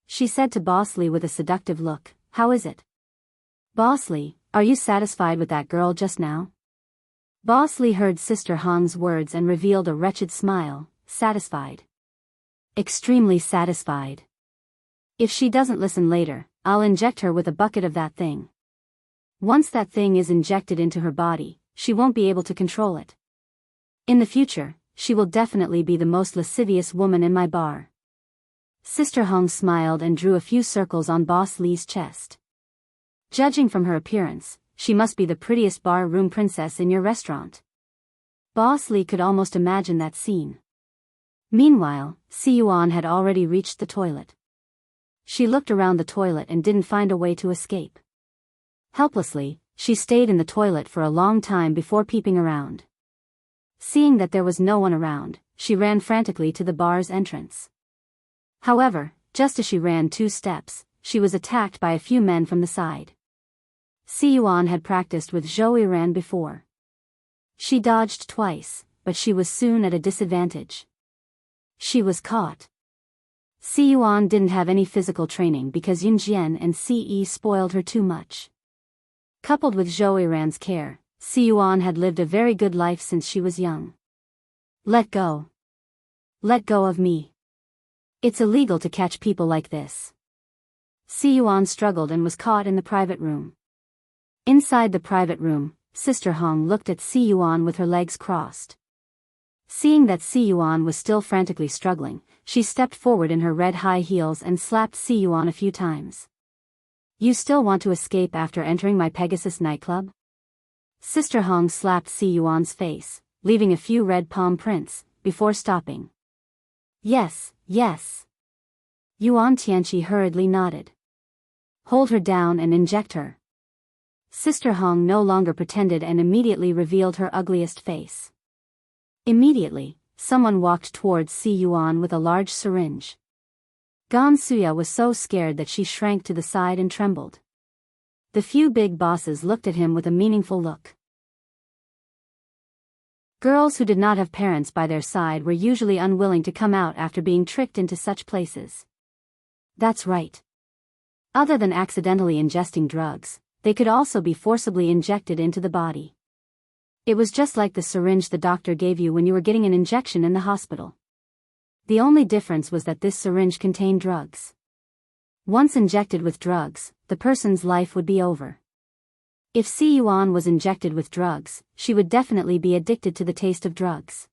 She said to Boss Li with a seductive look, "How is it? Boss Li, are you satisfied with that girl just now?" Boss Li heard Sister Hong's words and revealed a wretched smile, "Satisfied. Extremely satisfied. If she doesn't listen later, I'll inject her with a bucket of that thing. Once that thing is injected into her body, she won't be able to control it. In the future, she will definitely be the most lascivious woman in my bar." Sister Hong smiled and drew a few circles on Boss Li's chest. "Judging from her appearance, she must be the prettiest bar room princess in your restaurant." Boss Li could almost imagine that scene. Meanwhile, Si Yuan had already reached the toilet. She looked around the toilet and didn't find a way to escape. Helplessly, she stayed in the toilet for a long time before peeping around. Seeing that there was no one around, she ran frantically to the bar's entrance. However, just as she ran 2 steps, she was attacked by a few men from the side. Si Yuan had practiced with Zhou Ran before. She dodged twice, but she was soon at a disadvantage. She was caught. Si Yuan didn't have any physical training because Yunjian and Ce spoiled her too much. Coupled with Zhou Ran's care, Si Yuan had lived a very good life since she was young. "Let go. Let go of me. It's illegal to catch people like this." Si Yuan struggled and was caught in the private room. Inside the private room, Sister Hong looked at Si Yuan with her legs crossed. Seeing that Si Yuan was still frantically struggling, she stepped forward in her red high heels and slapped Si Yuan a few times. "You still want to escape after entering my Pegasus nightclub?" Sister Hong slapped Si Yuan's face, leaving a few red palm prints, before stopping. Yes. Yuan Tianqi hurriedly nodded. "Hold her down and inject her." Sister Hong no longer pretended and immediately revealed her ugliest face. Immediately, someone walked towards Si Yuan with a large syringe. Gansuya was so scared that she shrank to the side and trembled. The few big bosses looked at him with a meaningful look. Girls who did not have parents by their side were usually unwilling to come out after being tricked into such places. That's right. Other than accidentally ingesting drugs, they could also be forcibly injected into the body. It was just like the syringe the doctor gave you when you were getting an injection in the hospital. The only difference was that this syringe contained drugs. Once injected with drugs, the person's life would be over. If Si Yuan was injected with drugs, she would definitely be addicted to the taste of drugs.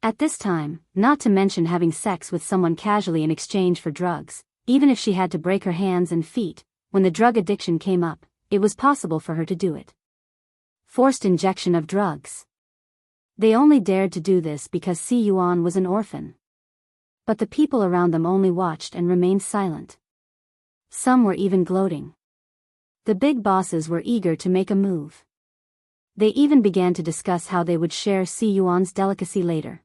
At this time, not to mention having sex with someone casually in exchange for drugs, even if she had to break her hands and feet, when the drug addiction came up, it was possible for her to do it. Forced injection of drugs. They only dared to do this because Si Yuan was an orphan. But the people around them only watched and remained silent. Some were even gloating. The big bosses were eager to make a move. They even began to discuss how they would share Si Yuan's delicacy later.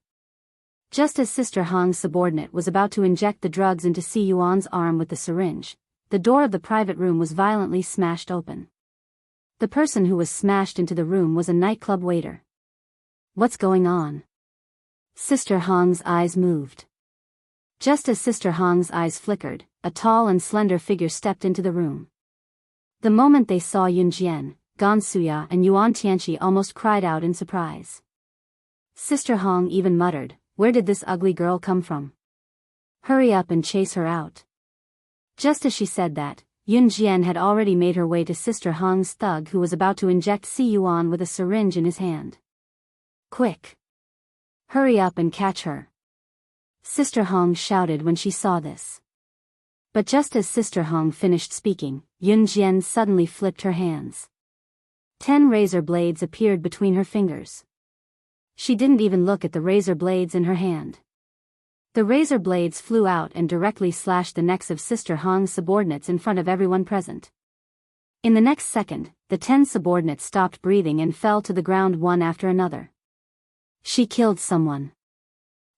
Just as Sister Hong's subordinate was about to inject the drugs into Si Yuan's arm with the syringe, the door of the private room was violently smashed open. The person who was smashed into the room was a nightclub waiter. What's going on? Sister Hong's eyes moved. Just as Sister Hong's eyes flickered, a tall and slender figure stepped into the room. The moment they saw Yun Jian, Gan Suya and Yuan Tianqi almost cried out in surprise. Sister Hong even muttered, "Where did this ugly girl come from? Hurry up and chase her out." Just as she said that, Yun Jian had already made her way to Sister Hong's thug who was about to inject Si Yuan with a syringe in his hand. "Quick! Hurry up and catch her!" Sister Hong shouted when she saw this. But just as Sister Hong finished speaking, Yun Jian suddenly flipped her hands. 10 razor blades appeared between her fingers. She didn't even look at the razor blades in her hand. The razor blades flew out and directly slashed the necks of Sister Hong's subordinates in front of everyone present. In the next second, the 10 subordinates stopped breathing and fell to the ground one after another. She killed someone.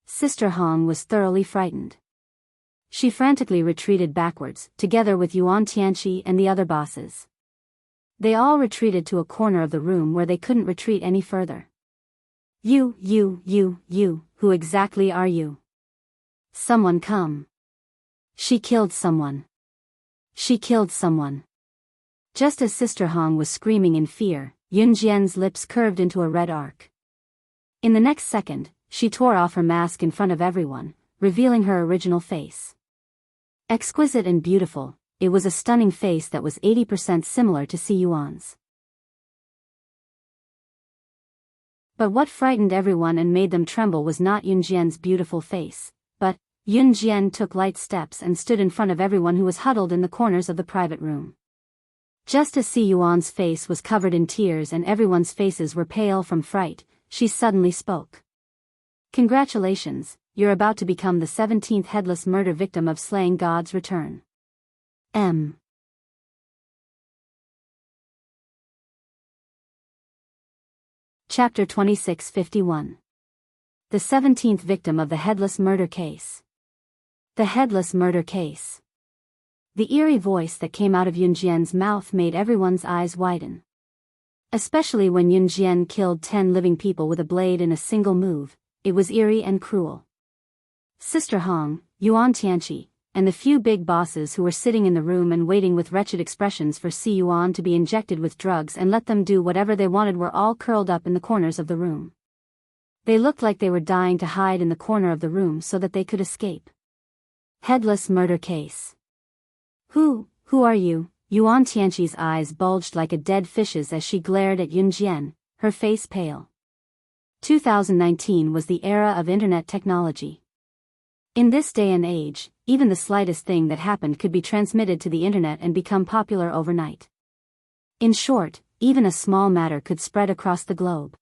Sister Hong was thoroughly frightened. She frantically retreated backwards, together with Yuan Tianqi and the other bosses. They all retreated to a corner of the room where they couldn't retreat any further. You, who exactly are you? Someone come. She killed someone. She killed someone. Just as Sister Hong was screaming in fear, Yun Jian's lips curved into a red arc. In the next second, she tore off her mask in front of everyone, revealing her original face. Exquisite and beautiful, it was a stunning face that was 80% similar to Si Yuan's. But what frightened everyone and made them tremble was not Yun Jian's beautiful face, but Yun Jian took light steps and stood in front of everyone who was huddled in the corners of the private room. Just as Si Yuan's face was covered in tears and everyone's faces were pale from fright, she suddenly spoke. "Congratulations, you're about to become the 17th headless murder victim of Slaying God's Return. M. Chapter 2651. The 17th victim of the headless murder case. The headless murder case. The eerie voice that came out of Yun Jian's mouth made everyone's eyes widen. Especially when Yun Jian killed 10 living people with a blade in a single move, it was eerie and cruel. Sister Hong, Yuan Tianqi, and the few big bosses who were sitting in the room and waiting with wretched expressions for Si Yuan to be injected with drugs and let them do whatever they wanted were all curled up in the corners of the room. They looked like they were dying to hide in the corner of the room so that they could escape. Headless murder case. Who are you? Yuan Tianqi's eyes bulged like a dead fish's as she glared at Yun Jian, her face pale. 2019 was the era of internet technology. In this day and age, even the slightest thing that happened could be transmitted to the internet and become popular overnight. In short, even a small matter could spread across the globe.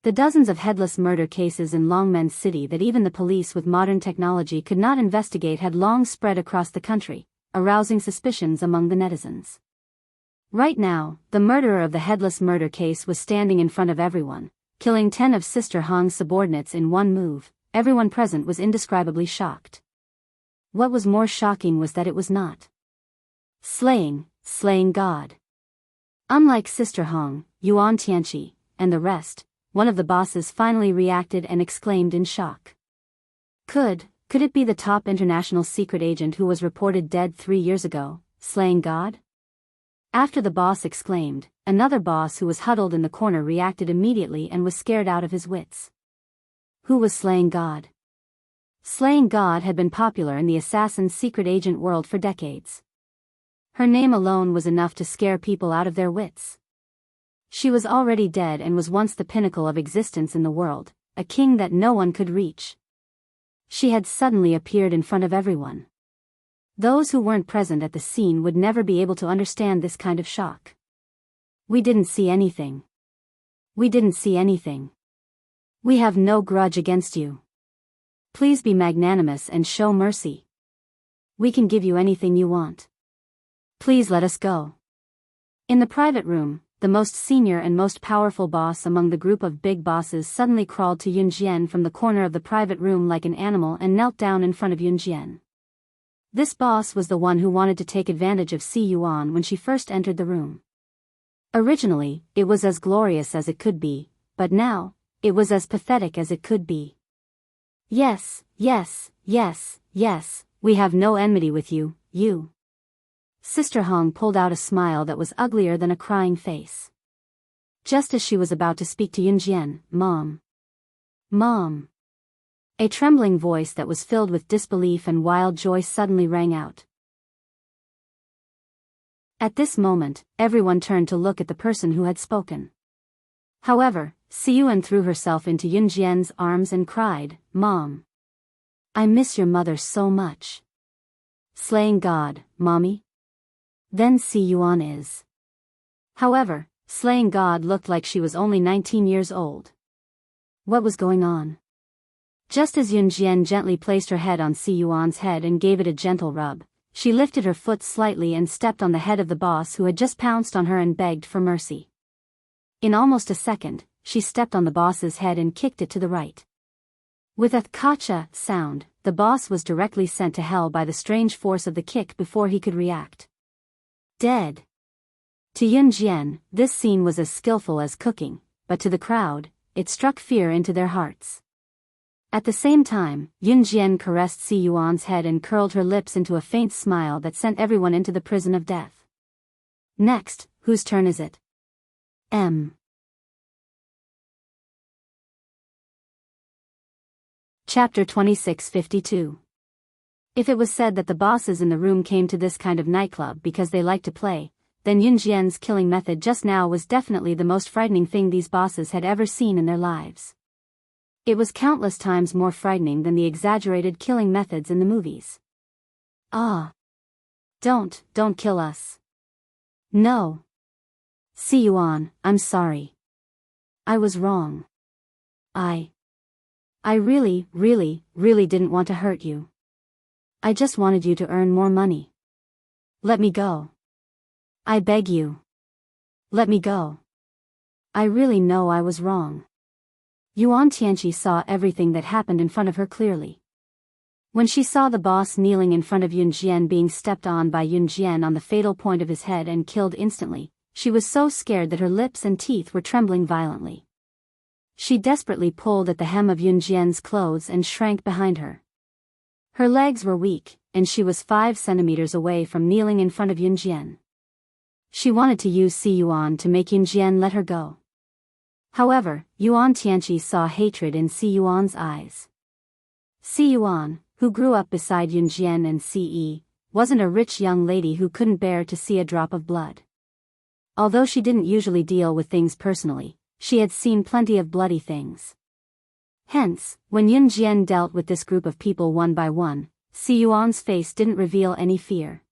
The dozens of headless murder cases in Longmen City that even the police with modern technology could not investigate had long spread across the country, arousing suspicions among the netizens. Right now, the murderer of the headless murder case was standing in front of everyone, killing 10 of Sister Hong's subordinates in one move. Everyone present was indescribably shocked. What was more shocking was that it was not slaying God. Unlike Sister Hong, Yuan Tianqi, and the rest, one of the bosses finally reacted and exclaimed in shock. Could it be the top international secret agent who was reported dead 3 years ago, slaying God? After the boss exclaimed, another boss who was huddled in the corner reacted immediately and was scared out of his wits. Who was slaying God? Slaying God had been popular in the assassin secret agent world for decades. Her name alone was enough to scare people out of their wits. She was already dead and was once the pinnacle of existence in the world, a king that no one could reach. She had suddenly appeared in front of everyone. Those who weren't present at the scene would never be able to understand this kind of shock. We didn't see anything. We didn't see anything. We have no grudge against you. Please be magnanimous and show mercy. We can give you anything you want. Please let us go. In the private room, the most senior and most powerful boss among the group of big bosses suddenly crawled to Yunjian from the corner of the private room like an animal and knelt down in front of Yunjian. This boss was the one who wanted to take advantage of Si Yuan when she first entered the room. Originally, it was as glorious as it could be, but now, it was as pathetic as it could be. Yes, yes, yes, yes, we have no enmity with you, you. Sister Hong pulled out a smile that was uglier than a crying face. Just as she was about to speak to Yunjian, Mom. Mom. A trembling voice that was filled with disbelief and wild joy suddenly rang out. At this moment, everyone turned to look at the person who had spoken. However, Si Yuan threw herself into Yunjian's arms and cried, Mom. I miss your mother so much. Slaying God, Mommy? Then Si Yuan is. However, slaying God looked like she was only 19 years old. What was going on? Just as Yunjian gently placed her head on Si Yuan's head and gave it a gentle rub, she lifted her foot slightly and stepped on the head of the boss who had just pounced on her and begged for mercy. In almost a second, she stepped on the boss's head and kicked it to the right. With a kacha sound, the boss was directly sent to hell by the strange force of the kick before he could react. Dead. To Yunjian, this scene was as skillful as cooking, but to the crowd, it struck fear into their hearts. At the same time, Yunjian caressed Si Yuan's head and curled her lips into a faint smile that sent everyone into the prison of death. Next, whose turn is it? Chapter 2652. If it was said that the bosses in the room came to this kind of nightclub because they liked to play, then Yunjian's killing method just now was definitely the most frightening thing these bosses had ever seen in their lives. It was countless times more frightening than the exaggerated killing methods in the movies. Ah. Don't kill us. No. Si Yuan, I'm sorry. I was wrong. I really, really, really didn't want to hurt you. I just wanted you to earn more money. Let me go. I beg you. Let me go. I really know I was wrong. Yuan Tianqi saw everything that happened in front of her clearly. When she saw the boss kneeling in front of Yunjian being stepped on by Yunjian on the fatal point of his head and killed instantly, she was so scared that her lips and teeth were trembling violently. She desperately pulled at the hem of Yunjian's clothes and shrank behind her. Her legs were weak, and she was 5 centimeters away from kneeling in front of Yunjian. She wanted to use Si Yuan to make Yunjian let her go. However, Yuan Tianqi saw hatred in Si Yuan's eyes. Si Yuan, who grew up beside Yunjian and Ce, wasn't a rich young lady who couldn't bear to see a drop of blood. Although she didn't usually deal with things personally, she had seen plenty of bloody things. Hence, when Yunjian dealt with this group of people one by one, Si Yuan's face didn't reveal any fear.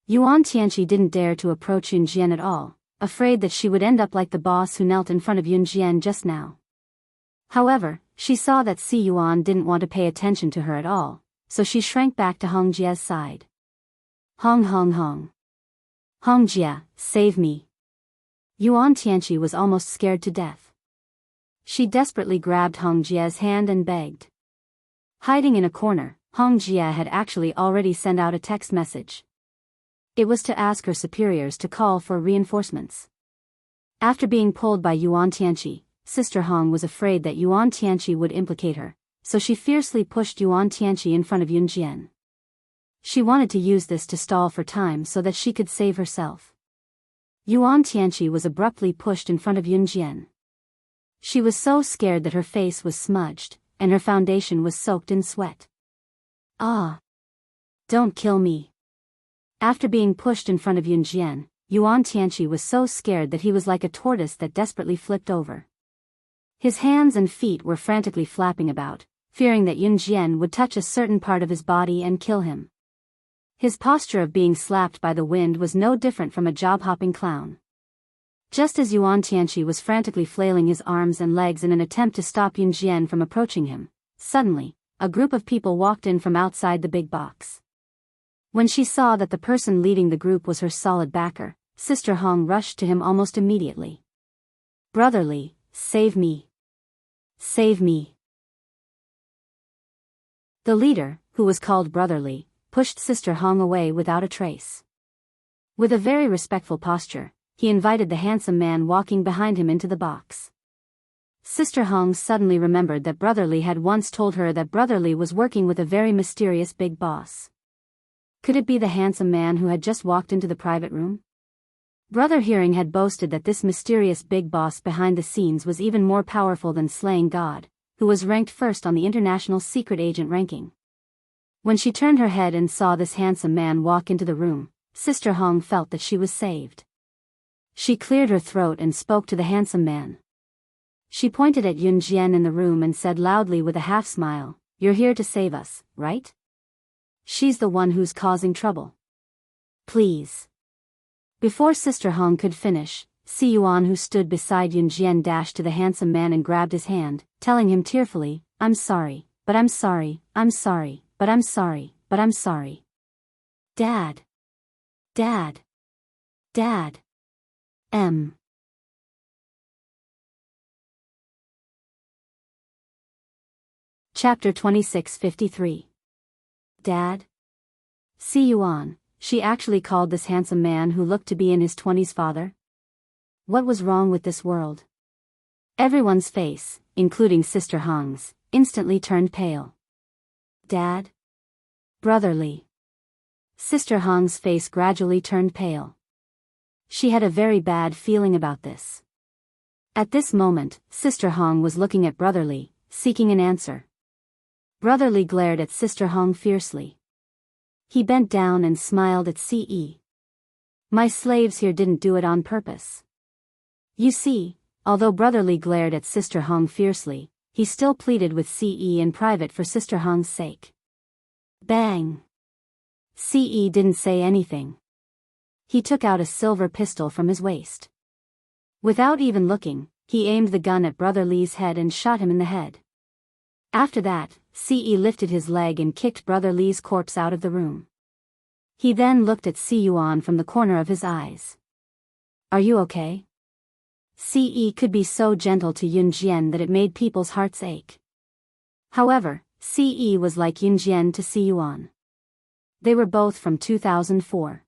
Yuan Tianqi didn't dare to approach Yunjian at all, afraid that she would end up like the boss who knelt in front of Yunjian just now. However, she saw that Si Yuan didn't want to pay attention to her at all, so she shrank back to Hong Jia's side. Hong. Hong Jia, save me. Yuan Tianqi was almost scared to death. She desperately grabbed Hong Jia's hand and begged. Hiding in a corner, Hong Jia had actually already sent out a text message. It was to ask her superiors to call for reinforcements. After being pulled by Yuan Tianqi, Sister Hong was afraid that Yuan Tianqi would implicate her, so she fiercely pushed Yuan Tianqi in front of Yunjian. She wanted to use this to stall for time so that she could save herself. Yuan Tianqi was abruptly pushed in front of Yunjian. She was so scared that her face was smudged, and her foundation was soaked in sweat. Ah! Don't kill me. After being pushed in front of Yunjian, Yuan Tianqi was so scared that he was like a tortoise that desperately flipped over. His hands and feet were frantically flapping about, fearing that Yunjian would touch a certain part of his body and kill him. His posture of being slapped by the wind was no different from a job-hopping clown. Just as Yuan Tianqi was frantically flailing his arms and legs in an attempt to stop Yunjian from approaching him, suddenly, a group of people walked in from outside the big box. When she saw that the person leading the group was her solid backer, Sister Hong rushed to him almost immediately. "Brotherly, save me. Save me." The leader, who was called Brotherly, pushed Sister Hong away without a trace. With a very respectful posture, he invited the handsome man walking behind him into the box. Sister Hong suddenly remembered that Brotherly had once told her that Brotherly was working with a very mysterious big boss. Could it be the handsome man who had just walked into the private room? Brother Hearing had boasted that this mysterious big boss behind the scenes was even more powerful than Slaying God, who was ranked first on the international secret agent ranking. When she turned her head and saw this handsome man walk into the room, Sister Hong felt that she was saved. She cleared her throat and spoke to the handsome man. She pointed at Yun Jian in the room and said loudly with a half-smile, "You're here to save us, right? She's the one who's causing trouble. Please." Before Sister Hong could finish, Si Yuan, who stood beside Yun Jian, dashed to the handsome man and grabbed his hand, telling him tearfully, "I'm sorry, but I'm sorry, I'm sorry, but I'm sorry, but I'm sorry. Dad. Dad. Dad. M." Chapter 2653. Dad? Si Yuan, she actually called this handsome man who looked to be in his 20s father? What was wrong with this world? Everyone's face, including Sister Hong's, instantly turned pale. Dad? Brotherly. Sister Hong's face gradually turned pale. She had a very bad feeling about this. At this moment, Sister Hong was looking at Brotherly, seeking an answer. Brotherly glared at Sister Hong fiercely. He bent down and smiled at Ce. "My slaves here didn't do it on purpose." You see, although Brotherly glared at Sister Hong fiercely, he still pleaded with Ce in private for Sister Hong's sake. Bang! Ce didn't say anything. He took out a silver pistol from his waist. Without even looking, he aimed the gun at Brotherly's head and shot him in the head. After that, Ce lifted his leg and kicked Brotherly's corpse out of the room. He then looked at Si Yuan from the corner of his eyes. "Are you okay?" Ce could be so gentle to Yun Jian that it made people's hearts ache. However, Ce was like Yun Jian to Si Yuan. They were both from 2004.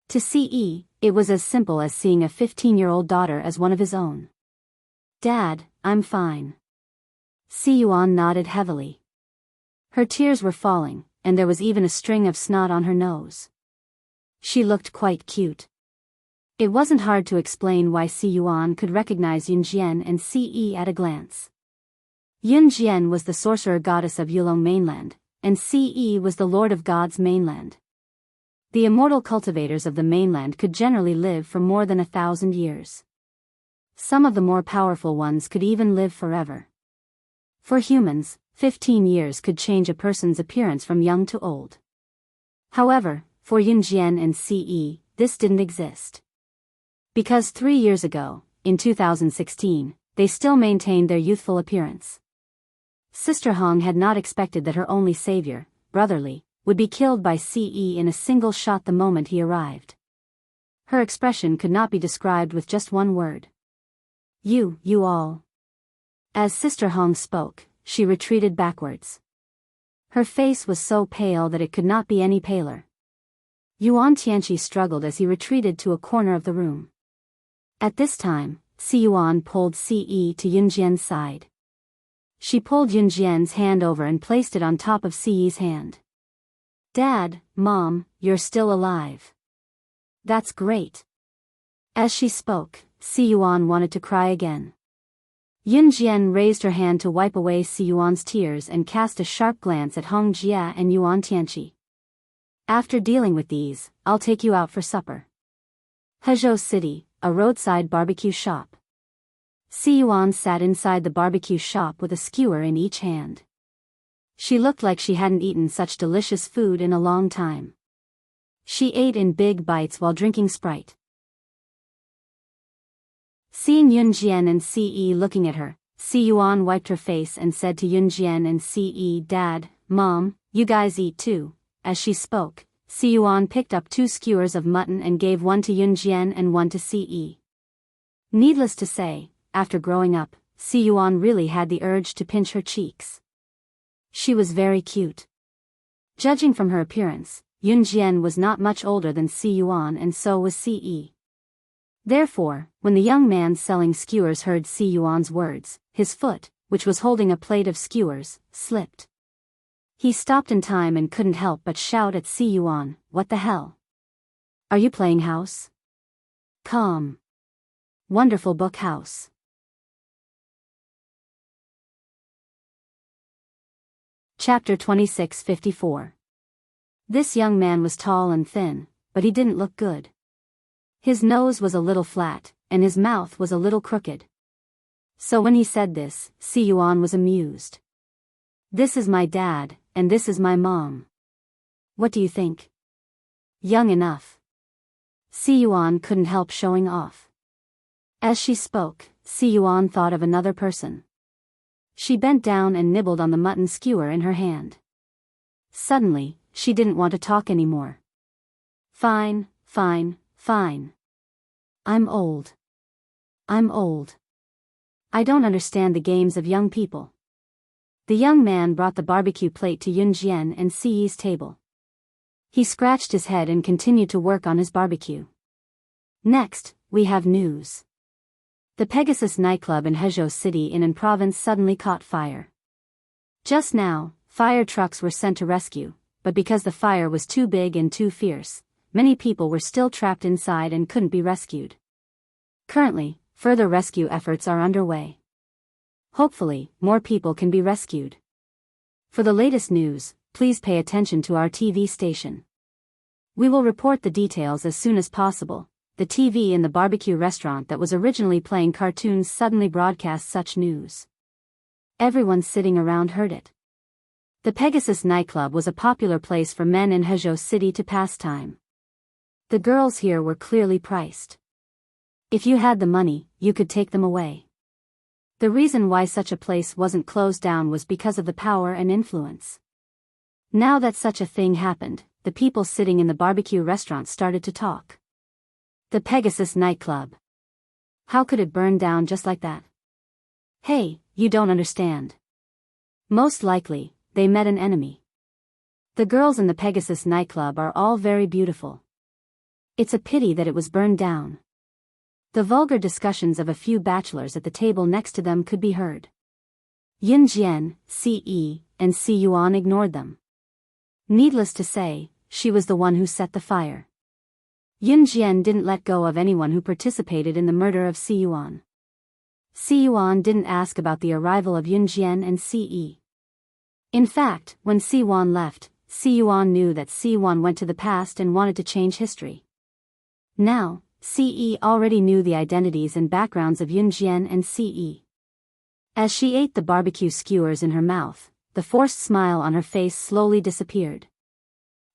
To Ce, it was as simple as seeing a 15-year-old daughter as one of his own. "Dad, I'm fine." Si Yuan nodded heavily. Her tears were falling, and there was even a string of snot on her nose. She looked quite cute. It wasn't hard to explain why Si Yuan could recognize Yun Jian and Ce at a glance. Yun Jian was the sorcerer goddess of Yulong mainland, and Ce was the lord of God's mainland. The immortal cultivators of the mainland could generally live for more than 1,000 years. Some of the more powerful ones could even live forever. For humans, 15 years could change a person's appearance from young to old. However, for Yun Jian and Ce, this didn't exist. Because 3 years ago, in 2016, they still maintained their youthful appearance. Sister Hong had not expected that her only savior, Brotherly, would be killed by Ce in a single shot the moment he arrived. Her expression could not be described with just one word. You all. As Sister Hong spoke, she retreated backwards. Her face was so pale that it could not be any paler. Yuan Tianqi struggled as he retreated to a corner of the room. At this time, Si Yuan pulled Ce to Yun Jian's side. She pulled Yun Jian's hand over and placed it on top of Ce's hand. "Dad, Mom, you're still alive. That's great." As she spoke, Si Yuan wanted to cry again. Yun Jian raised her hand to wipe away Si Yuan's tears and cast a sharp glance at Hong Jia and Yuan Tianqi. "After dealing with these, I'll take you out for supper." Hezhou City, a roadside barbecue shop. Si Yuan sat inside the barbecue shop with a skewer in each hand. She looked like she hadn't eaten such delicious food in a long time. She ate in big bites while drinking Sprite. Seeing Yun Jian and Ce looking at her, Si Yuan wiped her face and said to Yunjian and Ce, Dad, Mom, you guys eat too. As she spoke, Si Yuan picked up 2 skewers of mutton and gave one to Yunjian and one to Ce. Needless to say, after growing up, Si Yuan really had the urge to pinch her cheeks. She was very cute. Judging from her appearance, Yunjian was not much older than Si Yuan and so was Ce. Therefore, when the young man selling skewers heard Si Yuan's words, his foot, which was holding a plate of skewers, slipped. He stopped in time and couldn't help but shout at Si Yuan, "What the hell? Are you playing house? Come. Wonderful book house." Chapter 2654. This young man was tall and thin, but he didn't look good. His nose was a little flat, and his mouth was a little crooked. So when he said this, Si Yuan was amused. "This is my dad, and this is my mom. What do you think? Young enough." Si Yuan couldn't help showing off. As she spoke, Si Yuan thought of another person. She bent down and nibbled on the mutton skewer in her hand. Suddenly, she didn't want to talk anymore. Fine. I'm old. I don't understand the games of young people." The young man brought the barbecue plate to Yunjian and Ce's table. He scratched his head and continued to work on his barbecue. Next, we have news. The Pegasus nightclub in Hezhou City in An province suddenly caught fire. Just now, fire trucks were sent to rescue, but because the fire was too big and too fierce, many people were still trapped inside and couldn't be rescued. Currently, further rescue efforts are underway. Hopefully, more people can be rescued. For the latest news, please pay attention to our TV station. We will report the details as soon as possible. The TV in the barbecue restaurant that was originally playing cartoons suddenly broadcast such news. Everyone sitting around heard it. The Pegasus nightclub was a popular place for men in Hezhou City to pass time. The girls here were clearly priced. If you had the money, you could take them away. The reason why such a place wasn't closed down was because of the power and influence. Now that such a thing happened, the people sitting in the barbecue restaurant started to talk. The Pegasus nightclub. How could it burn down just like that? Hey, you don't understand. Most likely, they met an enemy. The girls in the Pegasus nightclub are all very beautiful. It's a pity that it was burned down. The vulgar discussions of a few bachelors at the table next to them could be heard. Yunjian, Ce, and Si Yuan ignored them. Needless to say, she was the one who set the fire. Yunjian didn't let go of anyone who participated in the murder of Si Yuan. Si Yuan didn't ask about the arrival of Yunjian and Ce. In fact, when Si Yuan left, Si Yuan knew that Si Yuan went to the past and wanted to change history. Now, Ce already knew the identities and backgrounds of Yunjian and Ce. As she ate the barbecue skewers in her mouth, the forced smile on her face slowly disappeared.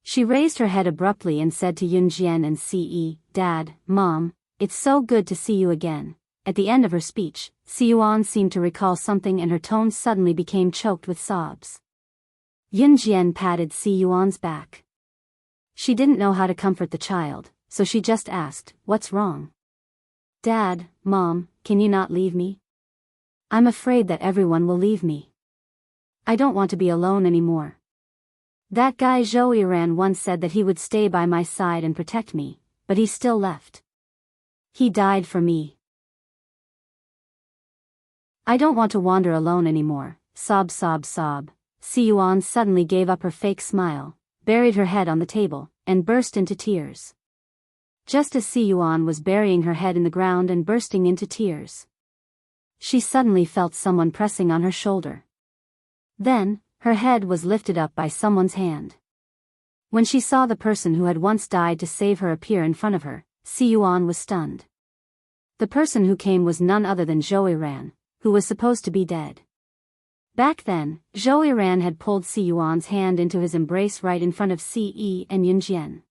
She raised her head abruptly and said to Yunjian and Ce, "Dad, Mom, it's so good to see you again." At the end of her speech, Si Yuan seemed to recall something and her tone suddenly became choked with sobs. Yunjian patted Si Yuan's back. She didn't know how to comfort the child, so she just asked, "What's wrong?" "Dad, Mom, can you not leave me? I'm afraid that everyone will leave me. I don't want to be alone anymore. That guy Zhou Ran once said that he would stay by my side and protect me, but he still left. He died for me. I don't want to wander alone anymore." Sob. Si Yuan suddenly gave up her fake smile, buried her head on the table, and burst into tears. Just as Si Yuan was burying her head in the ground and bursting into tears, she suddenly felt someone pressing on her shoulder. Then, her head was lifted up by someone's hand. When she saw the person who had once died to save her appear in front of her, Si Yuan was stunned. The person who came was none other than Zhou Ran, who was supposed to be dead. Back then, Zhou Ran had pulled Si Yuan's hand into his embrace right in front of Ce and Yunjian.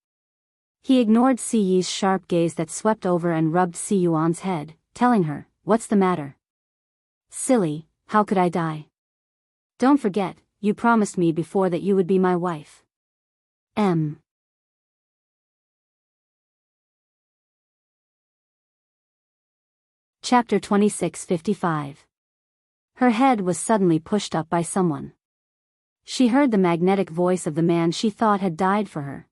He ignored Ce's sharp gaze that swept over and rubbed Si Yuan's head, telling her, "What's the matter?" Silly, how could I die? Don't forget, you promised me before that you would be my wife. Chapter 26:55. Her head was suddenly pushed up by someone. She heard the magnetic voice of the man she thought had died for her.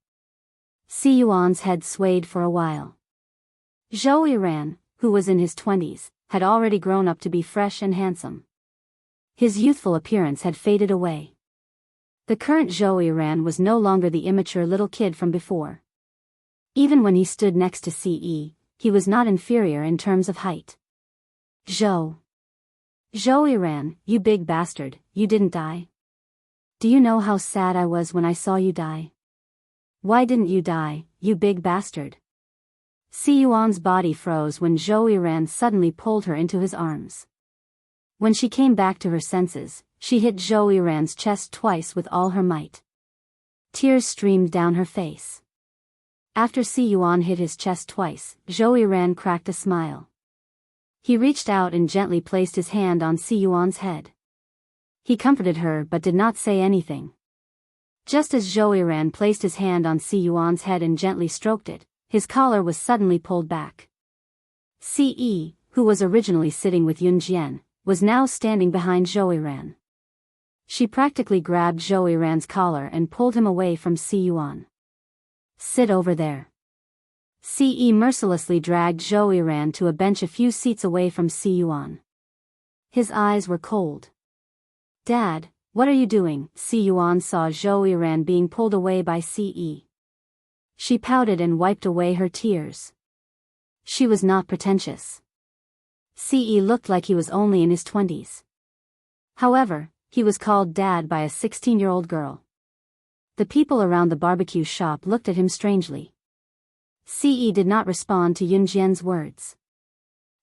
Si Yuan's head swayed for a while. Zhou Yiran, who was in his 20s, had already grown up to be fresh and handsome. His youthful appearance had faded away. The current Zhou Yiran was no longer the immature little kid from before. Even when he stood next to Ce, he was not inferior in terms of height. Zhou Yiran, you big bastard, you didn't die? Do you know how sad I was when I saw you die? Why didn't you die, you big bastard? Si Yuan's body froze when Zhou Yiran suddenly pulled her into his arms. When she came back to her senses, she hit Zhou Yiran's chest twice with all her might. Tears streamed down her face. After Si Yuan hit his chest twice, Zhou Yiran cracked a smile. He reached out and gently placed his hand on Si Yuan's head. He comforted her but did not say anything. Just as Zhou Yiran placed his hand on Si Yuan's head and gently stroked it, his collar was suddenly pulled back. Ce, who was originally sitting with Yun Jian, was now standing behind Zhou Yiran. She practically grabbed Zhou Yiran's collar and pulled him away from Si Yuan. Sit over there. Ce mercilessly dragged Zhou Yiran to a bench a few seats away from Si Yuan. His eyes were cold. Dad, what are you doing? Si Yuan saw Zhou Yiran being pulled away by Ce. She pouted and wiped away her tears. She was not pretentious. Ce looked like he was only in his 20s. However, he was called Dad by a 16-year-old girl. The people around the barbecue shop looked at him strangely. Ce did not respond to Yun Jian's words.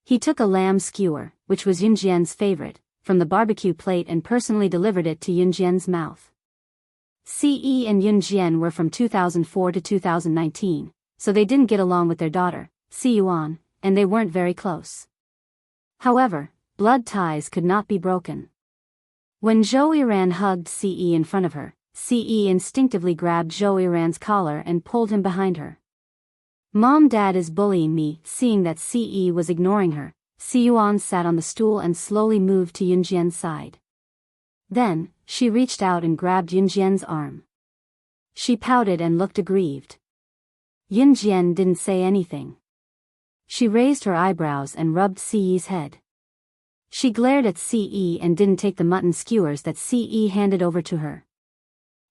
He took a lamb skewer, which was Yun Jian's favorite, from the barbecue plate and personally delivered it to Yun Jian's mouth. Ce and Yun Jian were from 2004 to 2019, so they didn't get along with their daughter, Si Yuan, and they weren't very close. However, blood ties could not be broken. When Zhou Yiran hugged Ce in front of her, Ce instinctively grabbed Zhou Yiran's collar and pulled him behind her. Mom, Dad is bullying me. Seeing that Ce was ignoring her, Si Yuan sat on the stool and slowly moved to Yun Jian's side. Then, she reached out and grabbed Yun Jian's arm. She pouted and looked aggrieved. Yun Jian didn't say anything. She raised her eyebrows and rubbed Ce's head. She glared at Ce and didn't take the mutton skewers that Ce handed over to her.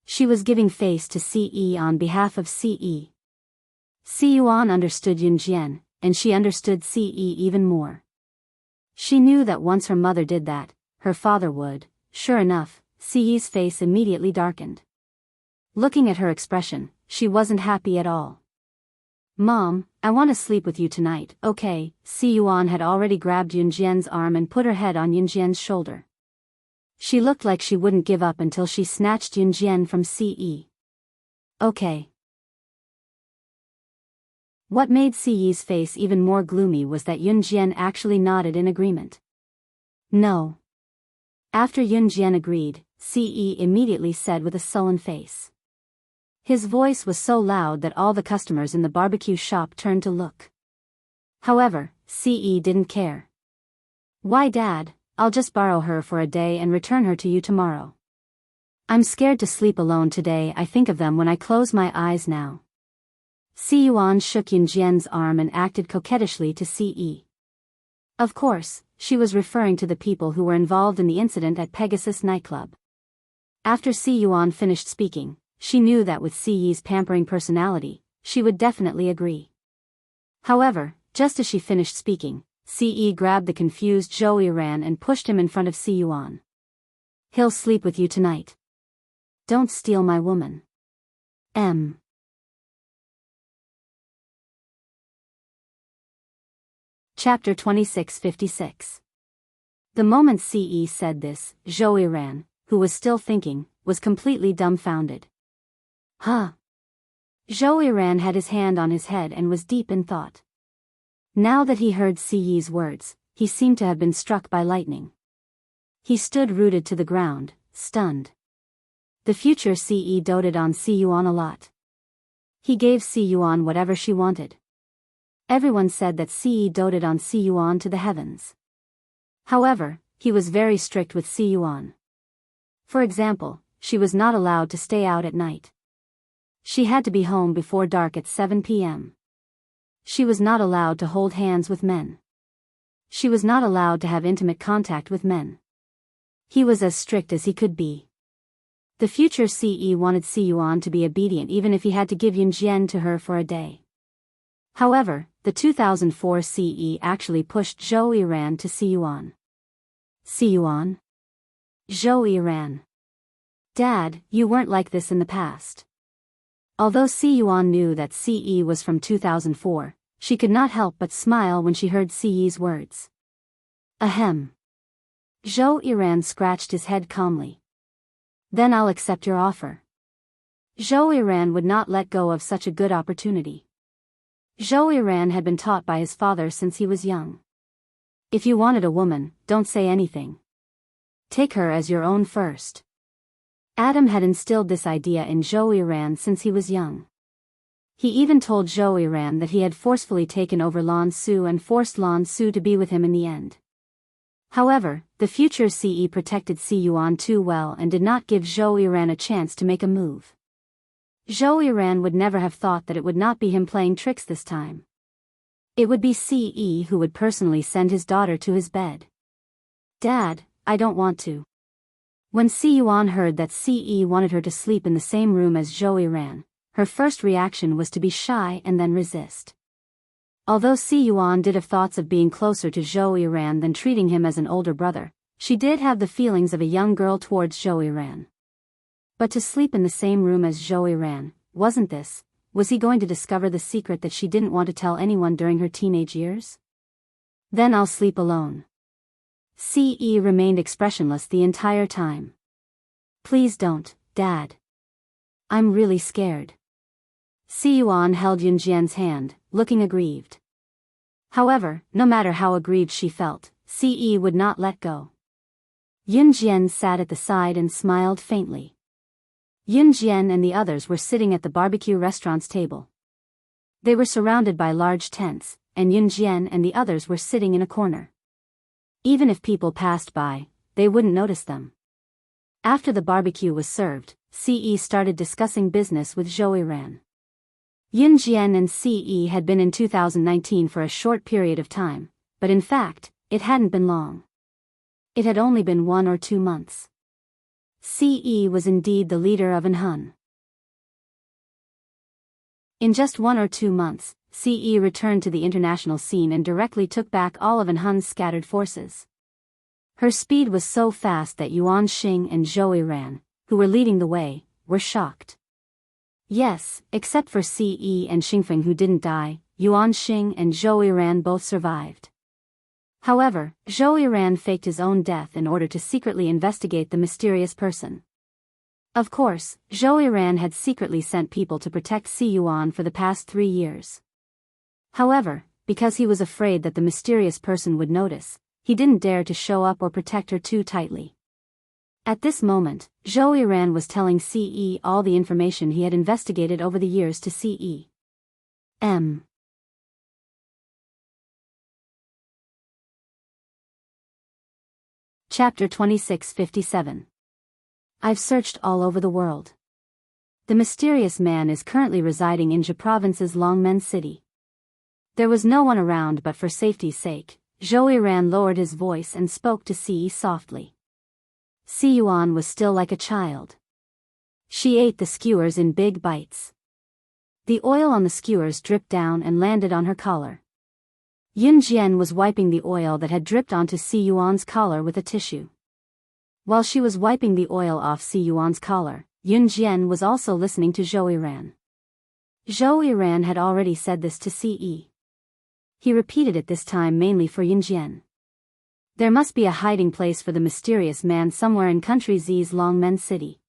She was giving face to Ce on behalf of Ce. Si Yuan understood Yun Jian, and she understood Ce even more. She knew that once her mother did that, her father would. Sure enough, Ce's face immediately darkened. Looking at her expression, she wasn't happy at all. Mom, I want to sleep with you tonight, okay? Si Yuan had already grabbed Yun Jian's arm and put her head on Yun Jian's shoulder. She looked like she wouldn't give up until she snatched Yun Jian from Ce. Okay. What made Ce's face even more gloomy was that Yun Jian actually nodded in agreement. No. After Yun Jian agreed, Ce immediately said with a sullen face. His voice was so loud that all the customers in the barbecue shop turned to look. However, Ce didn't care. Why, Dad, I'll just borrow her for a day and return her to you tomorrow. I'm scared to sleep alone today. I think of them when I close my eyes now. Si Yuan shook Yun Jian's arm and acted coquettishly to Ce. Of course, she was referring to the people who were involved in the incident at Pegasus nightclub. After Si Yuan finished speaking, she knew that with Ce's pampering personality, she would definitely agree. However, just as she finished speaking, Ce grabbed the confused Zhou Yiran and pushed him in front of Si Yuan. He'll sleep with you tonight. Don't steal my woman. Chapter 26:56. The moment Ce said this, Zhou Yiran, who was still thinking, was completely dumbfounded. Huh? Zhou Yiran had his hand on his head and was deep in thought. Now that he heard Ce's words, he seemed to have been struck by lightning. He stood rooted to the ground, stunned. The future CE doted on Si Yuan a lot. He gave Si Yuan whatever she wanted. Everyone said that CE doted on Si Yuan to the heavens. However, he was very strict with Si Yuan. For example, she was not allowed to stay out at night. She had to be home before dark at 7 p.m. She was not allowed to hold hands with men. She was not allowed to have intimate contact with men. He was as strict as he could be. The future CE wanted Si Yuan to be obedient even if he had to give Yunjian to her for a day. However, the 2004 CE actually pushed Zhou Yiran to Si Yuan. Si Yuan? Zhou Yiran. Dad, you weren't like this in the past. Although Si Yuan knew that CE was from 2004, she could not help but smile when she heard CE's words. Ahem. Zhou Yiran scratched his head calmly. Then I'll accept your offer. Zhou Yiran would not let go of such a good opportunity. Zhou Yiran had been taught by his father since he was young. If you wanted a woman, don't say anything. Take her as your own first. Adam had instilled this idea in Zhou Yiran since he was young. He even told Zhou Yiran that he had forcefully taken over Lan Su and forced Lan Su to be with him in the end. However, the future CE protected Si Yuan too well and did not give Zhou Yiran a chance to make a move. Zhou Yiran would never have thought that it would not be him playing tricks this time. It would be CE who would personally send his daughter to his bed. Dad, I don't want to. When Si Yuan heard that CE wanted her to sleep in the same room as Zhou Yiran, her first reaction was to be shy and then resist. Although Si Yuan did have thoughts of being closer to Zhou Yiran than treating him as an older brother, she did have the feelings of a young girl towards Zhou Yiran. But to sleep in the same room as Zhou Yiran, was he going to discover the secret that she didn't want to tell anyone during her teenage years? Then I'll sleep alone. CE remained expressionless the entire time. Please don't, Dad. I'm really scared. Si Yuan held Yunjian's hand, looking aggrieved. However, no matter how aggrieved she felt, CE would not let go. Yunjian sat at the side and smiled faintly. Yunjian and the others were sitting at the barbecue restaurant's table. They were surrounded by large tents, and Yunjian and the others were sitting in a corner. Even if people passed by, they wouldn't notice them. After the barbecue was served, CE started discussing business with Zhou Yiran. Yunjian and CE had been in 2019 for a short period of time, but in fact, it hadn't been long. It had only been 1 or 2 months. CE was indeed the leader of Anhun. In just 1 or 2 months, CE returned to the international scene and directly took back all of Anhun's scattered forces. Her speed was so fast that Yuan Xing and Zhou Yiran, who were leading the way, were shocked. Yes, except for CE and Xingfeng who didn't die, Yuan Xing and Zhou Yiran both survived. However, Zhou Yiran faked his own death in order to secretly investigate the mysterious person. Of course, Zhou Yiran had secretly sent people to protect Si Yuan for the past 3 years. However, because he was afraid that the mysterious person would notice, he didn't dare to show up or protect her too tightly. At this moment, Zhou Yiran was telling CE all the information he had investigated over the years to CE. Chapter 2657. I've searched all over the world. The mysterious man is currently residing in Zhe Province's Longmen City. There was no one around, but for safety's sake, Zhou Yiran lowered his voice and spoke to CE softly. Si Yuan was still like a child. She ate the skewers in big bites. The oil on the skewers dripped down and landed on her collar. Yunjian was wiping the oil that had dripped onto Si Yuan's collar with a tissue. While she was wiping the oil off Si Yuan's collar, Yunjian was also listening to Zhou Yiran. Zhou Yiran had already said this to CE. He repeated it this time mainly for Yunjian. There must be a hiding place for the mysterious man somewhere in Country Z's Longmen City.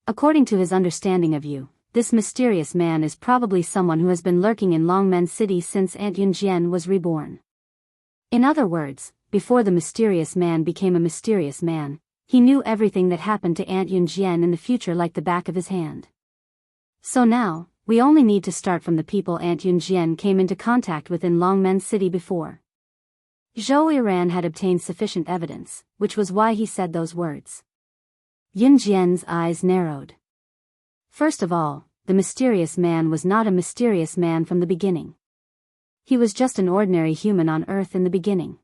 According to his understanding of you, this mysterious man is probably someone who has been lurking in Longmen City since Aunt Yunjian was reborn. In other words, before the mysterious man became a mysterious man, he knew everything that happened to Aunt Yunjian in the future like the back of his hand. So now, we only need to start from the people Aunt Yunjian came into contact with in Longmen City before. Zhou Yiran had obtained sufficient evidence, which was why he said those words. Yunjian's eyes narrowed. First of all, the mysterious man was not a mysterious man from the beginning. He was just an ordinary human on Earth in the beginning.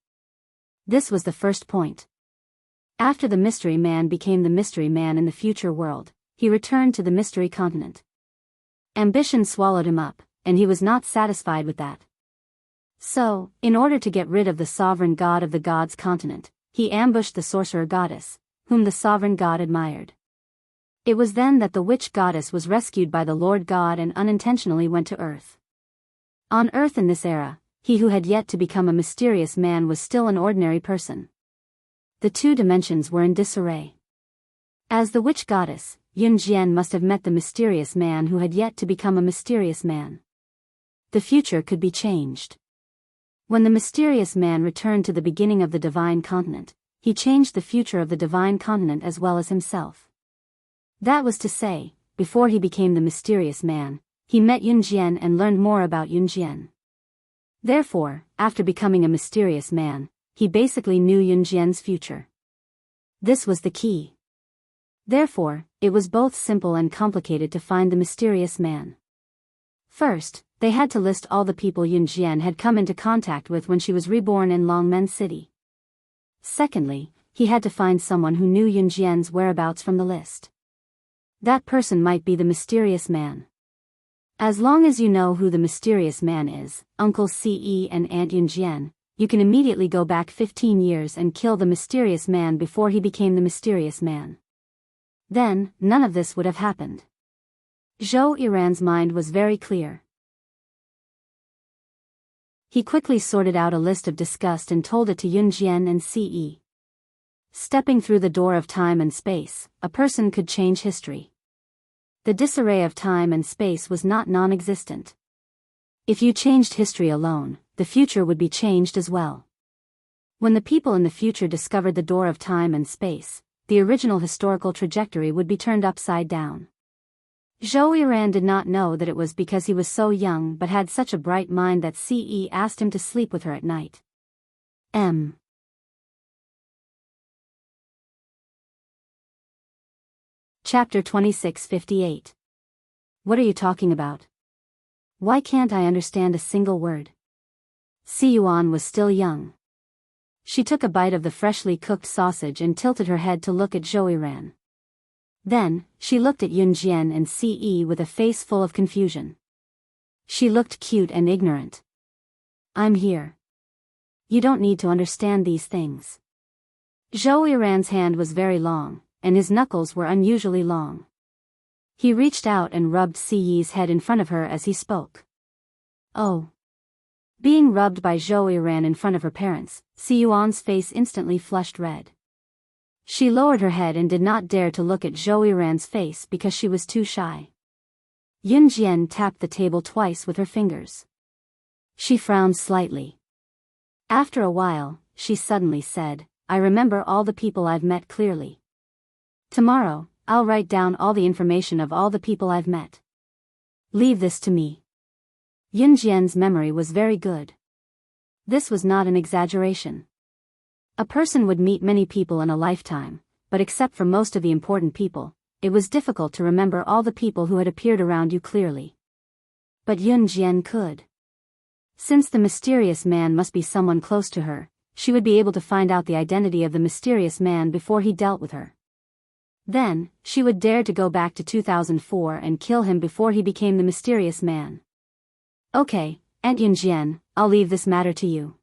This was the first point. After the mystery man became the mystery man in the future world, he returned to the mystery continent. Ambition swallowed him up, and he was not satisfied with that. So, in order to get rid of the sovereign god of the gods continent, he ambushed the sorcerer goddess, whom the sovereign god admired. It was then that the witch goddess was rescued by the Lord God and unintentionally went to Earth. On Earth in this era, he who had yet to become a mysterious man was still an ordinary person. The two dimensions were in disarray. As the witch goddess, Yunjian must have met the mysterious man who had yet to become a mysterious man. The future could be changed. When the mysterious man returned to the beginning of the divine continent, he changed the future of the divine continent as well as himself. That was to say, before he became the mysterious man, he met Yunjian and learned more about Yunjian. Therefore, after becoming a mysterious man, he basically knew Yunjian's future. This was the key. Therefore, it was both simple and complicated to find the mysterious man. First, they had to list all the people Yunjian had come into contact with when she was reborn in Longmen City. Secondly, he had to find someone who knew Yunjian's whereabouts from the list. That person might be the mysterious man. As long as you know who the mysterious man is, Uncle Ce and Aunt Yunjian, you can immediately go back 15 years and kill the mysterious man before he became the mysterious man. Then, none of this would have happened. Zhou Yiran's mind was very clear. He quickly sorted out a list of disgust and told it to Yunjian and Ce. Stepping through the door of time and space, a person could change history. The disarray of time and space was not non-existent. If you changed history alone, the future would be changed as well. When the people in the future discovered the door of time and space, the original historical trajectory would be turned upside down. Zhou Yiran did not know that it was because he was so young but had such a bright mind that Ce asked him to sleep with her at night. Chapter 2658. What are you talking about? Why can't I understand a single word? Si Yuan was still young. She took a bite of the freshly cooked sausage and tilted her head to look at Zhou Yiran. Then, she looked at Yunjian and Ce with a face full of confusion. She looked cute and ignorant. I'm here. You don't need to understand these things. Zhou Yiran's hand was very long, and his knuckles were unusually long. He reached out and rubbed Ce's head in front of her as he spoke. Oh. Being rubbed by Zhou Yiran in front of her parents, Si Yuan's face instantly flushed red. She lowered her head and did not dare to look at Zhou Yiran's face because she was too shy. Yunjian tapped the table twice with her fingers. She frowned slightly. After a while, she suddenly said, I remember all the people I've met clearly. Tomorrow, I'll write down all the information of all the people I've met. Leave this to me. Yunjian's memory was very good. This was not an exaggeration. A person would meet many people in a lifetime, but except for most of the important people, it was difficult to remember all the people who had appeared around you clearly. But Yunjian could. Since the mysterious man must be someone close to her, she would be able to find out the identity of the mysterious man before he dealt with her. Then, she would dare to go back to 2004 and kill him before he became the mysterious man. Okay, Aunt Yunjian, I'll leave this matter to you.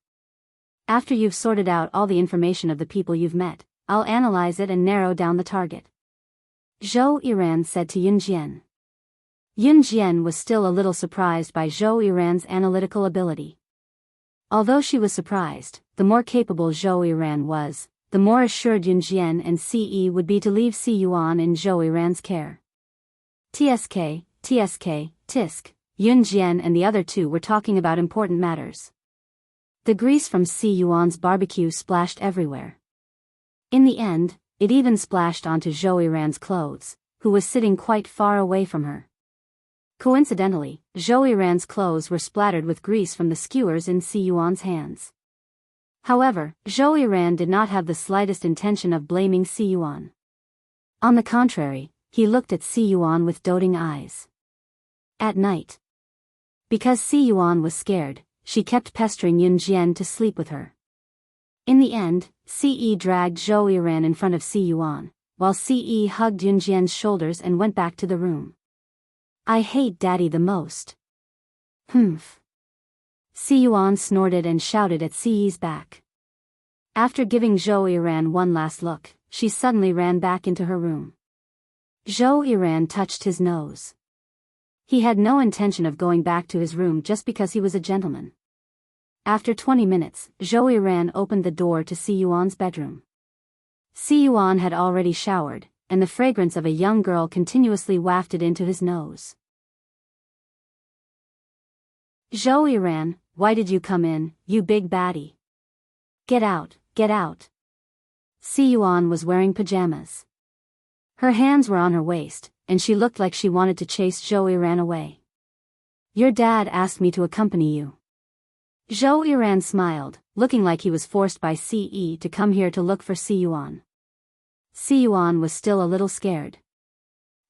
After you've sorted out all the information of the people you've met, I'll analyze it and narrow down the target. Zhou Yiran said to Yunjian. Yunjian was still a little surprised by Zhou Yiran's analytical ability. Although she was surprised, the more capable Zhou Yiran was, the more assured Yunjian and Ce would be to leave Si Yuan in Zhou Yiran's care. TSK, Tisk, Yunjian and the other two were talking about important matters. The grease from Si Yuan's barbecue splashed everywhere. In the end, it even splashed onto Zhou Yiran's clothes, who was sitting quite far away from her. Coincidentally, Zhou Yiran's clothes were splattered with grease from the skewers in Si Yuan's hands. However, Zhou Yiran did not have the slightest intention of blaming Si Yuan. On the contrary, he looked at Si Yuan with doting eyes. At night, because Si Yuan was scared, she kept pestering Yun Jian to sleep with her. In the end, Ce dragged Zhou Yiran in front of Si Yuan, while Ce hugged Yun Jian's shoulders and went back to the room. I hate Daddy the most. Humph. Si Yuan snorted and shouted at Ce's back. After giving Zhou Yiran one last look, she suddenly ran back into her room. Zhou Yiran touched his nose. He had no intention of going back to his room just because he was a gentleman. After 20 minutes, Zhou Yiran opened the door to Si Yuan's bedroom. Si Yuan had already showered, and the fragrance of a young girl continuously wafted into his nose. Zhou Yiran, why did you come in, you big baddie? Get out, get out. Si Yuan was wearing pajamas. Her hands were on her waist, and she looked like she wanted to chase Zhou Yiran away. Your dad asked me to accompany you. Zhou Yiran smiled, looking like he was forced by Ce to come here to look for Si Yuan. Si Yuan was still a little scared.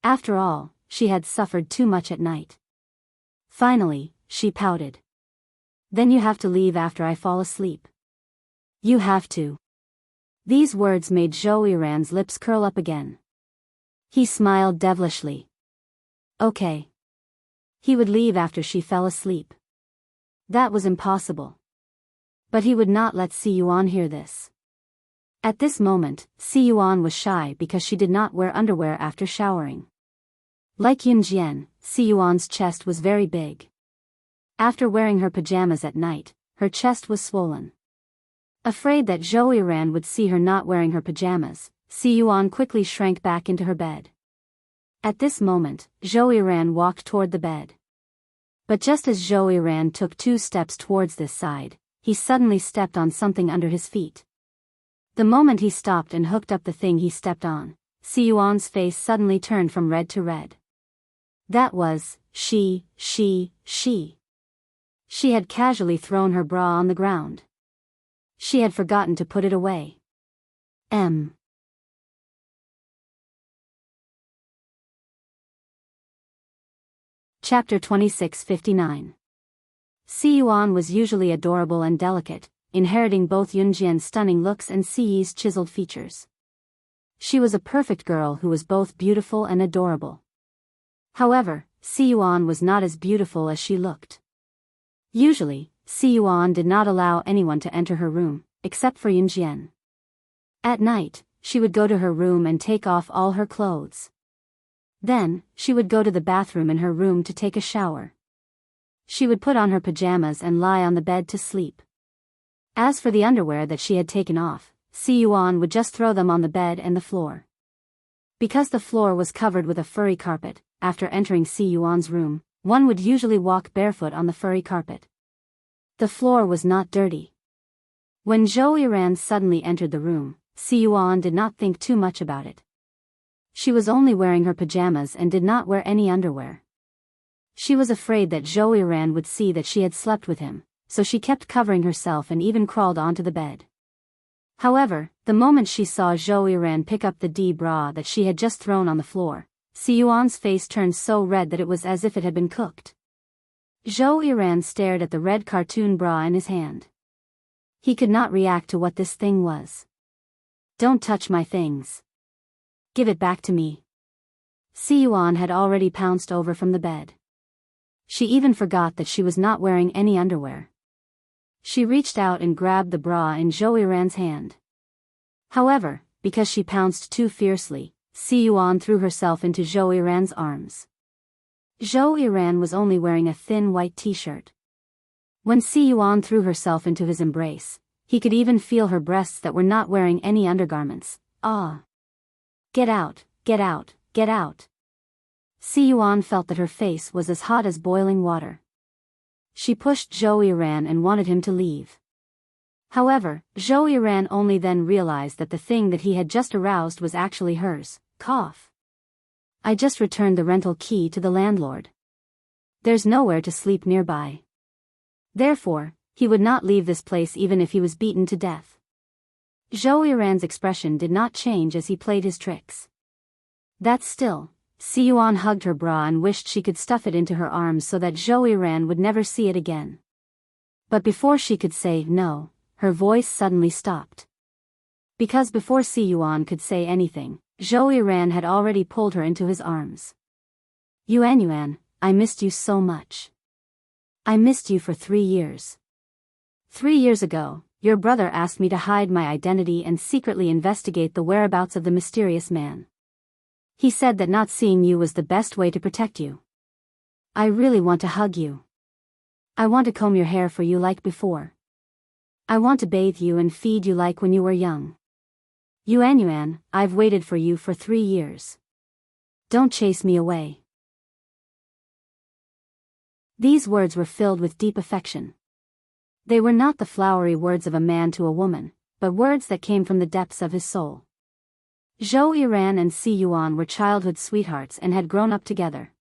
After all, she had suffered too much at night. Finally, she pouted. Then you have to leave after I fall asleep. You have to. These words made Zhou Yiran's lips curl up again. He smiled devilishly. Okay. He would leave after she fell asleep. That was impossible. But he would not let Si Yuan hear this. At this moment, Si Yuan was shy because she did not wear underwear after showering. Like Yun Jian, Si Yuan's chest was very big. After wearing her pajamas at night, her chest was swollen. Afraid that Zhou Yiran would see her not wearing her pajamas, Si Yuan quickly shrank back into her bed. At this moment, Zhou Yiran walked toward the bed. But just as Zhou Yiran took 2 steps towards this side, he suddenly stepped on something under his feet. The moment he stopped and hooked up the thing he stepped on, Si Yuan's face suddenly turned from red to red. That was, she had casually thrown her bra on the ground. She had forgotten to put it away. Chapter 26:59. Si Yuan was usually adorable and delicate, inheriting both Yun Jian's stunning looks and Ce's chiseled features. She was a perfect girl who was both beautiful and adorable. However, Si Yuan was not as beautiful as she looked. Usually, Si Yuan did not allow anyone to enter her room, except for Yun Jian. At night, she would go to her room and take off all her clothes. Then, she would go to the bathroom in her room to take a shower. She would put on her pajamas and lie on the bed to sleep. As for the underwear that she had taken off, Si Yuan would just throw them on the bed and the floor. Because the floor was covered with a furry carpet, after entering Si Yuan's room, one would usually walk barefoot on the furry carpet. The floor was not dirty. When Zhou Yiran suddenly entered the room, Si Yuan did not think too much about it. She was only wearing her pajamas and did not wear any underwear. She was afraid that Zhou Yiran would see that she had slept with him, so she kept covering herself and even crawled onto the bed. However, the moment she saw Zhou Yiran pick up the bra that she had just thrown on the floor, Si Yuan's face turned so red that it was as if it had been cooked. Zhou Yiran stared at the red cartoon bra in his hand. He could not react to what this thing was. Don't touch my things. Give it back to me. Si Yuan had already pounced over from the bed. She even forgot that she was not wearing any underwear. She reached out and grabbed the bra in Zhou Yiran's hand. However, because she pounced too fiercely, Si Yuan threw herself into Zhou Yiran's arms. Zhou Yiran was only wearing a thin white t-shirt. When Si Yuan threw herself into his embrace, he could even feel her breasts that were not wearing any undergarments. Ah! Get out, get out, get out. Si Yuan felt that her face was as hot as boiling water. She pushed Zhou Yiran and wanted him to leave. However, Zhou Yiran only then realized that the thing that he had just aroused was actually hers. Cough. I just returned the rental key to the landlord. There's nowhere to sleep nearby. Therefore, he would not leave this place even if he was beaten to death. Zhou Yiran's expression did not change as he played his tricks. That still, Si Yuan hugged her bra and wished she could stuff it into her arms so that Zhou Yiran would never see it again. But before she could say no, her voice suddenly stopped. Because before Si Yuan could say anything, Zhou Yiran had already pulled her into his arms. Yuan, I missed you so much. I missed you for 3 years. 3 years ago, your brother asked me to hide my identity and secretly investigate the whereabouts of the mysterious man. He said that not seeing you was the best way to protect you. I really want to hug you. I want to comb your hair for you like before. I want to bathe you and feed you like when you were young. Yuan, I've waited for you for 3 years. Don't chase me away. These words were filled with deep affection. They were not the flowery words of a man to a woman, but words that came from the depths of his soul. Zhou Yiran and Si Yuan were childhood sweethearts and had grown up together.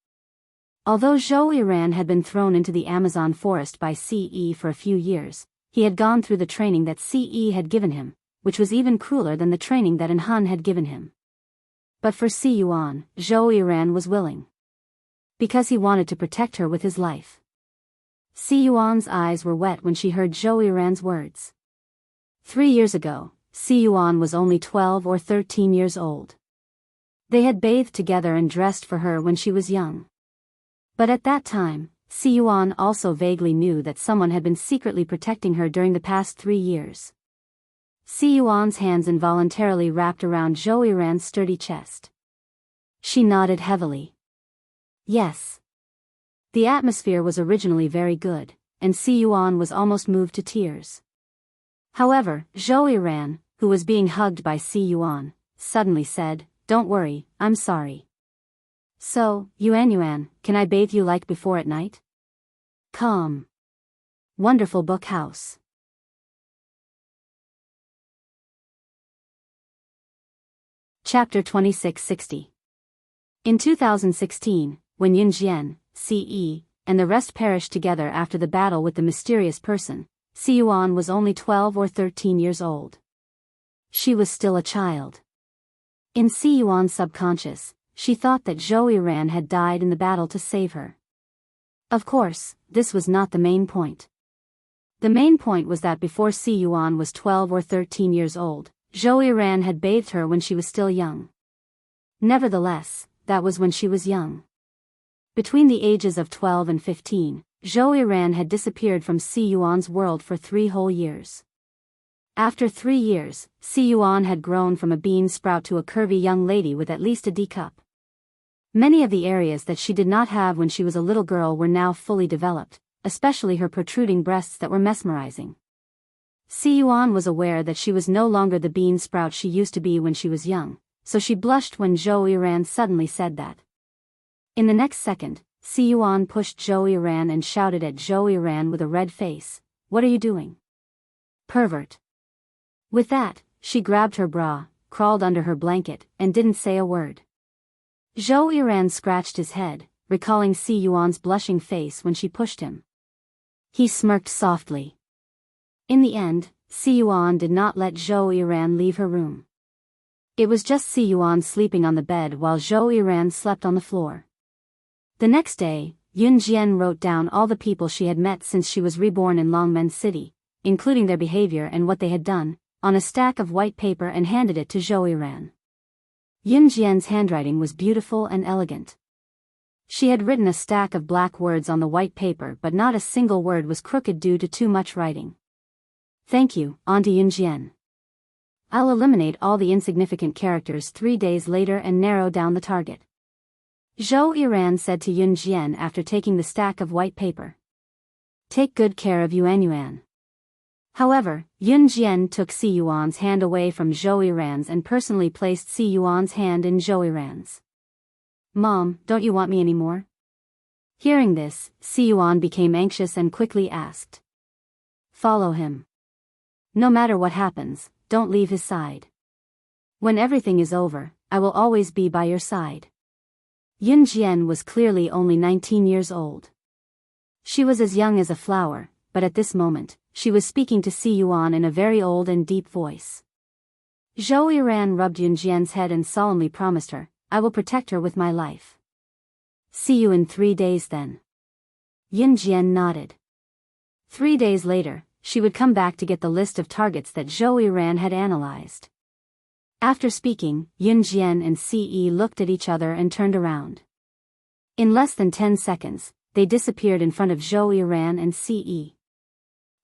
Although Zhou Yiran had been thrown into the Amazon forest by Ce for a few years, he had gone through the training that Ce had given him, which was even crueler than the training that Han had given him. But for Si Yuan, Zhou Yiran was willing. Because he wanted to protect her with his life. Si Yuan's eyes were wet when she heard Zhou Yiran's words. 3 years ago, Si Yuan was only 12 or 13 years old. They had bathed together and dressed for her when she was young. But at that time, Si Yuan also vaguely knew that someone had been secretly protecting her during the past 3 years. Si Yuan's hands involuntarily wrapped around Zhou Yiran's sturdy chest. She nodded heavily. Yes. The atmosphere was originally very good, and Si Yuan was almost moved to tears. However, Zhou Yiran, who was being hugged by Si Yuan, suddenly said, "Don't worry, I'm sorry." So, Yuan, can I bathe you like before at night? Come. Wonderful book house. Chapter 2660. In 2016, when Yun Jian, Ce, and the rest perished together after the battle with the mysterious person, Si Yuan was only 12 or 13 years old. She was still a child. In Si Yuan's subconscious, she thought that Zhou Yiran had died in the battle to save her. Of course, this was not the main point. The main point was that before Si Yuan was 12 or 13 years old, Zhou Yiran had bathed her when she was still young. Nevertheless, that was when she was young. Between the ages of 12 and 15, Zhou Yiran had disappeared from Si Yuan's world for 3 whole years. After 3 years, Si Yuan had grown from a bean sprout to a curvy young lady with at least a D cup. Many of the areas that she did not have when she was a little girl were now fully developed, especially her protruding breasts that were mesmerizing. Si Yuan was aware that she was no longer the bean sprout she used to be when she was young, so she blushed when Zhou Yiran suddenly said that. In the next second, Si Yuan pushed Zhou Yiran and shouted at Zhou Yiran with a red face, "What are you doing? Pervert." With that, she grabbed her bra, crawled under her blanket, and didn't say a word. Zhou Yiran scratched his head, recalling Si Yuan's blushing face when she pushed him. He smirked softly. In the end, Si Yuan did not let Zhou Yiran leave her room. It was just Si Yuan sleeping on the bed while Zhou Yiran slept on the floor. The next day, Yun Jian wrote down all the people she had met since she was reborn in Longmen City, including their behavior and what they had done, on a stack of white paper and handed it to Zhou Yiran. Yun Jian's handwriting was beautiful and elegant. She had written a stack of black words on the white paper, but not a single word was crooked due to too much writing. "Thank you, Auntie Yun Jian. I'll eliminate all the insignificant characters 3 days later and narrow down the target," Zhou Yiran said to Yun Jian after taking the stack of white paper. "Take good care of Yuan. However, Yun Jian took Si Yuan's hand away from Zhou Yiran's and personally placed Si Yuan's hand in Zhou Yiran's. "Mom, don't you want me anymore?" Hearing this, Si Yuan became anxious and quickly asked. "Follow him." No matter what happens, don't leave his side. When everything is over, I will always be by your side. Yun Jian was clearly only 19 years old. She was as young as a flower, but at this moment, she was speaking to Si Yuan in a very old and deep voice. Zhou Yiran rubbed Yun Jian's head and solemnly promised her, I will protect her with my life. See you in 3 days then. Yun Jian nodded. 3 days later, she would come back to get the list of targets that Zhou Yiran had analyzed. After speaking, Yun Jian and Ce looked at each other and turned around. In less than 10 seconds, they disappeared in front of Zhou Yiran and Ce.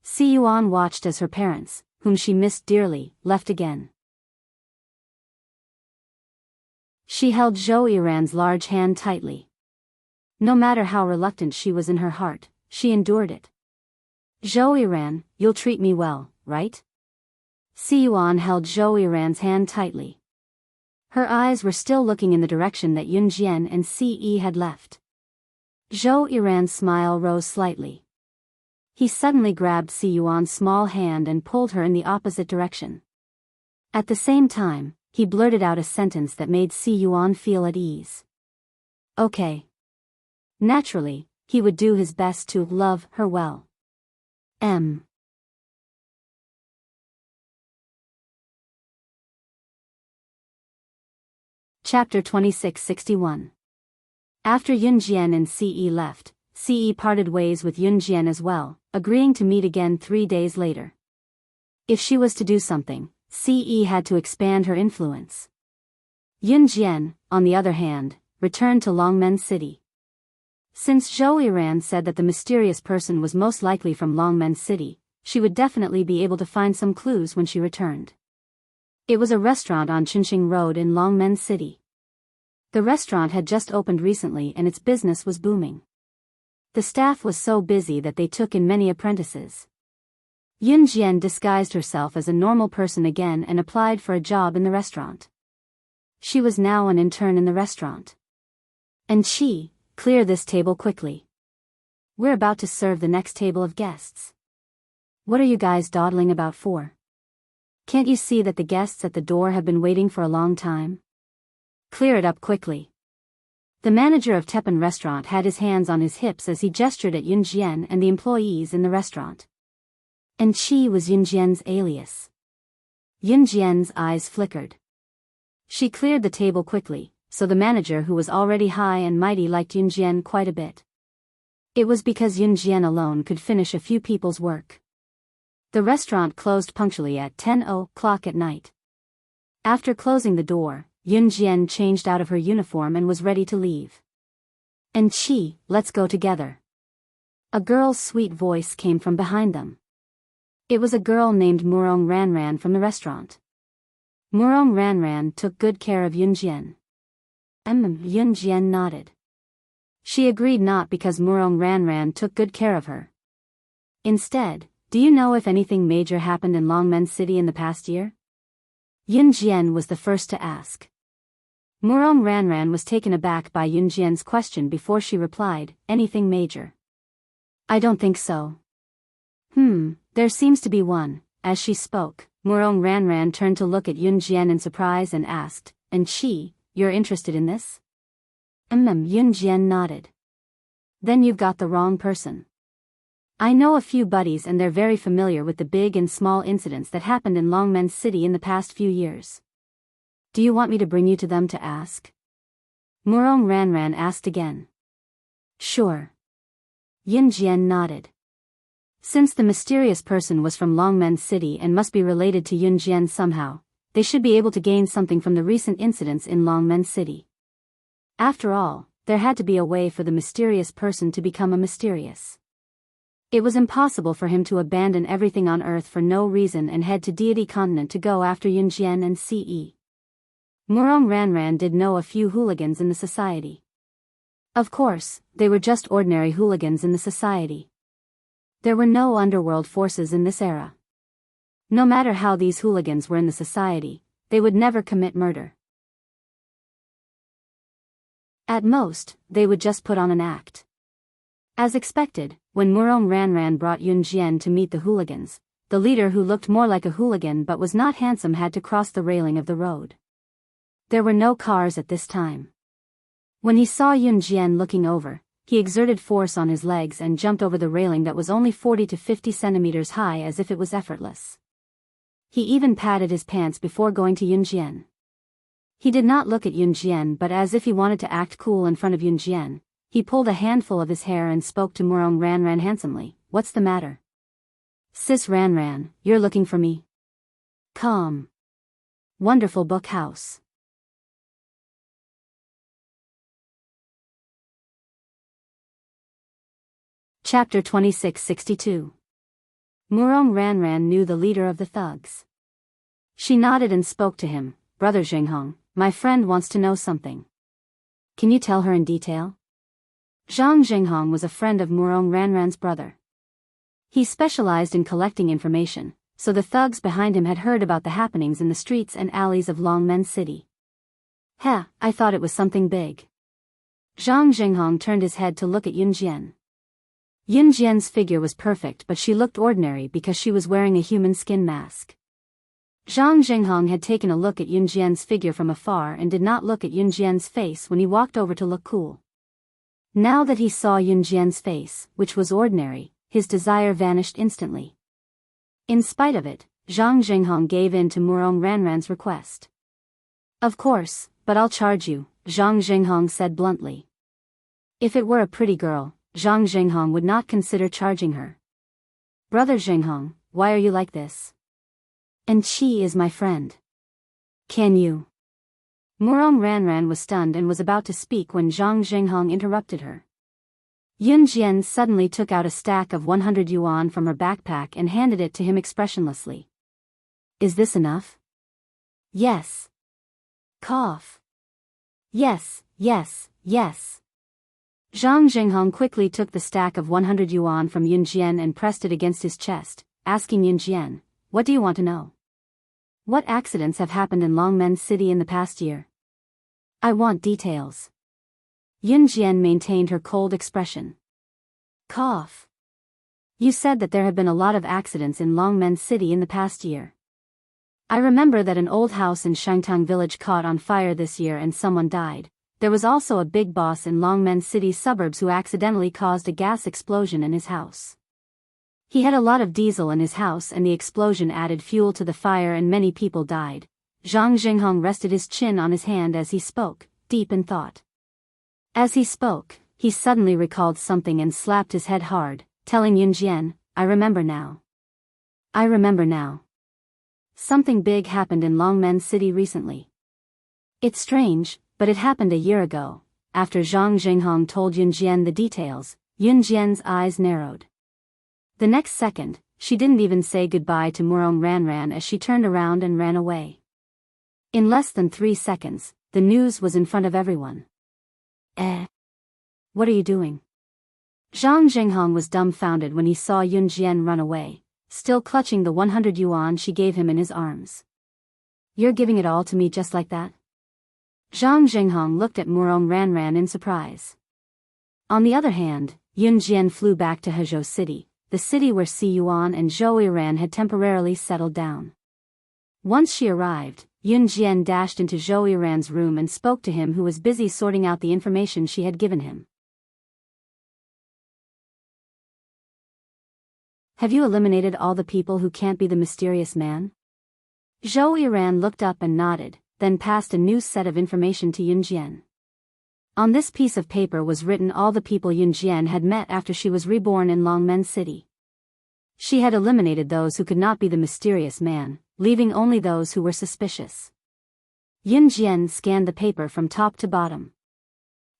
Si Yuan watched as her parents, whom she missed dearly, left again. She held Zhou Yiran's large hand tightly. No matter how reluctant she was in her heart, she endured it. Zhou Yiran, you'll treat me well, right? Si Yuan held Zhou Yiran's hand tightly. Her eyes were still looking in the direction that Yun Jian and Ce had left. Zhou Yiran's smile rose slightly. He suddenly grabbed Si Yuan's small hand and pulled her in the opposite direction. At the same time, he blurted out a sentence that made Si Yuan feel at ease. Okay. Naturally, he would do his best to love her well. Chapter 2661. After Yun Jian and Ce left, Ce parted ways with Yun Jian as well, agreeing to meet again 3 days later. If she was to do something, Ce had to expand her influence. Yun Jian, on the other hand, returned to Longmen City. Since Zhou Yiran said that the mysterious person was most likely from Longmen City, she would definitely be able to find some clues when she returned. It was a restaurant on Qinxing Road in Longmen City. The restaurant had just opened recently and its business was booming. The staff was so busy that they took in many apprentices. Yun Jian disguised herself as a normal person again and applied for a job in the restaurant. She was now an intern in the restaurant. And she, clear this table quickly. We're about to serve the next table of guests. What are you guys dawdling about for? Can't you see that the guests at the door have been waiting for a long time? Clear it up quickly. The manager of Teppan restaurant had his hands on his hips as he gestured at Yun Jian and the employees in the restaurant. And she was Yun Jian's alias. Yun Jian's eyes flickered. She cleared the table quickly, so the manager who was already high and mighty liked Yun Jian quite a bit. It was because Yun Jian alone could finish a few people's work. The restaurant closed punctually at 10 o'clock at night. After closing the door, Yun Jian changed out of her uniform and was ready to leave. And she, let's go together. A girl's sweet voice came from behind them. It was a girl named Murong Ranran from the restaurant. Murong Ranran took good care of Yun Jian. Yun Jian nodded. She agreed not because Murong Ranran took good care of her. Instead, do you know if anything major happened in Longmen City in the past year? Yun Jian was the first to ask. Murong Ranran was taken aback by Yun Jian's question before she replied, anything major? I don't think so. There seems to be one. As she spoke, Murong Ranran turned to look at Yun Jian in surprise and asked, and she, you're interested in this? Yun Jian nodded. Then you've got the wrong person. I know a few buddies and they're very familiar with the big and small incidents that happened in Longmen City in the past few years. Do you want me to bring you to them to ask? Murong Ranran asked again. Sure. Yun Jian nodded. Since the mysterious person was from Longmen City and must be related to Yun Jian somehow, they should be able to gain something from the recent incidents in Longmen City. After all, there had to be a way for the mysterious person to become a mysterious. It was impossible for him to abandon everything on Earth for no reason and head to Deity Continent to go after Yun Jian and Ce. Murong Ranran did know a few hooligans in the society. Of course, they were just ordinary hooligans in the society. There were no underworld forces in this era. No matter how these hooligans were in the society, they would never commit murder. At most, they would just put on an act. As expected, when Murong Ranran brought Yun Jian to meet the hooligans, the leader who looked more like a hooligan but was not handsome had to cross the railing of the road. There were no cars at this time. When he saw Yun Jian looking over, he exerted force on his legs and jumped over the railing that was only 40 to 50 centimeters high as if it was effortless. He even patted his pants before going to Yun Jian. He did not look at Yun Jian, but as if he wanted to act cool in front of Yun Jian, he pulled a handful of his hair and spoke to Murong Ranran handsomely. "What's the matter? Sis Ranran, you're looking for me?" "Calm. Wonderful book house." Chapter 2662. Murong Ranran knew the leader of the thugs. She nodded and spoke to him. "Brother Zhenghong, my friend wants to know something. Can you tell her in detail?" Zhang Zhenghong was a friend of Murong Ranran's brother. He specialized in collecting information, so the thugs behind him had heard about the happenings in the streets and alleys of Longmen City. "Heh, I thought it was something big." Zhang Zhenghong turned his head to look at Yun Jian. Yun Jian's figure was perfect, but she looked ordinary because she was wearing a human skin mask. Zhang Zhenghong had taken a look at Yun Jian's figure from afar and did not look at Yun Jian's face when he walked over to look cool. Now that he saw Yun Jian's face, which was ordinary, his desire vanished instantly. In spite of it, Zhang Zhenghong gave in to Murong Ranran's request. "Of course, but I'll charge you," Zhang Zhenghong said bluntly. If it were a pretty girl, Zhang Zhenghong would not consider charging her. "Brother Zhenghong, why are you like this? And she is my friend. Can you?" Murong Ranran was stunned and was about to speak when Zhang Zhenghong interrupted her. Yun Jian suddenly took out a stack of 100 yuan from her backpack and handed it to him expressionlessly. "Is this enough?" "Yes." "Cough." "Yes, yes, yes." Zhang Zhenghong quickly took the stack of 100 yuan from Yun Jian and pressed it against his chest, asking Yun Jian, "What do you want to know? What accidents have happened in Longmen City in the past year? I want details." Yun Jian maintained her cold expression. "Cough. You said that there have been a lot of accidents in Longmen City in the past year. I remember that an old house in Shangtang village caught on fire this year and someone died. There was also a big boss in Longmen City suburbs who accidentally caused a gas explosion in his house. He had a lot of diesel in his house and the explosion added fuel to the fire and many people died." Zhang Zhenghong rested his chin on his hand as he spoke, deep in thought. As he spoke, he suddenly recalled something and slapped his head hard, telling Yun Jian, "I remember now. I remember now. Something big happened in Longmen City recently. It's strange, but it happened a year ago." After Zhang Zhenghong told Yun Jian the details, Yun Jian's eyes narrowed. The next second, she didn't even say goodbye to Murong Ranran as she turned around and ran away. In less than 3 seconds, the news was in front of everyone. What are you doing?" Zhang Zhenghong was dumbfounded when he saw Yun Jian run away, still clutching the 100 yuan she gave him in his arms. "You're giving it all to me just like that?" Zhang Zhenghong looked at Murong Ranran in surprise. On the other hand, Yun Jian flew back to Hezhou City, the city where Si Yuan and Zhou Yiran had temporarily settled down. Once she arrived, Yun Jian dashed into Zhou Yiran's room and spoke to him, who was busy sorting out the information she had given him. "Have you eliminated all the people who can't be the mysterious man?" Zhou Yiran looked up and nodded, then passed a new set of information to Yun Jian. On this piece of paper was written all the people Yun Jian had met after she was reborn in Longmen City. She had eliminated those who could not be the mysterious man, leaving only those who were suspicious. Yun Jian scanned the paper from top to bottom.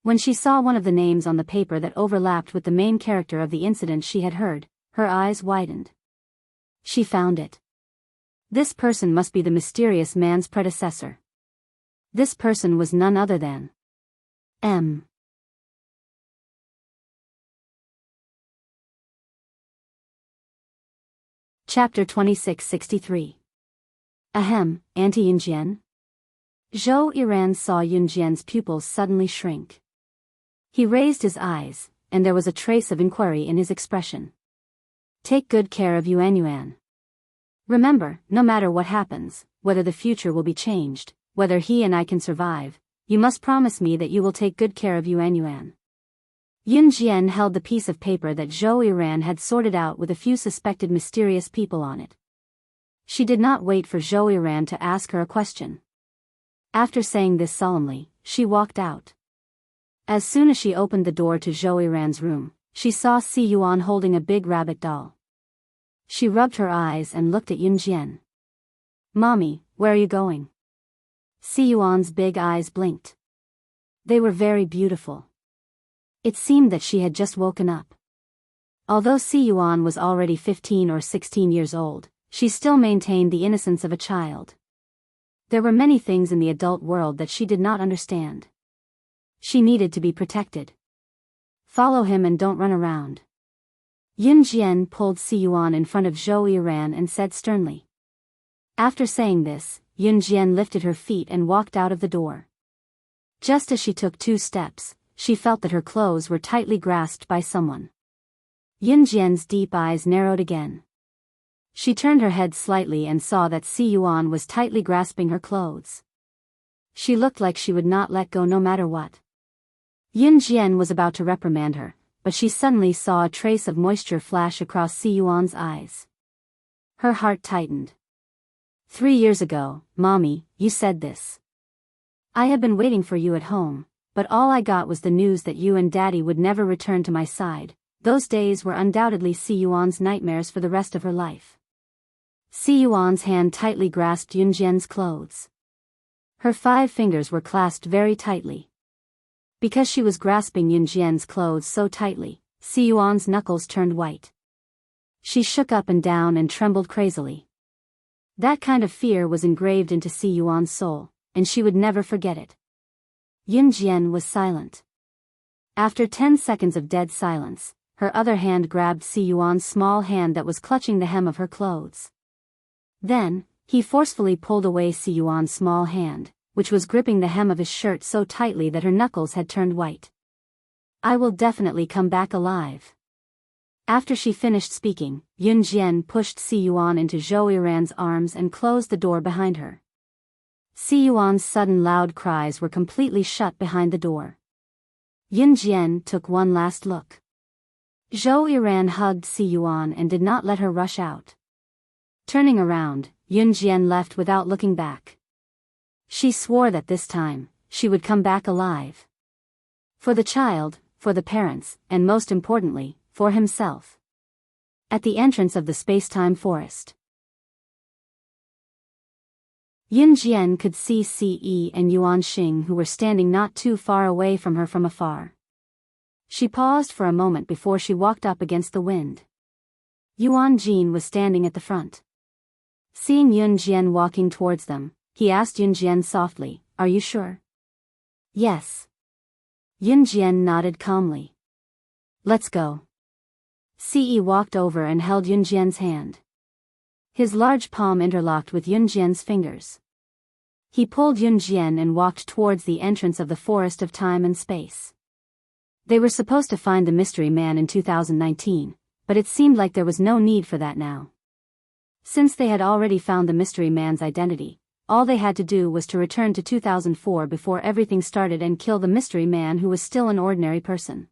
When she saw one of the names on the paper that overlapped with the main character of the incident she had heard, her eyes widened. She found it. This person must be the mysterious man's predecessor. This person was none other than M. Chapter 2663. Ahem, Auntie Yun Jian? Zhou Yiran saw Yun Jian's pupils suddenly shrink. He raised his eyes, and there was a trace of inquiry in his expression. "Take good care of Yuan Yuan. Remember, no matter what happens, whether the future will be changed, whether he and I can survive, you must promise me that you will take good care of Yuan Yuan. Yun Jian held the piece of paper that Zhou Yiran had sorted out with a few suspected mysterious people on it. She did not wait for Zhou Yiran to ask her a question. After saying this solemnly, she walked out. As soon as she opened the door to Zhou Yiran's room, she saw Si Yuan holding a big rabbit doll. She rubbed her eyes and looked at Yun Jian. "Mommy, where are you going?" Si Yuan's big eyes blinked. They were very beautiful. It seemed that she had just woken up. Although Si Yuan was already 15 or 16 years old, she still maintained the innocence of a child. There were many things in the adult world that she did not understand. She needed to be protected. "Follow him and don't run around." Yun Jian pulled Si Yuan in front of Zhou Yiran and said sternly. After saying this, Yun Jian lifted her feet and walked out of the door. Just as she took 2 steps, she felt that her clothes were tightly grasped by someone. Yun Jian's deep eyes narrowed again. She turned her head slightly and saw that Si Yuan was tightly grasping her clothes. She looked like she would not let go no matter what. Yun Jian was about to reprimand her, but she suddenly saw a trace of moisture flash across Si Yuan's eyes. Her heart tightened. 3 years ago, Mommy, you said this. I had been waiting for you at home, but all I got was the news that you and Daddy would never return to my side. Those days were undoubtedly Si Yuan's nightmares for the rest of her life. Si Yuan's hand tightly grasped Yun Jian's clothes. Her 5 fingers were clasped very tightly. Because she was grasping Yun Jian's clothes so tightly, Si Yuan's knuckles turned white. She shook up and down and trembled crazily. That kind of fear was engraved into Si Yuan's soul, and she would never forget it. Yun Jian was silent. After 10 seconds of dead silence, her other hand grabbed Si Yuan's small hand that was clutching the hem of her clothes. Then, he forcefully pulled away Si Yuan's small hand, which was gripping the hem of his shirt so tightly that her knuckles had turned white. I will definitely come back alive. After she finished speaking, Yun Jian pushed Si Yuan into Zhou Yiran's arms and closed the door behind her. Si Yuan's sudden loud cries were completely shut behind the door. Yun Jian took one last look. Zhou Yiran hugged Si Yuan and did not let her rush out. Turning around, Yun Jian left without looking back. She swore that this time, she would come back alive. For the child, for the parents, and most importantly, for himself. At the entrance of the space-time forest, Yun Jian could see Ce and Yuan Xing, who were standing not too far away from her from afar. She paused for a moment before she walked up against the wind. Yuan Jin was standing at the front. Seeing Yun Jian walking towards them, he asked Yun Jian softly, "Are you sure?" "Yes." Yun Jian nodded calmly. "Let's go." Ce walked over and held Yun Jian's hand. His large palm interlocked with Yun Jian's fingers. He pulled Yun Jian and walked towards the entrance of the forest of time and space. They were supposed to find the mystery man in 2019, but it seemed like there was no need for that now. Since they had already found the mystery man's identity, all they had to do was to return to 2004 before everything started and kill the mystery man who was still an ordinary person.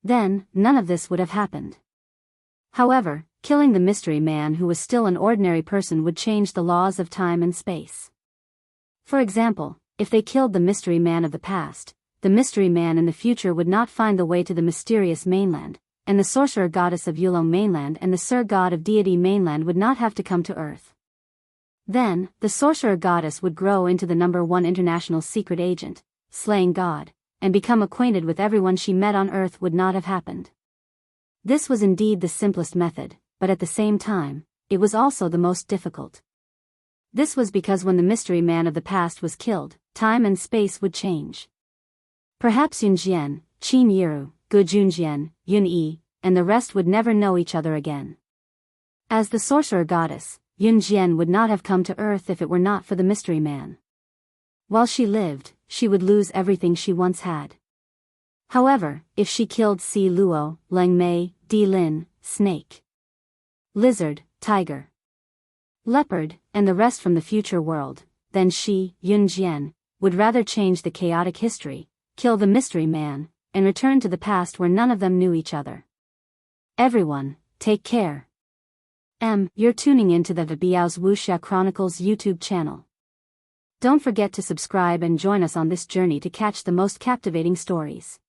Then, none of this would have happened. However, killing the mystery man who was still an ordinary person would change the laws of time and space. For example, if they killed the mystery man of the past, the mystery man in the future would not find the way to the mysterious mainland, and the sorcerer goddess of Yulong mainland and the Sir god of deity mainland would not have to come to Earth. Then, the sorcerer goddess would grow into the #1 international secret agent, slaying God, and become acquainted with everyone she met on Earth would not have happened. This was indeed the simplest method, but at the same time, it was also the most difficult. This was because when the mystery man of the past was killed, time and space would change. Perhaps Yun Jian, Qin Yiru, Gu Junjian, Yun Yi, and the rest would never know each other again. As the sorcerer goddess, Yun Jian would not have come to Earth if it were not for the mystery man. While she lived, she would lose everything she once had. However, if she killed Si Luo, Leng Mei, Di Lin, Snake, Lizard, Tiger, Leopard, and the rest from the future world, then she, Yunjian, would rather change the chaotic history, kill the mystery man, and return to the past where none of them knew each other. Everyone, take care. You're tuning into the Biyao's Wuxia Chronicles YouTube channel. Don't forget to subscribe and join us on this journey to catch the most captivating stories.